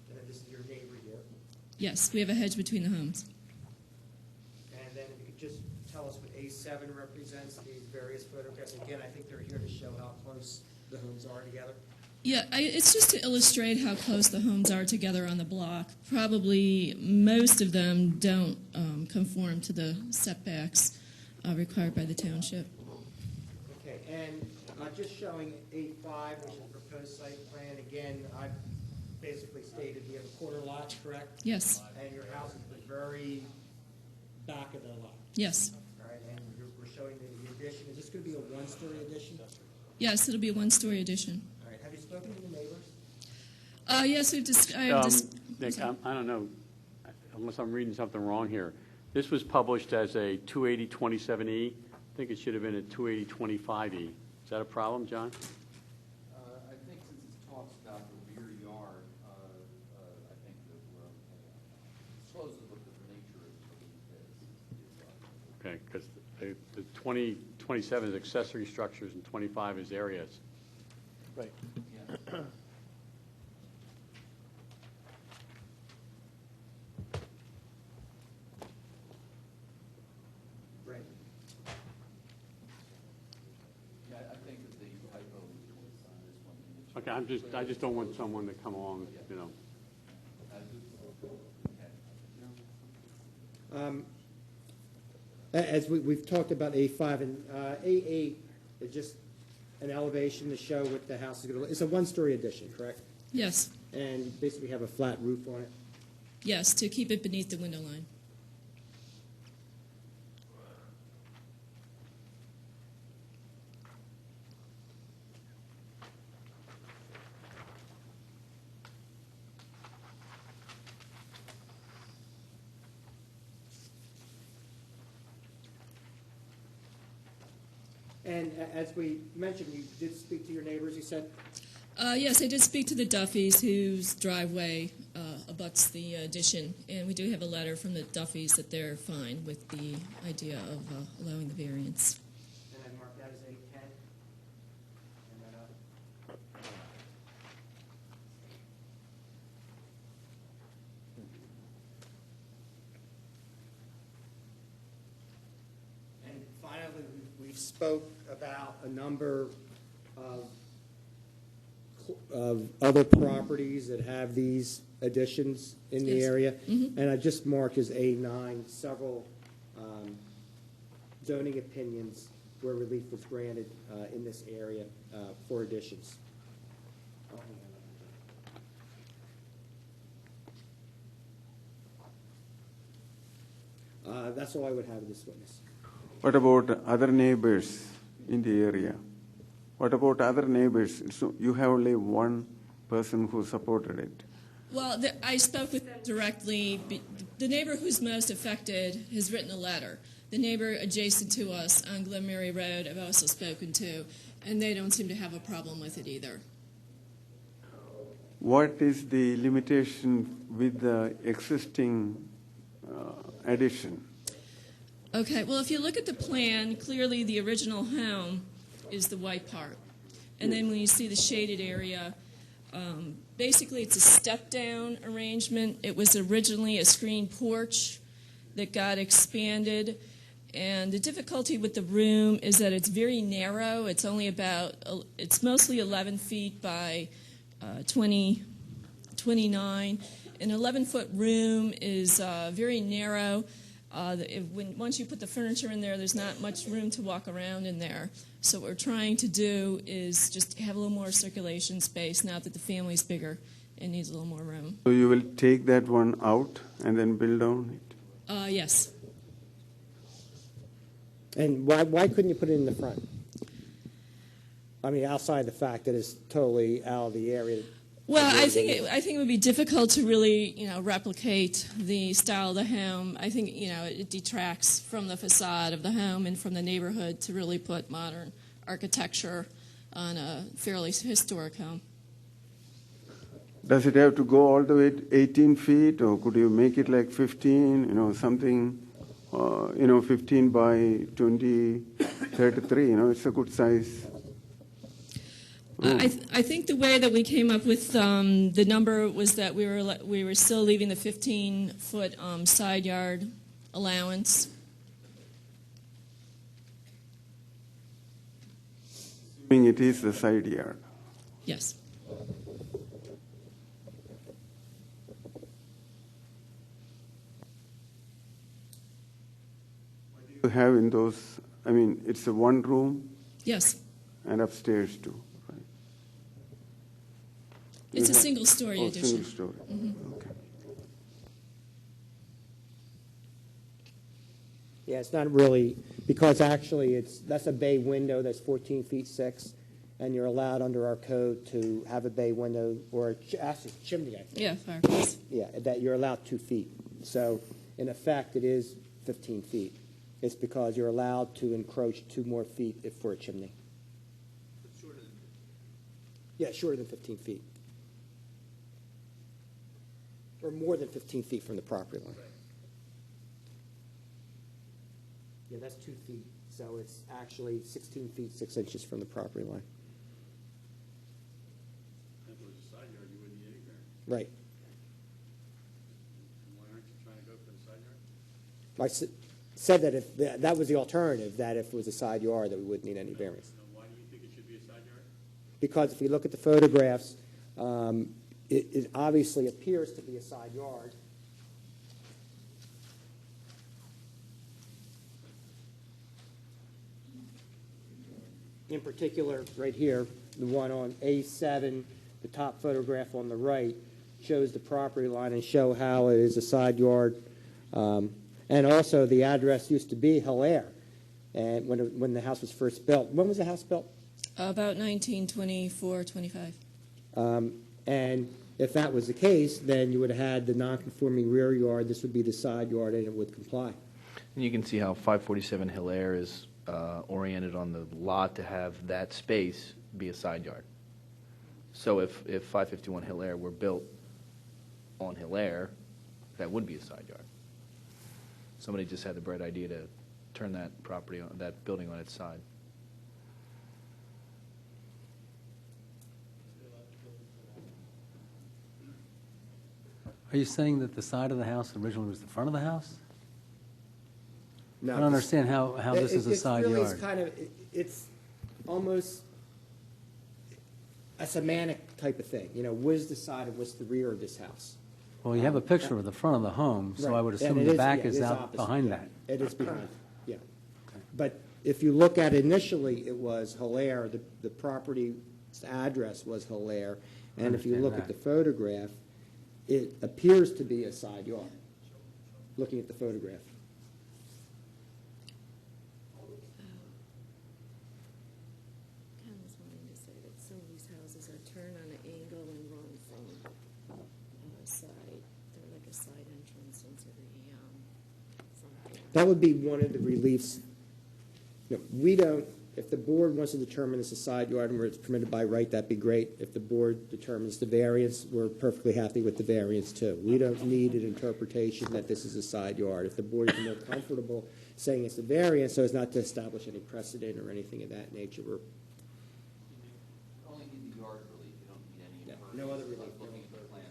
And then this is your neighbor here.
Yes, we have a hedge between the homes.
And then if you could just tell us what A7 represents, these various photographs. Again, I think they're here to show how close the homes are together.
Yeah, it's just to illustrate how close the homes are together on the block. Probably most of them don't conform to the setbacks required by the township.
Okay, and just showing A5, which is the proposed site plan. Again, I've basically stated you have a quarter lot, correct?
Yes.
And your house is the very back of the lot.
Yes.
All right, and we're showing the addition. Is this going to be a one-story addition?
Yes, it'll be a one-story addition.
All right, have you spoken to the neighbors?
Yes, we've just.
Nick, I don't know, unless I'm reading something wrong here. This was published as a 280-27E. I think it should have been a 280-25E. Is that a problem, John?
I think since it talks about the rear yard, I think that we're okay. Suppose to look at the nature of
Okay, because the 27 is accessory structures and 25 is areas.
Right.
Yeah.
Right.
Yeah, I think that the typo on this one.
Okay, I just don't want someone to come along, you know.
As we've talked about A5 and A8, is just an elevation to show what the house is going to look. It's a one-story addition, correct?
Yes.
And basically have a flat roof on it.
Yes, to keep it beneath the window line.
And as we mentioned, you did speak to your neighbors, you said?
Yes, I did speak to the Duffys, whose driveway abuts the addition, and we do have a letter from the Duffys that they're fine with the idea of allowing the variance.
And then mark that as A10. And then And finally, we spoke about a number of other properties that have these additions in the
Yes.
area.
Mhm.
And I just marked as A9 several zoning opinions where relief was granted in this area for additions. That's all I would have of this witness.
What about other neighbors in the area? What about other neighbors? So you have only one person who supported it.
Well, I spoke with them directly. The neighbor who's most affected has written a letter. The neighbor adjacent to us on Glen Mary Road I've also spoken to, and they don't seem to have a problem with it either.
What is the limitation with the existing addition?
Okay, well, if you look at the plan, clearly the original home is the white part. And then when you see the shaded area, basically it's a step-down arrangement. It was originally a screen porch that got expanded. And the difficulty with the room is that it's very narrow. It's only it's mostly 11 feet by 29. An 11-foot room is very narrow. Once you put the furniture in there, there's not much room to walk around in there. So what we're trying to do is just have a little more circulation space now that the family's bigger and needs a little more room.
So you will take that one out and then build on it?
Yes.
And why couldn't you put it in the front? I mean, outside the fact that it's totally out of the area.
Well, I think it would be difficult to really, replicate the style of the home. I think, it detracts from the facade of the home and from the neighborhood to really put modern architecture on a fairly historic home.
Does it have to go all the way to 18 feet, or could you make it like 15, something, 15 by 20, 33, it's a good size.
I think the way that we came up with the number was that we were still leaving the 15-foot side yard allowance.
Assuming it is the side yard.
Yes.
What do you have in those? I mean, it's a one room?
Yes.
And upstairs too.
It's a single-story addition.
Single story. Okay.
Yeah, it's not really, because actually that's a bay window that's 14 feet 6, and you're allowed under our code to have a bay window, or actually chimney, I think.
Yeah, fireplace.
Yeah, that you're allowed 2 feet. So in effect, it is 15 feet. It's because you're allowed to encroach 2 more feet for a chimney.
Shorter than 15.
Yeah, shorter than 15 feet. Or more than 15 feet from the property line.
Right.
Yeah, that's 2 feet, so it's actually 16 feet 6 inches from the property line.
If it was a side yard, you wouldn't need any variance.
Right.
And why aren't you trying to go for the side yard?
I said that if that was the alternative, that if it was a side yard, that we wouldn't need any variance.
Why do you think it should be a side yard?
Because if you look at the photographs, it obviously appears to be a side yard. In particular, right here, the one on A7, the top photograph on the right, shows the property line and show how it is a side yard. And also, the address used to be Hilaire, and when the house was first built. When was the house built?
About 1924, 25.
And if that was the case, then you would have had the non-conforming rear yard. This would be the side yard, and it would comply.
And you can see how 547 Hilaire is oriented on the lot to have that space be a side yard. So if 551 Hilaire were built on Hilaire, that would be a side yard. Somebody just had the bright idea to turn that property, that building on its side.
Are you saying that the side of the house originally was the front of the house?
No,
I don't understand how this is a side
really,
yard.
It's almost a semantic type of thing. Where's the side and what's the rear of this house?
Well, you have a picture of the front of the home, so
Right.
I would
And
assume
it
the
is-
back
yeah, it
is
is
out
opposite,
behind
yeah.
that.
It is behind, yeah. But if you look at it initially, it was Hilaire, the property's address was Hilaire, and if you
understand
look at
that.
the photograph, it appears to be a side yard, looking at the photograph.
Ken was wanting to say that some of these houses are turned on an angle and run from a side. They're like a side entrance into the front door.
That would be one of the reliefs. We don't, if the board wants to determine it's a side yard and where it's permitted by right, that'd be great. If the board determines the variance, we're perfectly happy with the variance too. We don't need an interpretation that this is a side yard. If the board is more comfortable saying it's a variance so as not to establish any precedent or anything of that nature, we're.
Only need the yard relief, you don't need any.
No other relief.
Looking at the plan.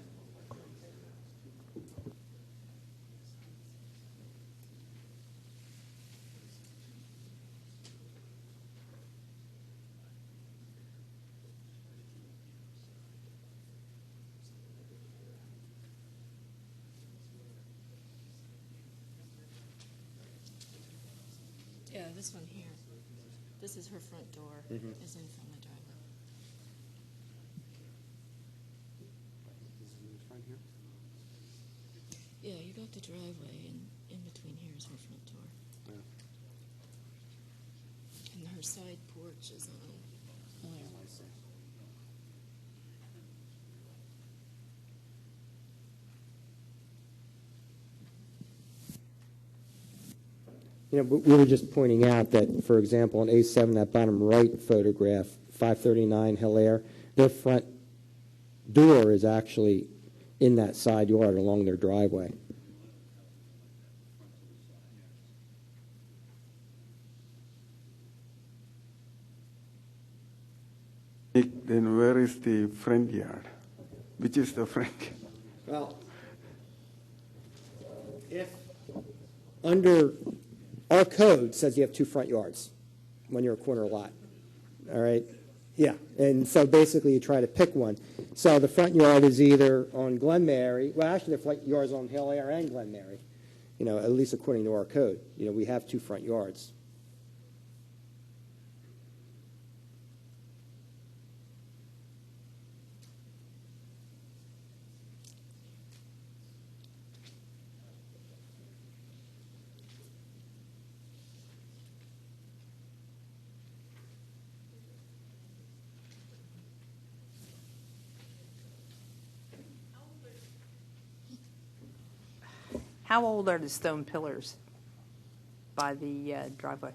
Yeah, this one here. This is her front door, is in from the driveway. Yeah, you got the driveway, and in between here is her front door. And her side porch is on Hilaire.
But we were just pointing out that, for example, on A7, that bottom right photograph, 539 Hilaire. Their front door is actually in that side yard along their driveway.
Then where is the front yard? Which is the front?
Well, if under our code says you have 2 front yards when you're a corner lot, all right? Yeah, and so basically you try to pick one. So the front yard is either on Glen Mary. Well, actually the front yard is on Hilaire and Glen Mary. You know, at least according to our code. You know, we have 2 front yards.
How old are the stone pillars by the driveway?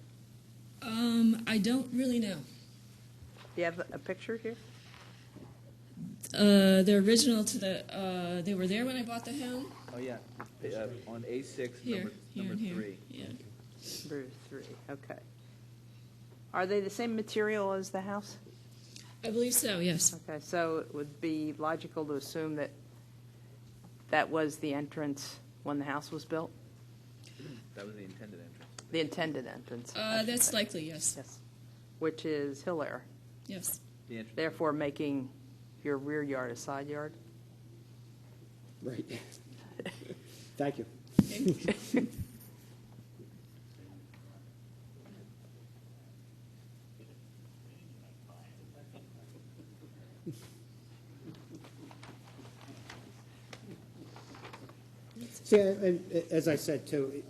I don't really know.
Do you have a picture here?
The original to the, they were there when I bought the home?
Oh, yeah, on A6,
Here,
number
and here.
3.
Yeah.
Number 3, okay. Are they the same material as the house?
I believe so, yes.
Okay, so it would be logical to assume that that was the entrance when the house was built?
That was the intended entrance.
The intended entrance? I should
That's
say.
likely, yes.
Yes. Which is Hilaire.
Yes.
The entrance.
Therefore making your rear yard a side yard?
Right. Thank you. See, and as I said too,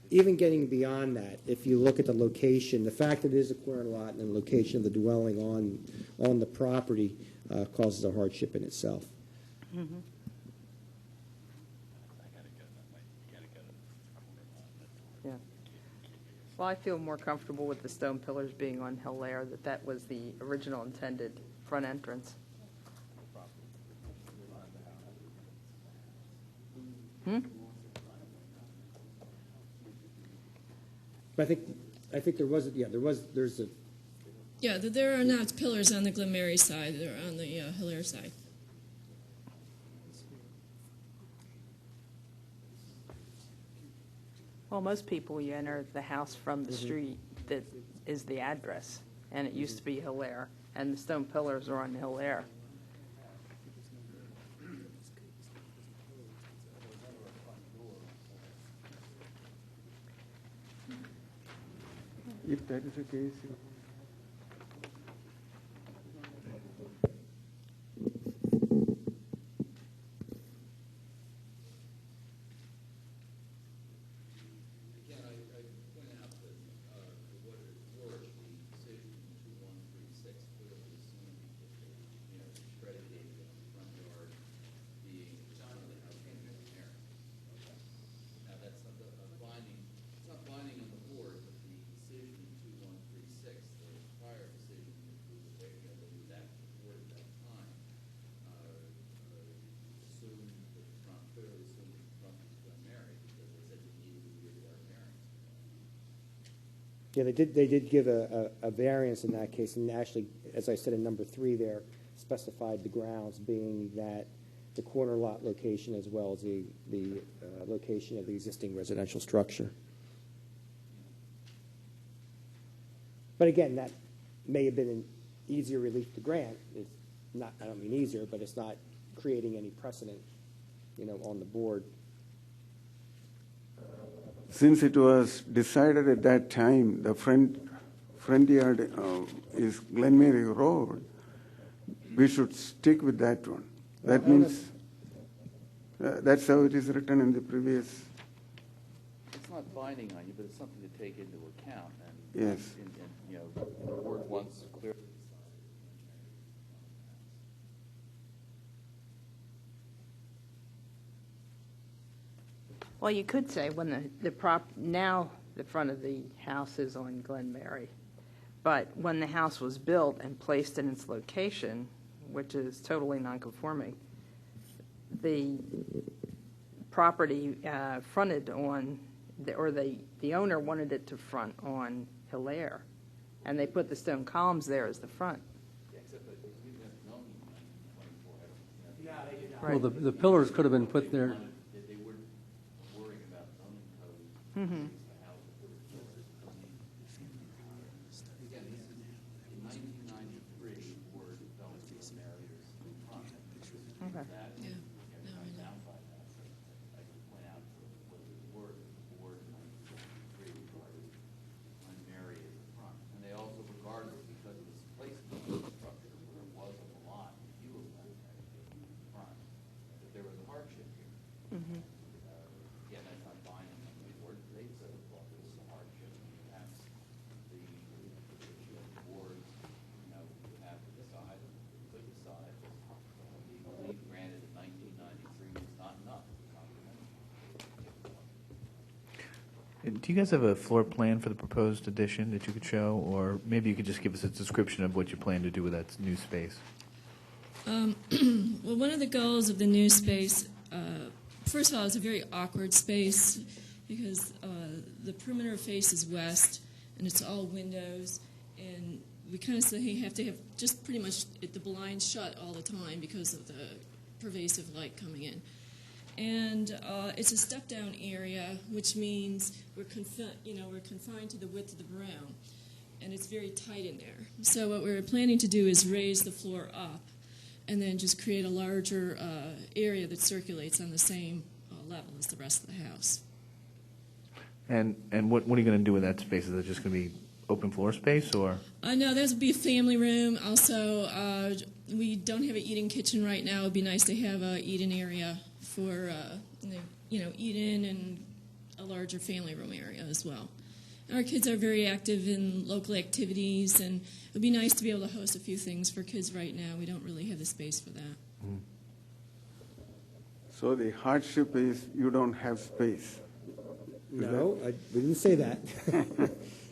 even getting beyond that, if you look at the location, the fact that it is a corner lot and the location of the dwelling on the property causes a hardship in itself.
Mhm. Yeah. Well, I feel more comfortable with the stone pillars being on Hilaire, that was the original intended front entrance. Hmm?
But I think there's a,
Yeah, there are now pillars on the Glen Mary side, they're on the Hilaire side.
Well, most people, you enter the house from the street that is the address, and it used to be Hilaire, and the stone pillars are on Hilaire.
If that is the case,
yeah, they did give a variance in that case, and actually, as I said in number 3 there, specified the grounds being that the corner lot location as well as the location of the existing residential structure. But again, that may have been an easier relief to grant. It's not, I don't mean easier, but it's not creating any precedent, on the board.
since it was decided at that time, the front yard is Glen Mary Road, we should stick with that one. That means that's how it is written in the previous.
It's not binding on you, but it's something to take into account. And
Yes.
and, the board wants clear.
Well, you could say when now the front of the house is on Glen Mary, But when the house was built and placed in its location, which is totally non-conforming, the property fronted on, the owner wanted it to front on Hilaire, and they put the stone columns there as the front.
Well, the pillars could have been put there.
Mm-hmm.
Do you guys have a floor plan for the proposed addition that you could show, or maybe you could just give us a description of what you plan to do with that new space?
Well, one of the goals of the new space, first of all, it's a very awkward space because the perimeter faces west, and it's all windows, and we kind of say you have to have just pretty much the blinds shut all the time because of the pervasive light coming in. And it's a step-down area, which means we're confined to the width of the room, and it's very tight in there. So what we're planning to do is raise the floor up, and then just create a larger area that circulates on the same level as the rest of the house.
And what are you going to do with that space? Is it just going to be open floor space, or?
No, there'll be a family room. Also, we don't have an eat-in kitchen right now. It'd be nice to have a eat-in area for eat-in and a larger family room area as well. Our kids are very active in local activities, and it would be nice to be able to host a few things for kids right now. We don't really have the space for that.
So the hardship is you don't have space.
No, we didn't say that.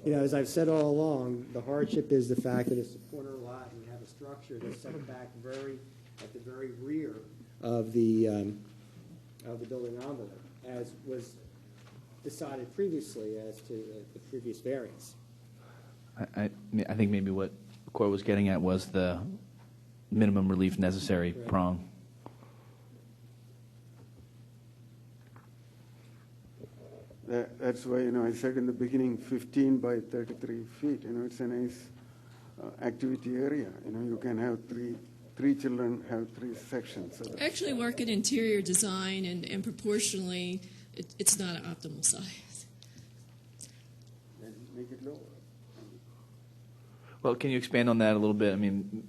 As I've said all along, the hardship is the fact that it's a corner lot and you have a structure that's set back at the very rear of the building envelope, as was decided previously as to the previous variance.
I think maybe what the court was getting at was the minimum relief necessary prong.
That's why, I said in the beginning, 15 by 33 feet. It's a nice activity area. You can have three children have three sections. So
Actually, work at interior design, and proportionally, it's not an optimal size.
Then make it lower.
Well, can you expand on that a little bit? I mean,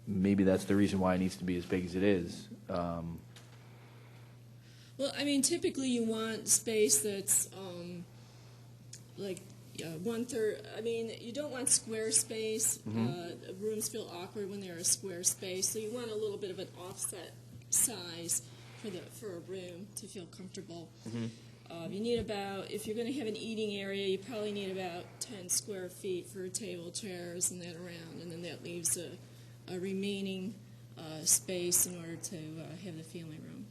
maybe that's the reason why it needs to be as big as it is.
Well, typically you want space that's one-third. You don't want square space. Rooms feel awkward when they're a square space, so you want a little bit of an offset size for a room to feel comfortable. You need if you're going to have an eating area, you probably need about 10 square feet for table, chairs, and that around, and then that leaves a remaining space in order to have the family room.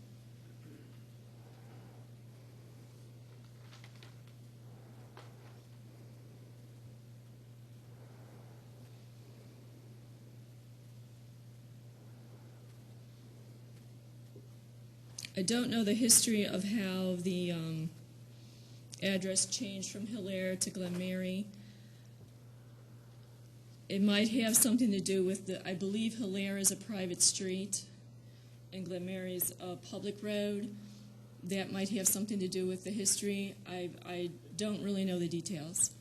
I don't know the history of how the address changed from Hilaire to Glen Mary. It might have something to do with I believe Hilaire is a private street and Glen Mary is a public road. That might have something to do with the history. I don't really know the details.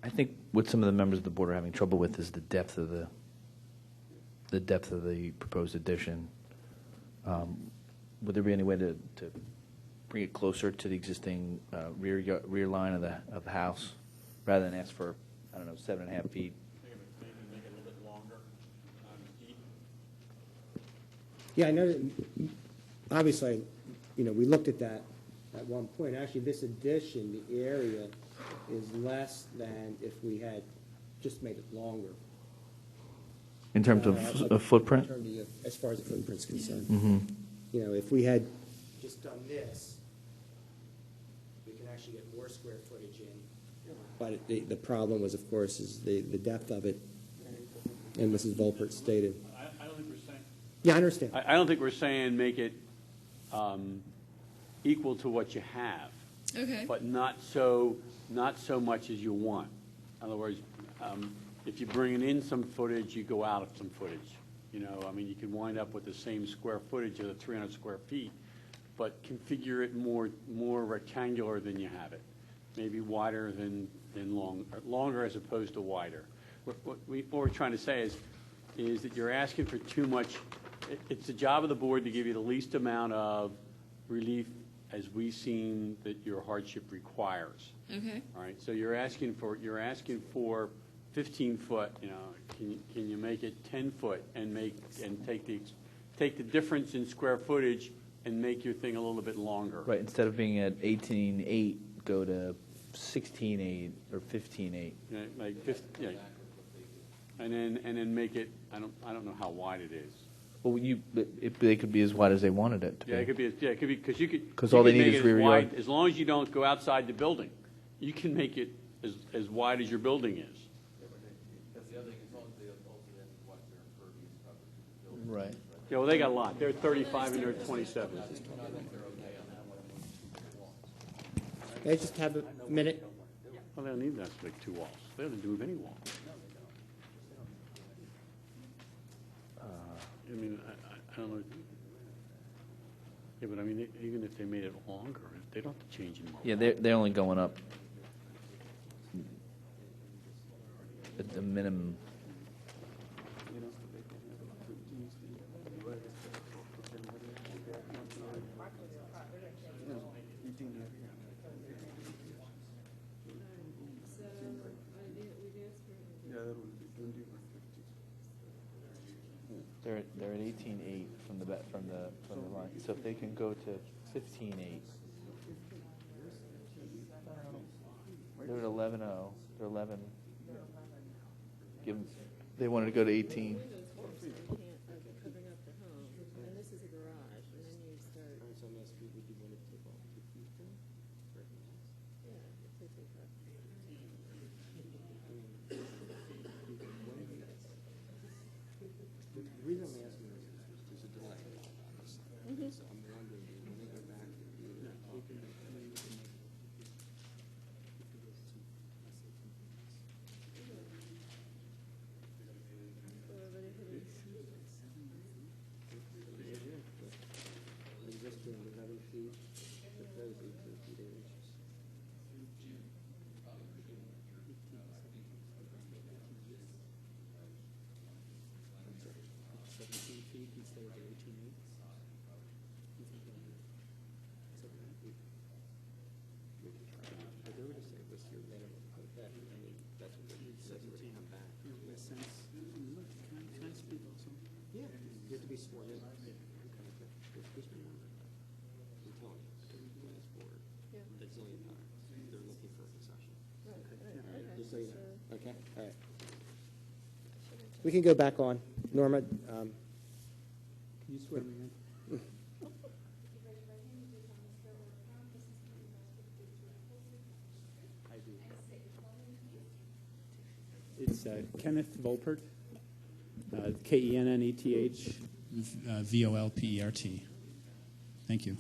I think what some of the members of the board are having trouble with is the depth of the proposed addition. Would there be any way to bring it closer to the existing rear line of the house, rather than ask for, I don't know, 7.5 feet?
Maybe make it a little bit longer, deep.
Yeah, I know, that, obviously, you know, we looked at that at one point. Actually, this addition, the area is less than if we had just made it longer.
In terms of footprint?
In terms of, as far as the footprint's concerned.
Mm-hmm.
You know, if we had just done this, we can actually get more square footage in. But the problem was, of course, is the depth of it, and Mrs. Volpert stated.
I don't think we're saying.
Yeah, I understand.
I don't think we're saying make it equal to what you have.
Okay.
But not so much as you want. In other words, if you're bringing in some footage, you go out of some footage. You know, I mean, you can wind up with the same square footage of the 300 square feet, but configure it more rectangular than you have it. Maybe wider than longer as opposed to wider. What we're trying to say is that you're asking for too much. It's the job of the board to give you the least amount of relief as we've seen that your hardship requires.
Okay.
All right. So you're asking for 15 foot. You know, can you make it 10 foot and take the difference in square footage and make your thing a little bit longer?
Right. Instead of being at 18.8, go to 16.8 or 15.8.
Yeah, like 15, yeah. And then make it. I don't know how wide it is.
Well, they could be as wide as they wanted it to be.
Yeah, it could be because you could.
Because all they need is rear yard.
As long as you don't go outside the building, you can make it as wide as your building is.
That's the other thing. As long as they also have to watch their impervious coverage of the building.
Right.
Yeah, well, they got a lot. They're 35 and they're 27.
May I just have a minute?
Well, they don't need that big 2 walls. They don't move any wall. I mean, I don't know. Yeah, but I mean, even if they made it longer, they don't have to change any more.
Yeah, they're only going up at the minimum. They're at 18.8 from the line. So if they can go to 15.8, they're at 11.0. They're 11. They wanted to go to 18.
The reason I'm asking this is there's a delay on this. So I'm wondering, when they go back, existing 11 feet, proposed 18 feet 8 inches. Okay, all right. We can go back on. Norma, can you swear me in?
It's Kenneth Volpert, Kenneth Volpert. Thank you.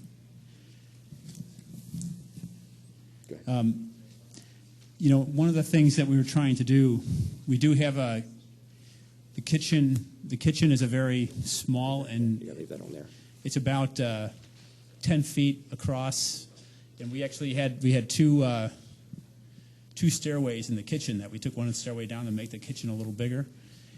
You know, one of the things that we were trying to do, we do have the kitchen. The kitchen is a very small and
leave that on there.
It's about 10 feet across, and we actually had two stairways in the kitchen that we took one stairway down to make the kitchen a little bigger.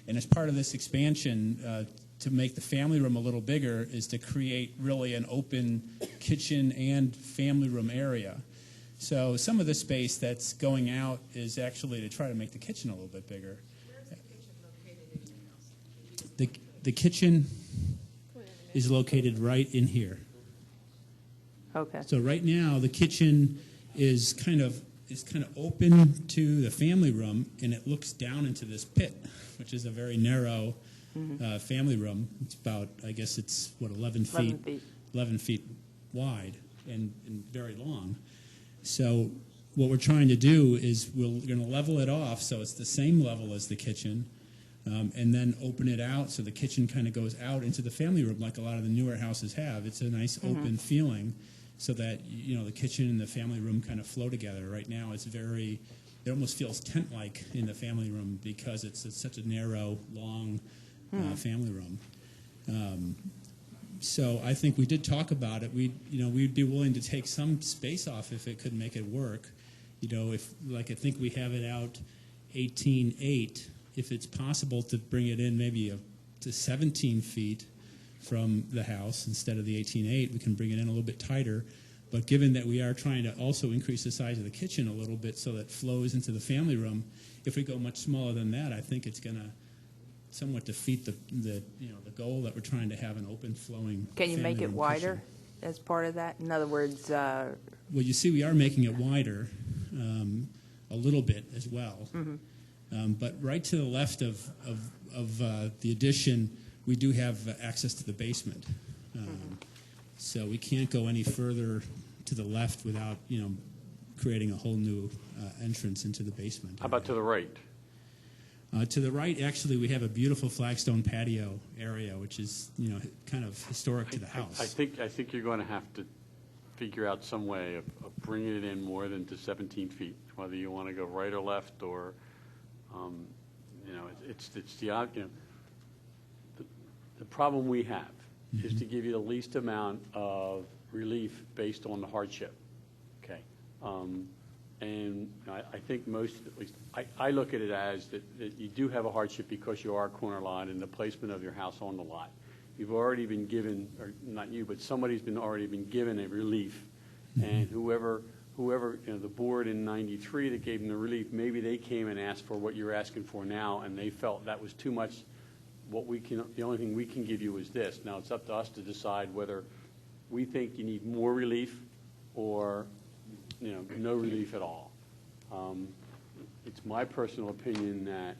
And as part of this expansion, to make the family room a little bigger is to create really an open kitchen and family room area. So some of the space that's going out is actually to try to make the kitchen a little bit bigger.
Where's the kitchen located in your house?
The kitchen is located right in here.
Okay.
So right now, the kitchen is kind of open to the family room, and it looks down into this pit, which is a very narrow family room. It's about, I guess it's, 11 feet. 11 feet wide and very long. So what we're trying to do is we're going to level it off so it's the same level as the kitchen, and then open it out so the kitchen kind of goes out into the family room like a lot of the newer houses have. It's a nice open feeling so that, the kitchen and the family room kind of flow together. Right now it's it almost feels tent-like in the family room because it's such a narrow, long family room. So I think we did talk about it. We'd be willing to take some space off if it could make it work. If, like, I think we have it out 18.8, if it's possible to bring it in maybe to 17 feet from the house instead of the 18.8, we can bring it in a little bit tighter. But given that we are trying to also increase the size of the kitchen a little bit so that it flows into the family room, if we go much smaller than that, I think it's going to somewhat defeat the goal that we're trying to have an open flowing.
Can you make it wider
kitchen.
as part of that? In other words,
well, you see, we are making it wider a little bit as well. But right to the left of the addition, we do have access to the basement. So we can't go any further to the left without, creating a whole new entrance into the basement.
How about to the right?
To the right, actually, we have a beautiful flagstone patio area, which is, kind of historic to the house.
I think you're going to have to figure out some way of bringing it in more than to 17 feet, whether you want to go right or left, or, it's the problem we have is to give you the least amount of relief based on the hardship. Okay. And I think most, at least, I look at it as that you do have a hardship because you are a corner lot and the placement of your house on the lot. You've already been given, or not you, but somebody's already been given a relief, and whoever, the board in '93 that gave them the relief, maybe they came and asked for what you're asking for now, and they felt that was too much. The only thing we can give you is this. Now it's up to us to decide whether we think you need more relief or no relief at all. It's my personal opinion that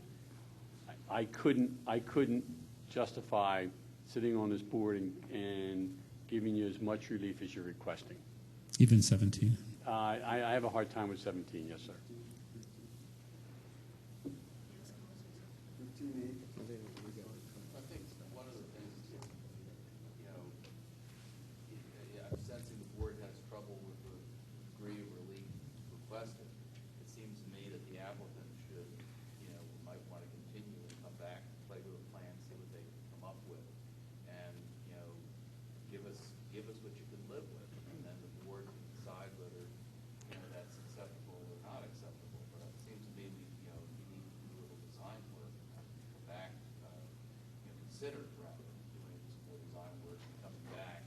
I couldn't justify sitting on this board and giving you as much relief as you're requesting.
Even 17.
I have a hard time with 17, yes, sir.
I think one of the things, I'm sensing the board has trouble with the degree of relief requested. It seems to me that the applicant should, might want to continue and come back, play with the plan, see what they can come up with, and, give us what you can live with, and then the board can decide whether, that's acceptable or not acceptable. But it seems to me we need to do a little design work and come back, consider rather doing some more design work and coming back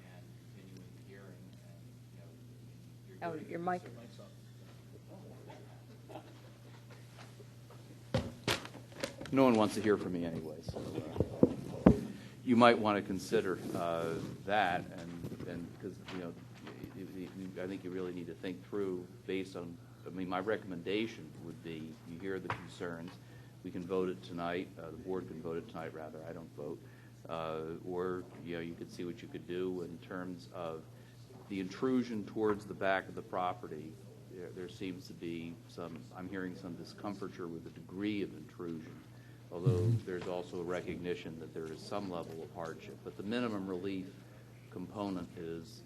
and continuing the hearing and,
your mic.
No one wants to hear from me anyway, so you might want to consider that, and because I think you really need to think through based on. My recommendation would be you hear the concerns. We can vote it tonight. The board can vote it tonight. Rather, I don't vote. Or you could see what you could do in terms of the intrusion towards the back of the property. There seems to be I'm hearing some discomfiture with the degree of intrusion, although there's also a recognition that there is some level of hardship. But the minimum relief component is,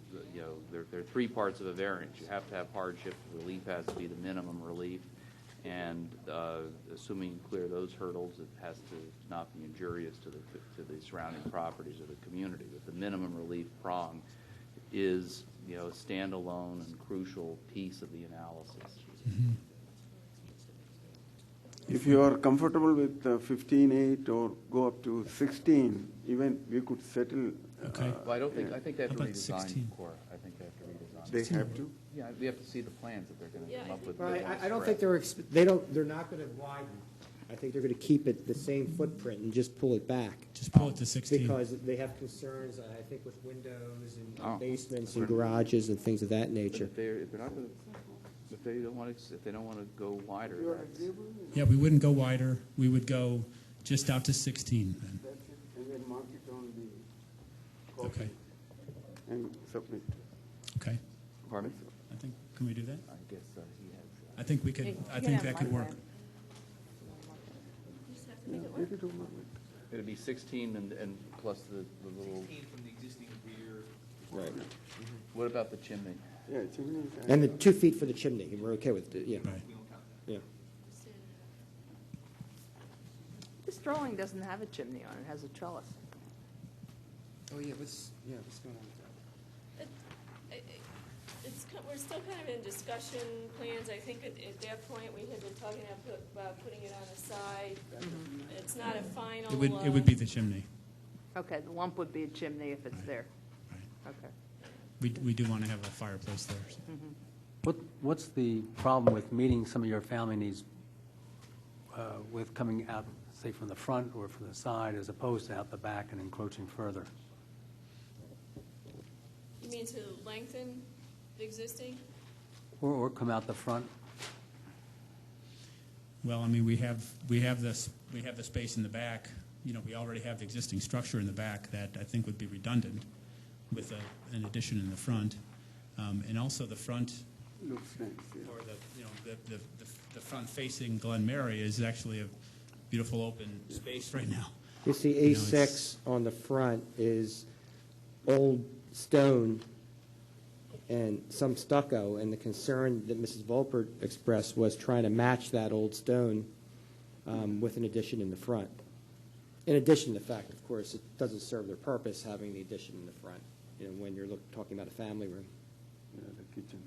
there are three parts of a variance. You have to have hardship. Relief has to be the minimum relief. And assuming you clear those hurdles, it has to not be injurious to the surrounding properties or the community. But the minimum relief prong is, a standalone and crucial piece of the analysis.
If you are comfortable with 15.8 or go up to 16, even we could settle.
Okay.
Well, I think they have
How
to
about
redesign
16?
core. I think they have to redesign.
They have to?
Yeah, we have to see the plans that they're going to come up with.
Right,
They
I don't think they're not going to widen. I think they're going to keep it the same footprint and just pull it back.
Just pull it to 16.
Because they have concerns, I think, with windows and
Oh.
basements and garages and things of that
But
nature.
if they're not going to, if they don't want to go wider, that's,
Yeah, we wouldn't go wider. We would go just out to 16 then.
That's it, and then mark it on the copy.
Okay.
And submit.
Okay.
pardon me?
I think, can we do that?
I guess he has.
I think we could,
Hey,
I
you
think
can
that
have
could
my
work.
plan.
It'd be 16 and plus the little.
16 from the existing rear.
Right.
What about the chimney?
Yeah, chimney.
And the 2 feet for the chimney, we're okay with it, yeah.
Right.
Yeah.
This drawing doesn't have a chimney on it, it has a trellis.
Oh, yeah, what's going on with that?
We're still kind of in discussion plans. I think at that point, we had been talking about putting it on the side. It's not a final.
It would be the chimney.
Okay, the lump would be a chimney if it's there. Okay.
We do want to have a fireplace there. So.
What's the problem with meeting some of your family needs with coming out, say, from the front or from the side, as opposed to out the back and encroaching further?
You mean to lengthen the existing?
Or come out the front?
Well, I mean, we have the space in the back. You know, we already have the existing structure in the back that I think would be redundant with an addition in the front, and also the front.
Looks nice, yeah.
Or the front facing Glen Mary is actually a beautiful open space right now.
You see
You know,
A6 on the front is old stone and some stucco, and the concern that Mrs. Volpert expressed was trying to match that old stone with an addition in the front. In addition to the fact, of course, it doesn't serve their purpose having the addition in the front, you know, when you're talking about a family room.
Yeah, the kitchen.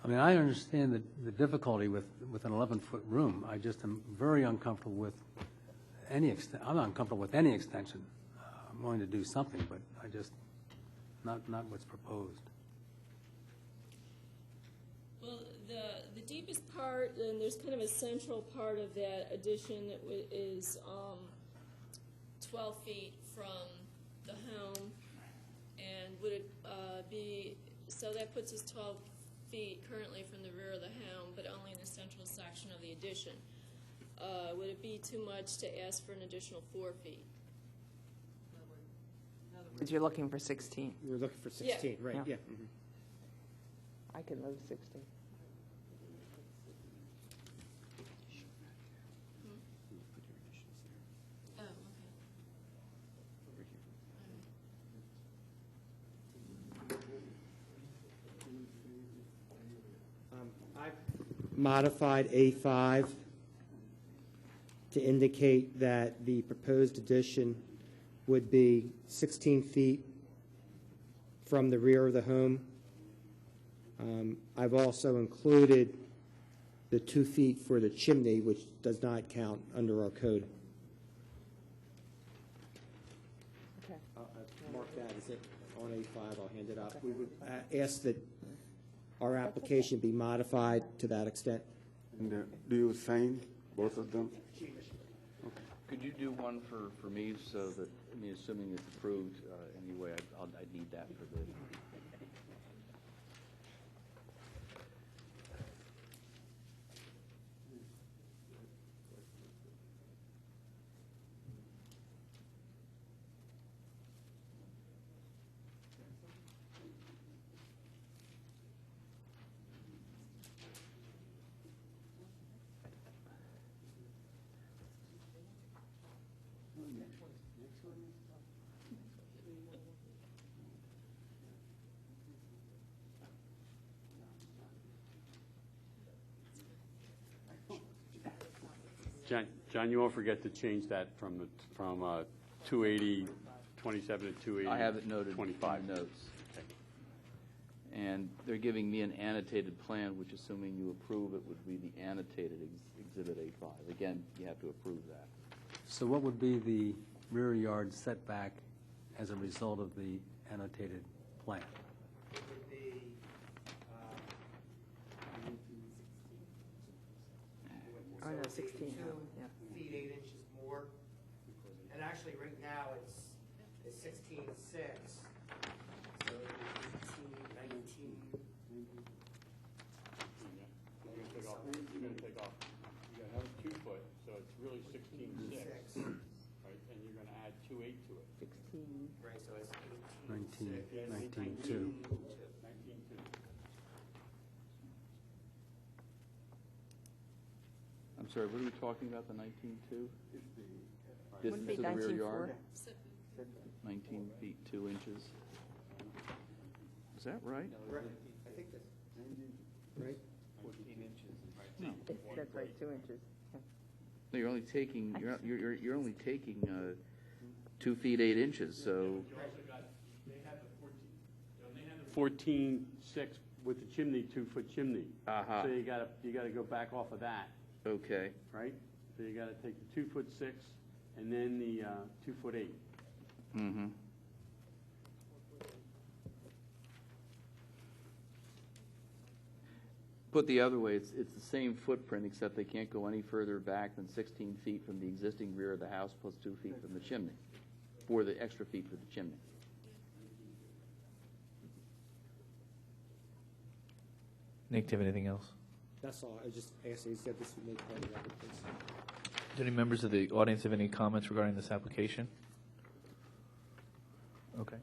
I mean, I understand the difficulty with an 11-foot room. I just am very uncomfortable with any I'm not uncomfortable with any extension. I'm willing to do something, but I just, not what's proposed.
Well, the deepest part, and there's kind of a central part of that addition that is 12 feet from the home, and would it be, so that puts us 12 feet currently from the rear of the home, but only in the central section of the addition. Would it be too much to ask for an additional 4 feet?
Because you're looking for 16.
You're looking for 16, right, yeah.
I can move 16.
I've modified A5 to indicate that the proposed addition would be 16 feet from the rear of the home. I've also included the 2 feet for the chimney, which does not count under our code.
Okay.
I'll mark that as it on A5. I'll hand it up. We would ask that our application be modified to that extent.
And do you sign both of them?
Could you do one for me so that, I mean, assuming it's approved anyway, I'd need that for the.
John, you won't forget to change that from 280-27 to 280.
I have it noted in
25
my notes. And they're giving me an annotated plan, which, assuming you approve it, would be the annotated Exhibit A5. Again, you have to approve that.
So what would be the rear yard setback as a result of the annotated plan?
It would be,
Oh, no, 16, yeah.
feet 8 inches more. And actually, right now, it's 16.6. So it would be 16, 19.
You're going to take off, you're going to have 2 foot, so it's really 16.6. Right, and you're going to add 2.8 to it.
16.
Right, so it's
19.2.
19.2.
I'm sorry, what are we talking about, the 19.2?
Wouldn't
Distance
be
of the rear
19.4?
yard? 19 feet 2 inches. Is that right?
Right, I think that's, right?
14 inches.
No. That's right, 2 inches. Yeah.
No, you're only taking, you're only taking 2 feet 8 inches, so.
They have the 14.6 with the chimney, 2-foot chimney.
Uh-huh.
So you gotta go back off of that,
Okay.
right? So you gotta take the 2'6" and then the 2'8".
Mm-hmm. Put the other way, it's the same footprint, except they can't go any further back than 16 feet from the existing rear of the house plus 2 feet from the chimney, for the extra feet for the chimney.
Nick, do you have anything else?
That's all. I was just asking, he said this would make part of the record, please.
Do any members of the audience have any comments regarding this application? Okay.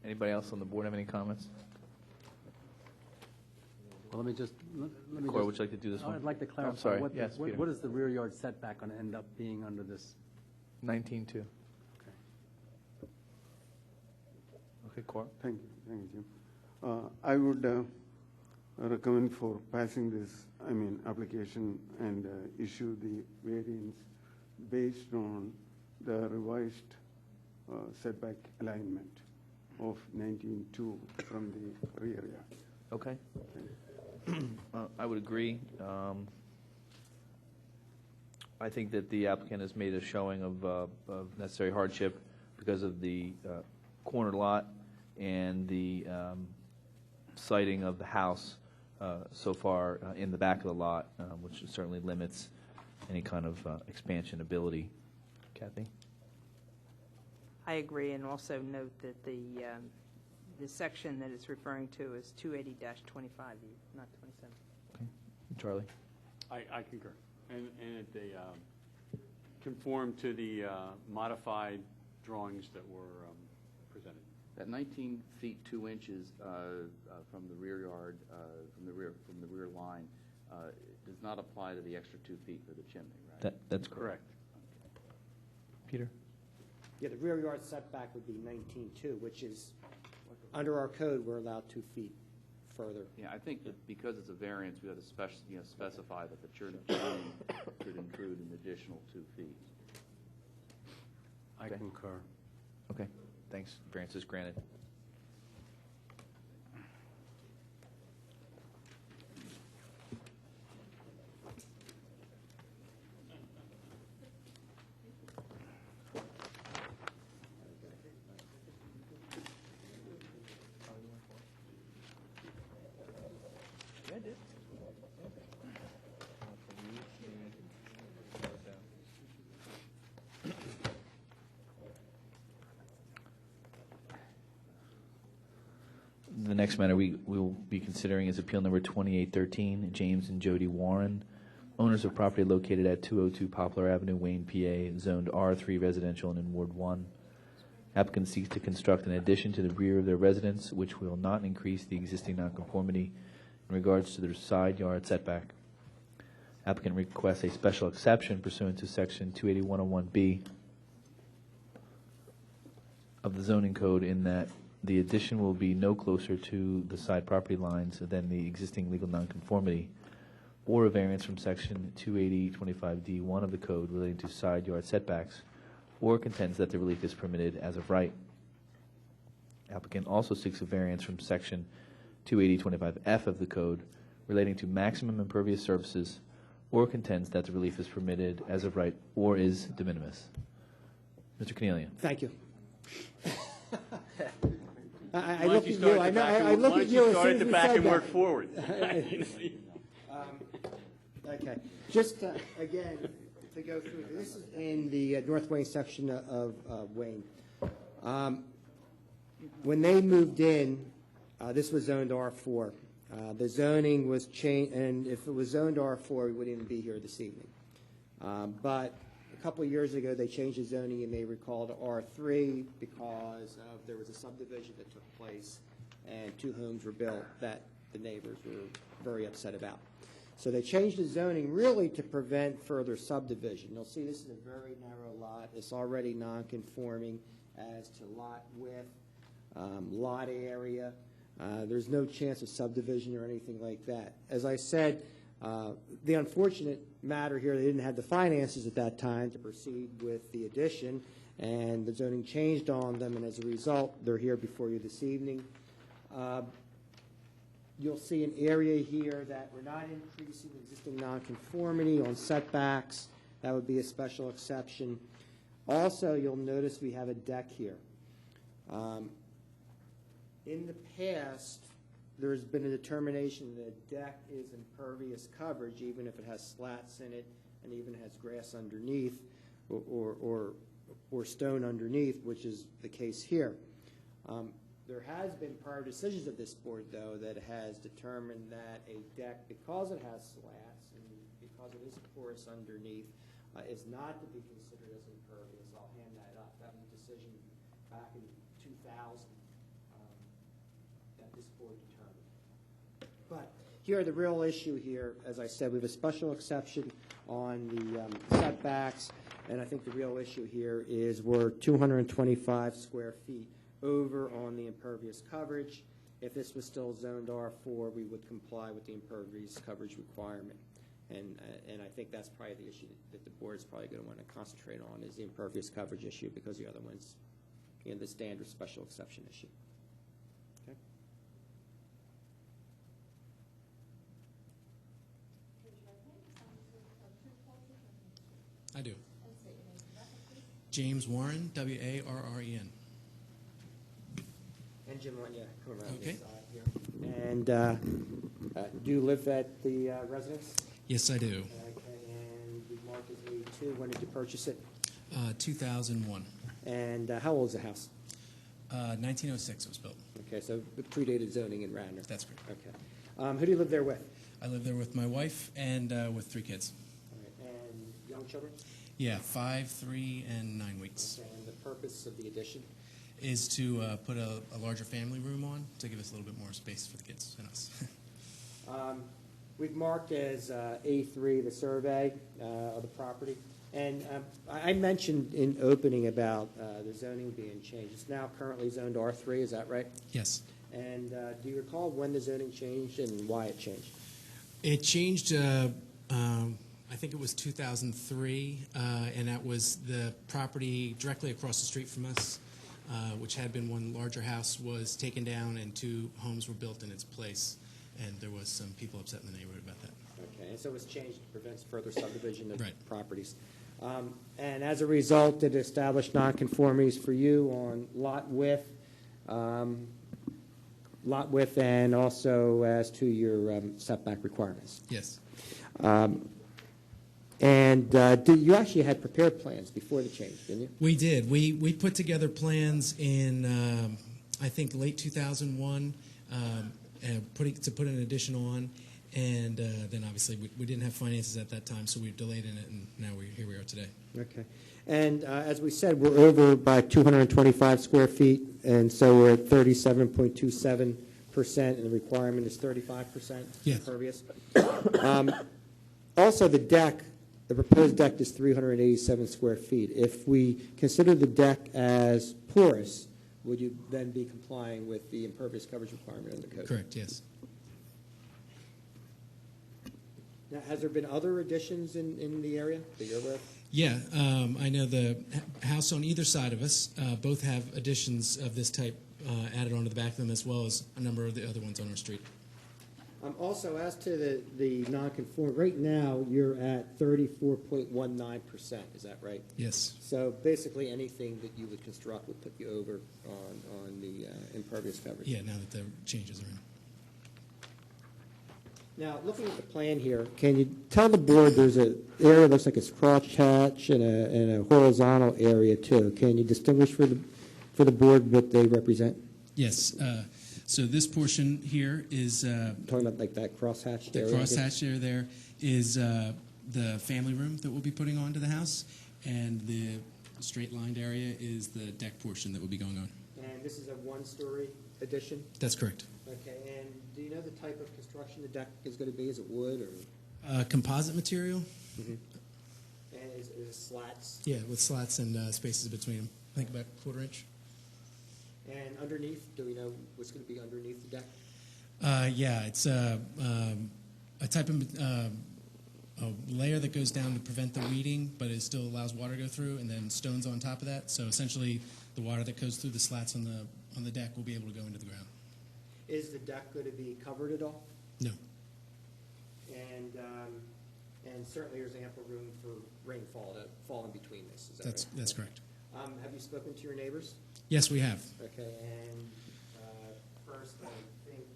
Anybody else on the board have any comments?
Well, let me just.
Corey, would you like to do this one?
I'd like to clarify.
I'm sorry.
What,
Yes, Peter.
what is the rear yard setback going to end up being under this?
19.2.
Okay.
Okay, Corey.
Thank you, Jim. I would recommend for passing this, application and issue the variance based on the revised setback alignment of 19.2 from the rear yard.
Okay. I would agree. I think that the applicant has made a showing of necessary hardship because of the corner lot and the siting of the house so far in the back of the lot, which certainly limits any kind of expansion ability. Kathy?
I agree, and also note that the section that it's referring to is 280-25, not 27.
Okay. Charlie?
I concur. And they conform to the modified drawings that were presented.
That 19 feet 2 inches from the rear yard, from the rear line, does not apply to the extra 2 feet for the chimney, right?
That's correct. Peter?
Yeah, the rear yard setback would be 19.2, which is, under our code, we're allowed 2 feet further.
Yeah, I think that because it's a variance, we ought to specify that the chimney should include an additional 2 feet.
I concur.
Okay, thanks. Variance is granted. The next matter we will be considering is appeal number 2813, James and Jody Warren, owners of property located at 202 Poplar Avenue, Wayne, PA, zoned R3 residential and in Ward 1. Applicant seeks to construct an addition to the rear of their residence, which will not increase the existing nonconformity in regards to their side yard setback. Applicant requests a special exception pursuant to section 28101B of the zoning code in that the addition will be no closer to the side property lines than the existing legal nonconformity. or a variance from section 280.25D1 of the code relating to side yard setbacks, or contends that the relief is permitted as of right. Applicant also seeks a variance from section 280.25F of the code relating to maximum impervious surfaces, or contends that the relief is permitted as of right or is de minimis. Mr. Cornelian.
Thank you. I look at you. I know. I look at you as soon as we
back
said
and
that.
work forward.
Okay. Just again to go through. This is in the North Wayne section of Wayne. When they moved in, this was zoned R4. The zoning was changed, and if it was zoned R4, we wouldn't even be here this evening. But a couple of years ago, they changed the zoning, you may recall, to R3 because there was a subdivision that took place, and 2 homes were built that the neighbors were very upset about. So they changed the zoning really to prevent further subdivision. You'll see this is a very narrow lot. It's already non-conforming as to lot width, lot area. There's no chance of subdivision or anything like that. As I said, the unfortunate matter here, they didn't have the finances at that time to proceed with the addition, and the zoning changed on them, and as a result, they're here before you this evening. You'll see an area here that we're not increasing existing nonconformity on setbacks. That would be a special exception. Also, you'll notice we have a deck here. In the past, there's been a determination that a deck is impervious coverage, even if it has slats in it and even has grass underneath or stone underneath, which is the case here. There has been prior decisions of this board, though, that has determined that a deck, because it has slats and because it is porous underneath, is not to be considered as impervious. I'll hand that up. That was a decision back in 2000 that this board determined. But here, the real issue here, as I said, we have a special exception on the setbacks, and I think the real issue here is we're 225 square feet over on the impervious coverage. If this was still zoned R4, we would comply with the impervious coverage requirement. And I think that's probably the issue that the board is probably going to want to concentrate on is the impervious coverage issue, because the other one's the standard special exception issue. Okay.
I do. James Warren, W-A-R-R-E-N.
And Jim, why don't you come around
Okay.
this side here? And do you live at the residence?
Yes, I do.
Okay, and you marked as A2. When did you purchase it?
2001.
And how old is the house?
1906 it was built.
Okay, so it predated zoning in Radnor.
That's correct.
Okay. Who do you live there with?
I live there with my wife and with 3 kids.
All right, and young children?
Yeah, 5, 3, and 9 weeks.
Okay, and the purpose of the addition?
Is to put a larger family room on to give us a little bit more space for the kids and us.
We've marked as A3 the survey of the property. And I mentioned in opening about the zoning being changed. It's now currently zoned R3, is that right?
Yes.
And do you recall when the zoning changed and why it changed?
It changed, I think it was 2003, and that was the property directly across the street from us, which had been one larger house, was taken down and 2 homes were built in its place. And there was some people upset in the neighborhood about that.
Okay, and so it was changed to prevent further subdivision of
Right.
properties. And as a result, it established nonconformities for you on lot width, and also as to your setback requirements.
Yes.
And you actually had prepared plans before the change, didn't you?
We did. We put together plans in, I think, late 2001, to put an addition on, and then obviously we didn't have finances at that time, so we delayed in it, and now here we are today.
Okay. And as we said, we're over by 225 square feet, and so we're at 37.27%, and the requirement is 35%
Yes.
impervious. Also, the deck, the proposed deck is 387 square feet. If we consider the deck as porous, would you then be complying with the impervious coverage requirement in the code?
Correct, yes.
Now, has there been other additions in the area that you're aware of?
Yeah, I know the house on either side of us both have additions of this type added onto the back of them, as well as a number of the other ones on our street.
Also, as to the non-conform, right now, you're at 34.19%, is that right?
Yes.
So basically, anything that you would construct would put you over on the impervious coverage.
Yeah, now that the changes are in.
Now, looking at the plan here, can you tell the board there's an area that looks like it's crosshatch and a horizontal area too? Can you distinguish for the board what they represent?
Yes. So this portion here is
talking about like that crosshatched area.
The crosshatched area there is the family room that we'll be putting onto the house, and the straight-lined area is the deck portion that will be going on.
And this is a one-story addition?
That's correct.
Okay. And do you know the type of construction the deck is going to be? Is it wood or?
Composite material.
Mm-hmm. And is it slats?
Yeah, with slats and spaces between them. I think about a 1/4 inch.
And underneath, do we know what's going to be underneath the deck?
Yeah, it's a type of a layer that goes down to prevent the weeding, but it still allows water to go through, and then stones on top of that. So essentially, the water that goes through the slats on the deck will be able to go into the ground.
Is the deck going to be covered at all?
No.
And certainly there's ample room for rainfall to fall in between this. Is that right?
That's correct.
Have you spoken to your neighbors?
Yes, we have.
Okay, and first, I think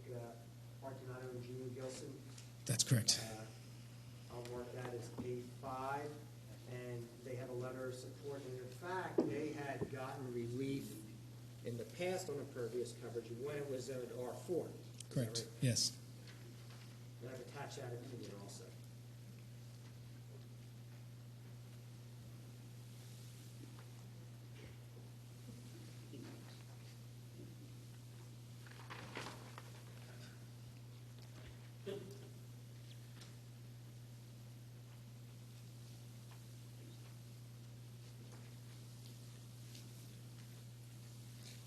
Martinato and Jean Gilson.
That's correct.
I'll mark that as A5, and they have a letter of support. And in fact, they had gotten relief in the past on impervious coverage when it was zoned R4.
Correct. Right? Yes.
And I've attached that opinion also.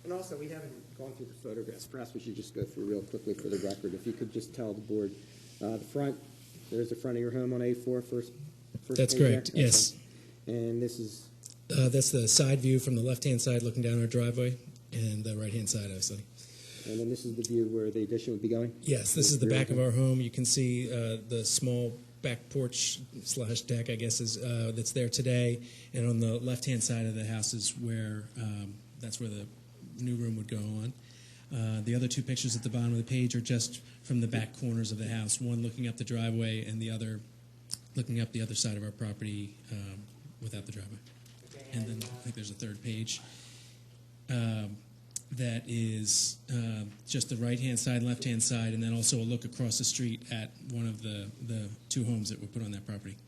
And also, we haven't gone through the photographs. Perhaps we should just go through real quickly for the record. If you could just tell the board, the front, there's the front of your home on A4, first
That's
page
correct,
there?
yes.
Okay. And this is?
That's the side view from the left-hand side looking down our driveway, and the right-hand side, obviously.
And then this is the view where the addition would be going?
Yes, this is the back of our home. You can see the small back porch / deck, I guess, is that's there today. And on the left-hand side of the house is where that's where the new room would go on. The other two pictures at the bottom of the page are just from the back corners of the house, one looking up the driveway and the other looking up the other side of our property without the driveway. Okay, and then I think there's a third page that is just the right-hand side, left-hand side, and then also a look across the street at one of the two homes that were put on that property.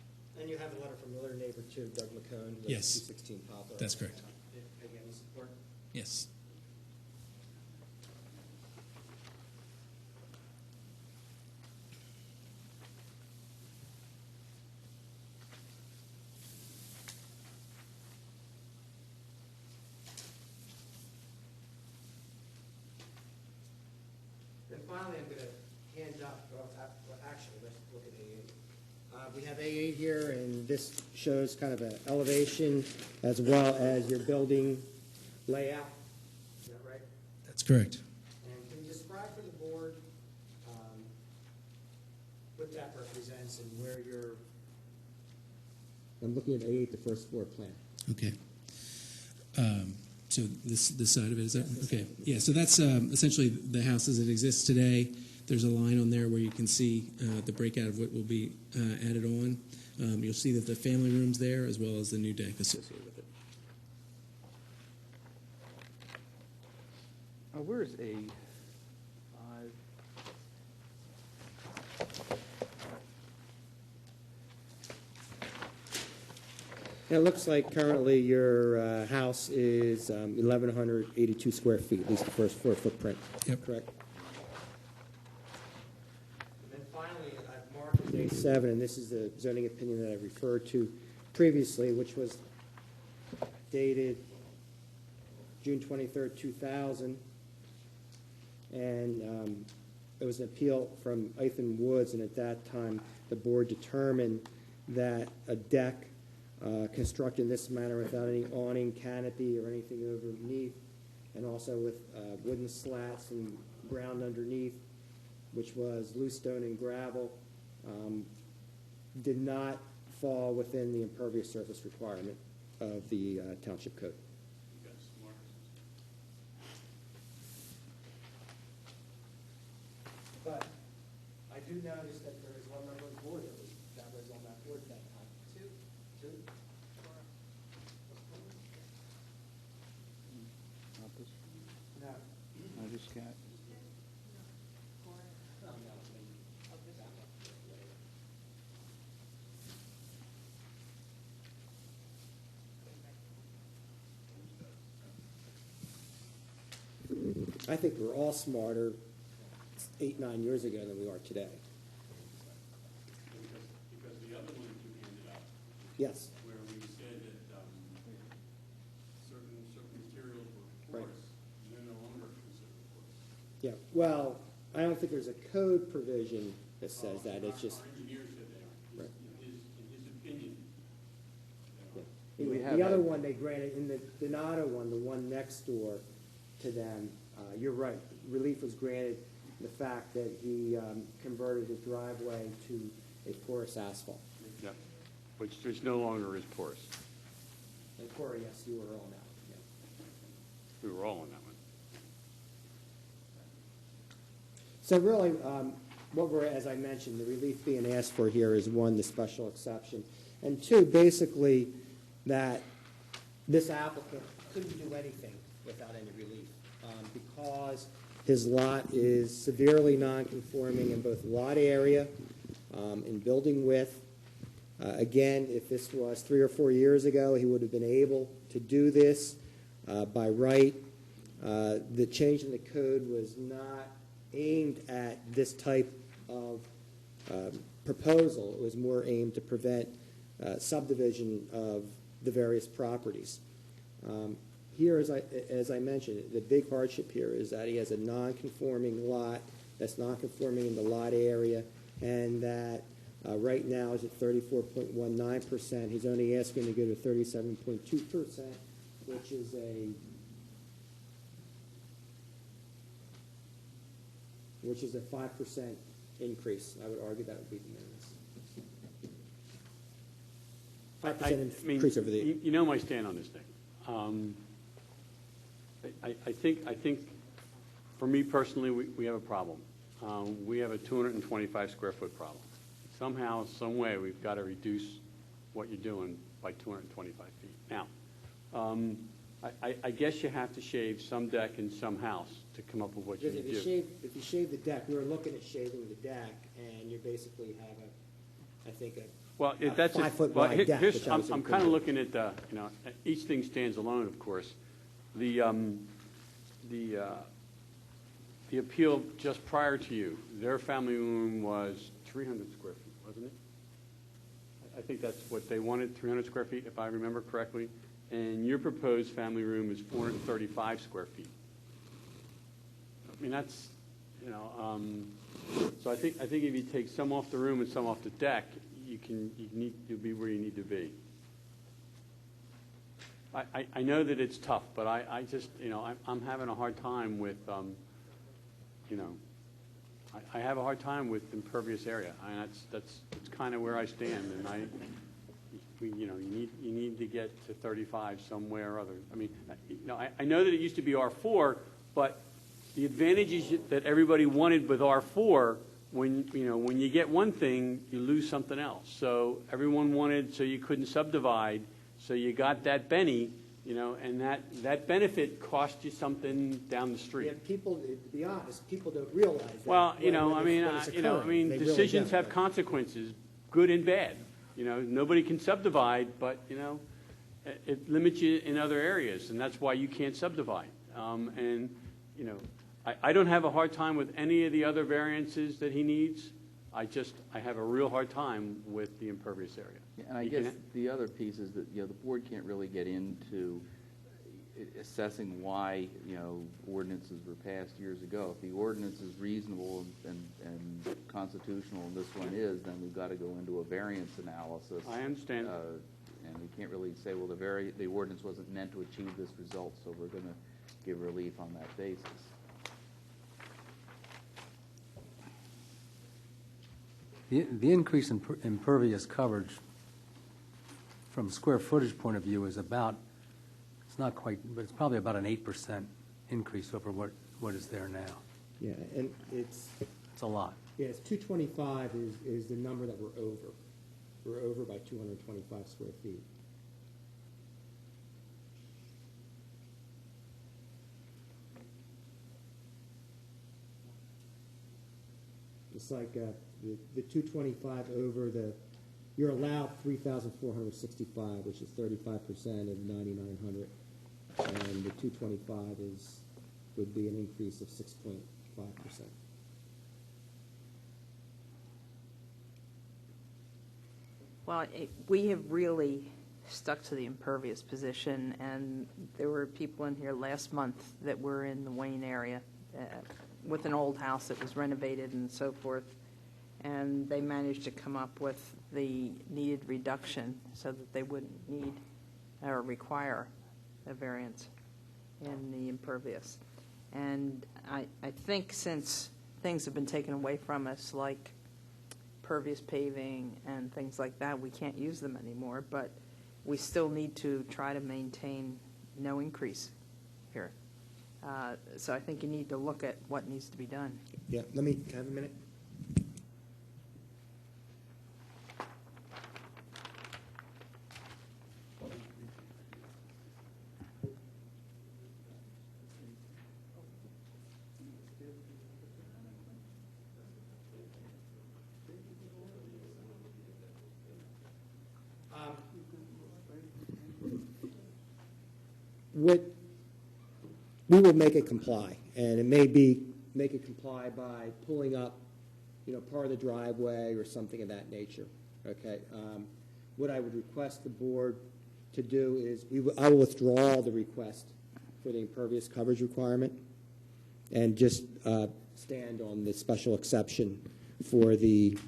And you have a letter from another neighbor too, Doug McCone.
Yes.
216 Poplar.
That's correct.
Again, the support?
Yes.
And finally, I'm going to hand up, actually, let's look at A8. We have A8 here, and this shows kind of an elevation as well as your building layout. Is that right?
That's correct.
And can you describe for the board what that represents and where you're, I'm looking at A8, the first floor plan.
Okay. So this side of it, is that? Okay. Yeah, so that's essentially the house as it exists today. There's a line on there where you can see the breakout of what will be added on. You'll see that the family room's there as well as the new deck associated with it.
Where is A5?
It looks like currently your house is 1,182 square feet, at least the first floor footprint.
Yep.
Correct. And then finally, I've marked as A7, and this is the zoning opinion that I referred to previously, which was dated June 23rd, 2000. And it was an appeal from Ethan Woods, and at that time, the board determined that a deck constructed in this manner without any awning, canopy, or anything underneath, and also with wooden slats and ground underneath, which was loose stone and gravel, did not fall within the impervious surface requirement of the township code. But I do notice that there is one member of the board that was on that board at that time. Two? No.
I just got.
I think we're all smarter 8, 9 years ago than we are today.
Because the other one that you handed out.
Yes.
Where we said that certain materials were porous, they're no longer considered porous.
Yeah, well, I don't think there's a code provision that says that, it's just.
Our engineer said they are.
Right.
In his opinion.
Yeah. The other one they granted, in the Donato one, the one next door to them, you're right, relief was granted the fact that he converted his driveway to a porous asphalt.
Yep, which no longer is porous.
And Corey, yes, you were on that, yeah.
We were all on that one.
So really, what we're, as I mentioned, the relief being asked for here is one, the special exception, and two, basically, that this applicant couldn't do anything without any relief, because his lot is severely non-conforming in both lot area, in building width. Again, if this was 3 or 4 years ago, he would have been able to do this by right. The change in the code was not aimed at this type of proposal. It was more aimed to prevent subdivision of the various properties. Here, as I mentioned, the big hardship here is that he has a non-conforming lot that's non-conforming in the lot area, and that right now is at 34.19%. He's only asking to go to 37.2%, which is a 5% increase. I would argue that would be the minimum. 5% increase over the.
You know my stand on this thing. I think, for me personally, we have a problem. We have a 225 square foot problem. Somehow, some way, we've got to reduce what you're doing by 225 feet. Now, I guess you have to shave some deck and some house to come up with what you
Because
need to do.
if you shave the deck, we were looking at shaving the deck, and you basically have a 5 foot wide deck.
Here's, I'm kind of looking at each thing stands alone, of course. The appeal just prior to you, their family room was 300 square feet, wasn't it? I think that's what they wanted, 300 square feet, if I remember correctly. And your proposed family room is 435 square feet. I mean, that's, so I think if you take some off the room and some off the deck, you'll be where you need to be. I know that it's tough, but I just, I'm having a hard time with, I have a hard time with impervious area. I mean, that's kind of where I stand, and you need to get to 35 somewhere or other. I mean, I know that it used to be R4, but the advantages that everybody wanted with R4, when you get one thing, you lose something else. So everyone wanted, so you couldn't subdivide. So you got that Benny, and that benefit cost you something down the street.
Yeah, people, to be honest, people don't realize that.
Well, decisions have consequences, good and bad. Nobody can subdivide, but it limits you in other areas, and that's why you can't subdivide. I don't have a hard time with any of the other variances that he needs. I have a real hard time with the impervious area.
Yeah, and I guess the other piece is that the board can't really get into assessing why, ordinances were passed years ago. If the ordinance is reasonable and constitutional, and this one is, then we've got to go into a variance analysis.
I understand.
And we can't really say, well, the ordinance wasn't meant to achieve this result, so we're going to give relief on that basis.
The increase in impervious coverage from square footage point of view is about, it's not quite, but it's probably about an 8% increase over what is there now.
Yeah, and it's
a lot.
Yeah, it's 225 is the number that we're over. We're over by 225 square feet. It's like the 225 over you're allowed 3,465, which is 35% of 9,900, and the 225 would be an increase of 6.5%.
Well, we have really stuck to the impervious position, and there were people in here last month that were in the Wayne area with an old house that was renovated and so forth, and they managed to come up with the needed reduction so that they wouldn't need or require a variance in the impervious. And I think since things have been taken away from us, like pervious paving and things like that, we can't use them anymore, but we still need to try to maintain no increase here. So I think you need to look at what needs to be done.
Yeah, can I have a minute? We will make it comply, and it may be make it comply by pulling up, part of the driveway or something of that nature. Okay. What I would request the board to do is I will withdraw the request for the impervious coverage requirement, and just stand on the special exception for the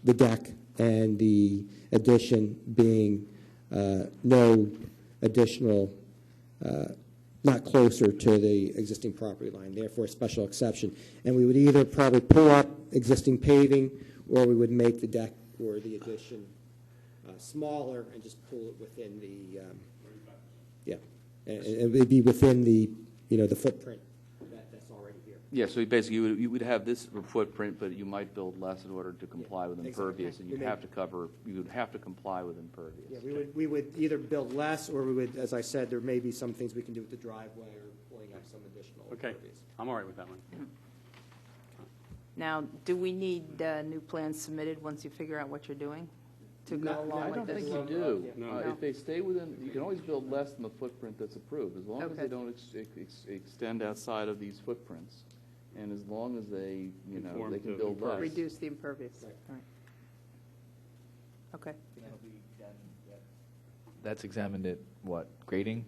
deck and the addition being no additional, not closer to the existing property line, therefore a special exception. And we would either probably pull up existing paving, or we would make the deck or the addition smaller and just pull it within the, and it would be within the, the footprint that's already here.
Yeah, so basically you would have this footprint, but you might build less in order to comply with impervious, and you would have to comply with impervious.
Yeah, we would either build less, or we would, as I said, there may be some things we can do with the driveway or pulling up some additional impervious.
I'm all right with that one.
Now, do we need new plans submitted once you figure out what you're doing to go along
I
with
don't
this?
think you do.
No.
If they stay within, you can always build less than the footprint that's approved, as long as they don't extend outside of these footprints, and as long as they, they can build less.
Reduce the impervious. Right. All right. Okay.
That's examined at what, grading?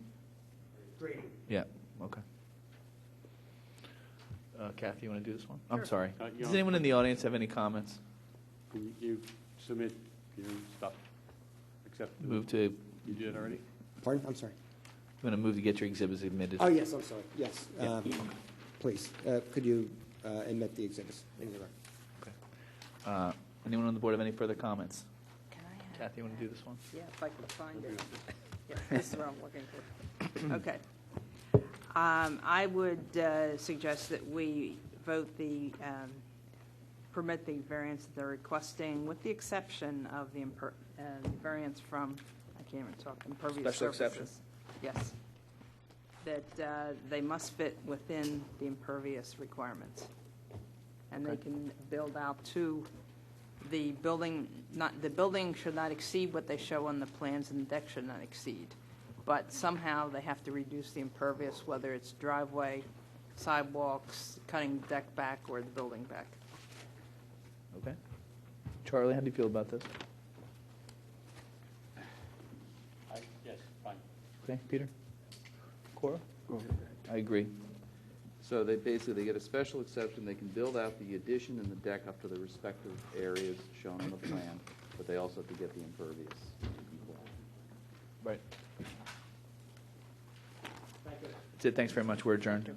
Grading.
Yeah, okay. Kathy, you want to do this one? I'm
Sure.
sorry.
You
Does
know-
anyone in the audience have any comments?
You submit your stuff, except.
Move to,
You did already?
Pardon? I'm sorry.
you want to move to get your exhibits admitted?
Oh, yes, I'm sorry. Yes.
Yeah.
Please, could you admit the exhibits into the record?
Okay. Anyone on the board have any further comments?
Can I have
Kathy, you want to do this one?
Yeah, if I can find it. Yeah, this is what I'm looking for. Okay. I would suggest that we vote permit the variance that they're requesting, with the exception of the variance from, I can't even talk, impervious
Special
surfaces. Yes. That they must fit within the impervious requirements. And they can build out to the building, the building should not exceed what they show on the plans, and the deck should not exceed. But somehow they have to reduce the impervious, whether it's driveway, sidewalks, cutting the deck back, or the building back.
Okay. Charlie, how do you feel about this?
Yes, fine.
Okay, Peter? Cora?
Go ahead.
I agree.
So they basically get a special exception. They can build out the addition and the deck up to the respective areas shown on the plan, but they also have to get the impervious to comply.
Right. That's it. Thanks very much. We're adjourned.